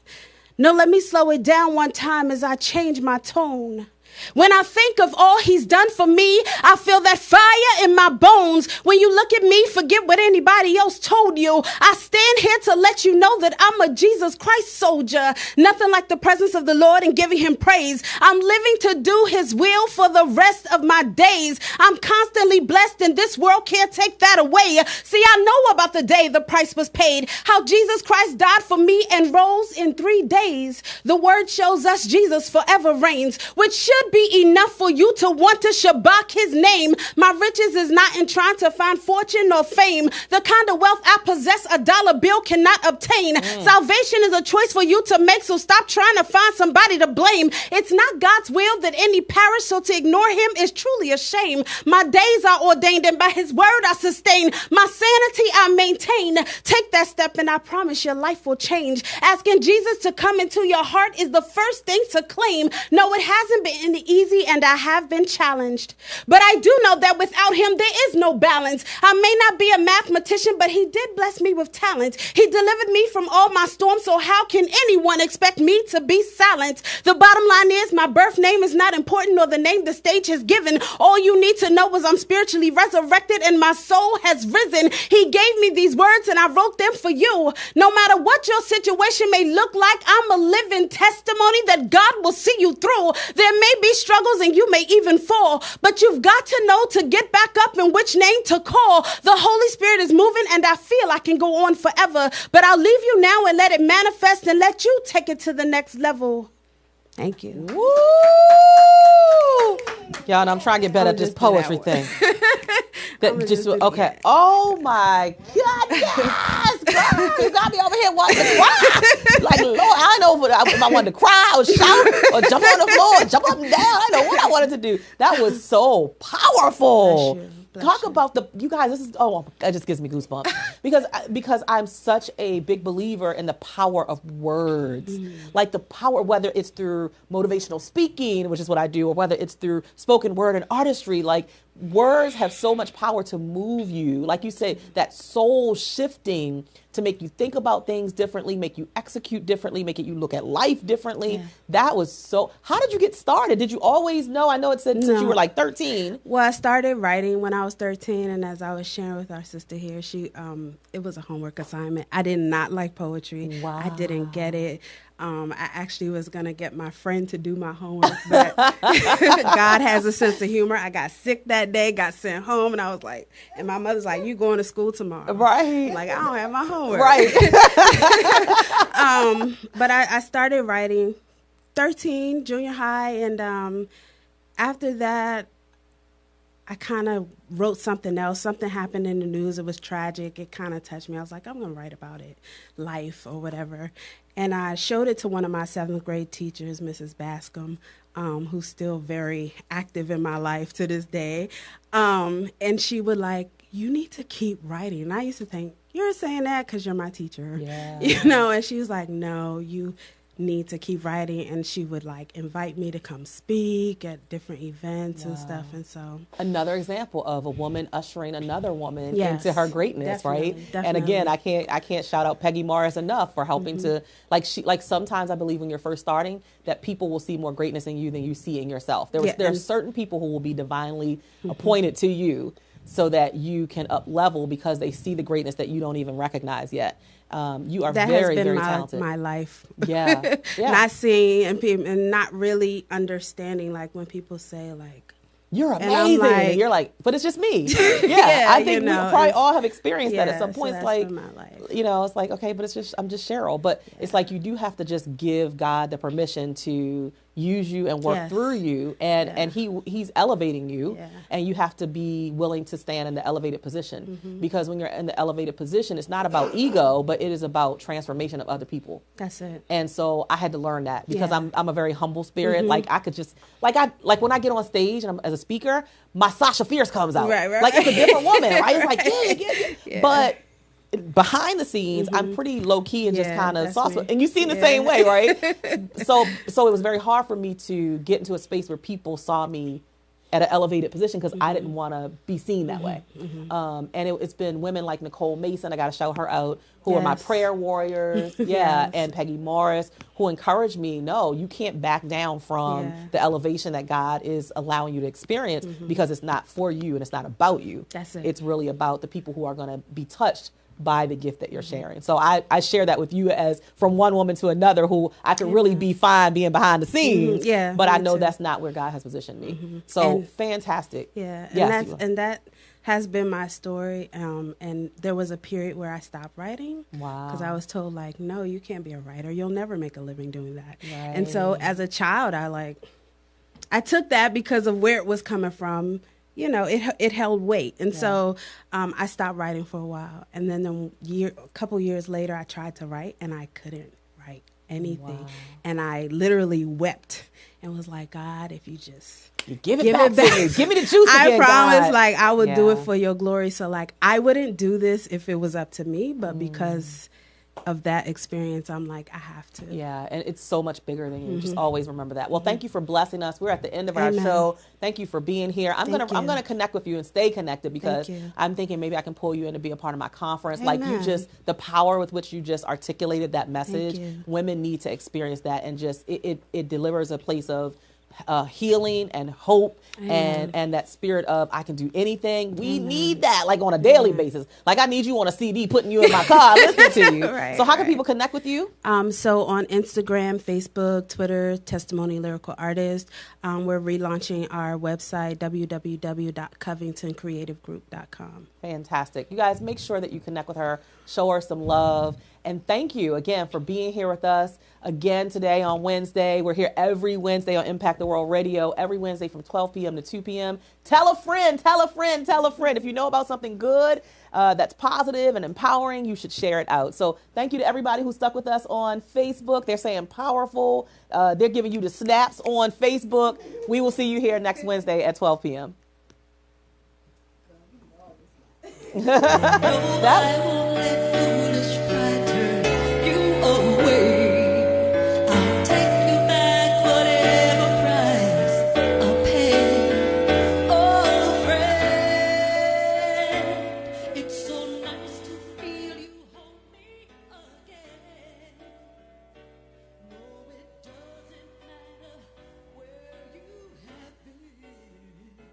No, let me slow it down one time as I change my tone. When I think of all he's done for me, I feel that fire in my bones. When you look at me, forget what anybody else told you. I stand here to let you know that I'm a Jesus Christ soldier. Nothing like the presence of the Lord and giving him praise. I'm living to do his will for the rest of my days. I'm constantly blessed and this world can't take that away. See, I know about the day the price was paid, how Jesus Christ died for me and rose in 3 days. The word shows us Jesus forever reigns, which should should be enough for you to want to shabak his name. My riches is not in trying to find fortune or fame. The kind of wealth I possess, a dollar bill cannot obtain. Salvation is a choice for you to make, so stop trying to find somebody to blame. It's not God's will that any perish, so to ignore him is truly a shame. My days are ordained, and by his word I sustain. My sanity I maintain. Take that step and I promise your life will change. Asking Jesus to come into your heart is the first thing to claim. No, it hasn't been easy and I have been challenged. But I do know that without him there is no balance. I may not be a mathematician, but he did bless me with talent. He delivered me from all my storms, so how can anyone expect me to be silent? The bottom line is my birth name is not important, nor the name the stage has given. All you need to know is I'm spiritually resurrected and my soul has risen. He gave me these words and I wrote them for you. No matter what your situation may look like, I'm a living testimony that God will see you through. There may be struggles and you may even fall, but you've got to know to get back up and which name to call. The Holy Spirit is moving and I feel I can go on forever, but I'll leave you now and let it manifest and let you take it to the next level. Thank you. Woo! Y'all, and I'm trying to get better at this poetry thing. Okay. Oh my God, yes, girl. You got me over here wanting to cry. Like, Lord, I don't know if I wanted to cry or shout or jump on the floor or jump up and down. I don't know what I wanted to do. That was so powerful. Talk about you guys, this is, that just gives me goosebumps. because I'm such a big believer in the power of words. Like the power, whether it's through motivational speaking, which is what I do, or whether it's through spoken word and artistry, like words have so much power to move you. Like you said, that soul shifting to make you think about things differently, make you execute differently, make you look at life differently. Yeah. That was so, how did you get started? Did you always know? I know it said since you were like 13. Well, I started writing when I was 13, and as I was sharing with our sister here, it was a homework assignment. I did not like poetry. Wow. I didn't get it. I actually was going to get my friend to do my homework, but God has a sense of humor. I got sick that day, got sent home, and I was like, and my mother's like, you going to school tomorrow? Right. Like, I don't have my homework. Right. But I started writing 13, junior high, and after that, I kind of wrote something else. Something happened in the news. It was tragic. It kind of touched me. I was like, I'm going to write about it, life or whatever. And I showed it to one of my 7th grade teachers, Mrs. Bascom, who's still very active in my life to this day. And she would like, you need to keep writing. And I used to think, you're saying that because you're my teacher. Yeah. You know, and she was like, no, you need to keep writing. And she would like invite me to come speak at different events and stuff. And so another example of a woman ushering another woman into her greatness, right? Definitely. And again, I can't shout out Peggy Morris enough for helping to like sometimes I believe when you're first starting that people will see more greatness in you than you see in yourself. There are certain people who will be divinely appointed to you so that you can up level because they see the greatness that you don't even recognize yet. You are very, very talented. My life. Yeah. Not seeing and not really understanding, like when people say like, you're amazing. And you're like, but it's just me. Yeah. I think we probably all have experienced that at some point. So it's like, my life. It's like, okay, but I'm just Cheryl. But it's like you do have to just give God the permission to use you and work through you, and he's elevating you, and you have to be willing to stand in the elevated position, because when you're in the elevated position, it's not about ego, but it is about transformation of other people. That's it. And so I had to learn that because I'm a very humble spirit. Like I could just like when I get on stage and I'm as a speaker, my Sasha Fierce comes out. Right. Like it's a different woman, right? It's like yeah. But behind the scenes, I'm pretty low key and just kind of sauce. And you see in the same way, right? So it was very hard for me to get into a space where people saw me at an elevated position because I didn't want to be seen that way. And it's been women like Nicole Mason, I got to shout her out, who are my prayer warriors. And Peggy Morris, who encouraged me, no, you can't back down from the elevation that God is allowing you to experience because it's not for you and it's not about you. That's it. It's really about the people who are going to be touched by the gift that you're sharing. So I share that with you as from one woman to another who I could really be fine being behind the scenes. But I know that's not where God has positioned me. So fantastic. And that has been my story. And there was a period where I stopped writing. Wow. Because I was told like, no, you can't be a writer. You'll never make a living doing that. Right. And so as a child, I took that because of where it was coming from. You know, it held weight. And so I stopped writing for a while. And then a couple years later, I tried to write, and I couldn't write anything. Wow. And I literally wept and was like, God, if you just give it back to me. Give me the juice again, I promise, God. like, I would do it for your glory. So, like, I wouldn't do this if it was up to me, but because of that experience, I'm like, I have to. Yeah, and it's so much bigger than you. Just always remember that. Well, thank you for blessing us. We're at the end of our show. Thank you for being here. I'm gonna connect with you and stay connected because I'm thinking maybe I can pull you in to be a part of my conference. Like the power with which you just articulated that message. Women need to experience that, and just it delivers a place of healing and hope and that spirit of I can do anything. We need that like on a daily basis. Like I need you on a CD putting you in my car listening to you. So how can people connect with you? So on Instagram, Facebook, Twitter, Testimony Lyrical Artist. We're relaunching our website, www.covingtoncreativegroup.com. Fantastic. You guys make sure that you connect with her, show her some love. And thank you again for being here with us again today on Wednesday. We're here every Wednesday on Impact the World Radio, every Wednesday from 12 p.m. to 2 p.m. Tell a friend, tell a friend, tell a friend. If you know about something good that's positive and empowering, you should share it out. So thank you to everybody who stuck with us on Facebook. They're saying powerful. They're giving you the snaps on Facebook. We will see you here next Wednesday at 12 p.m. That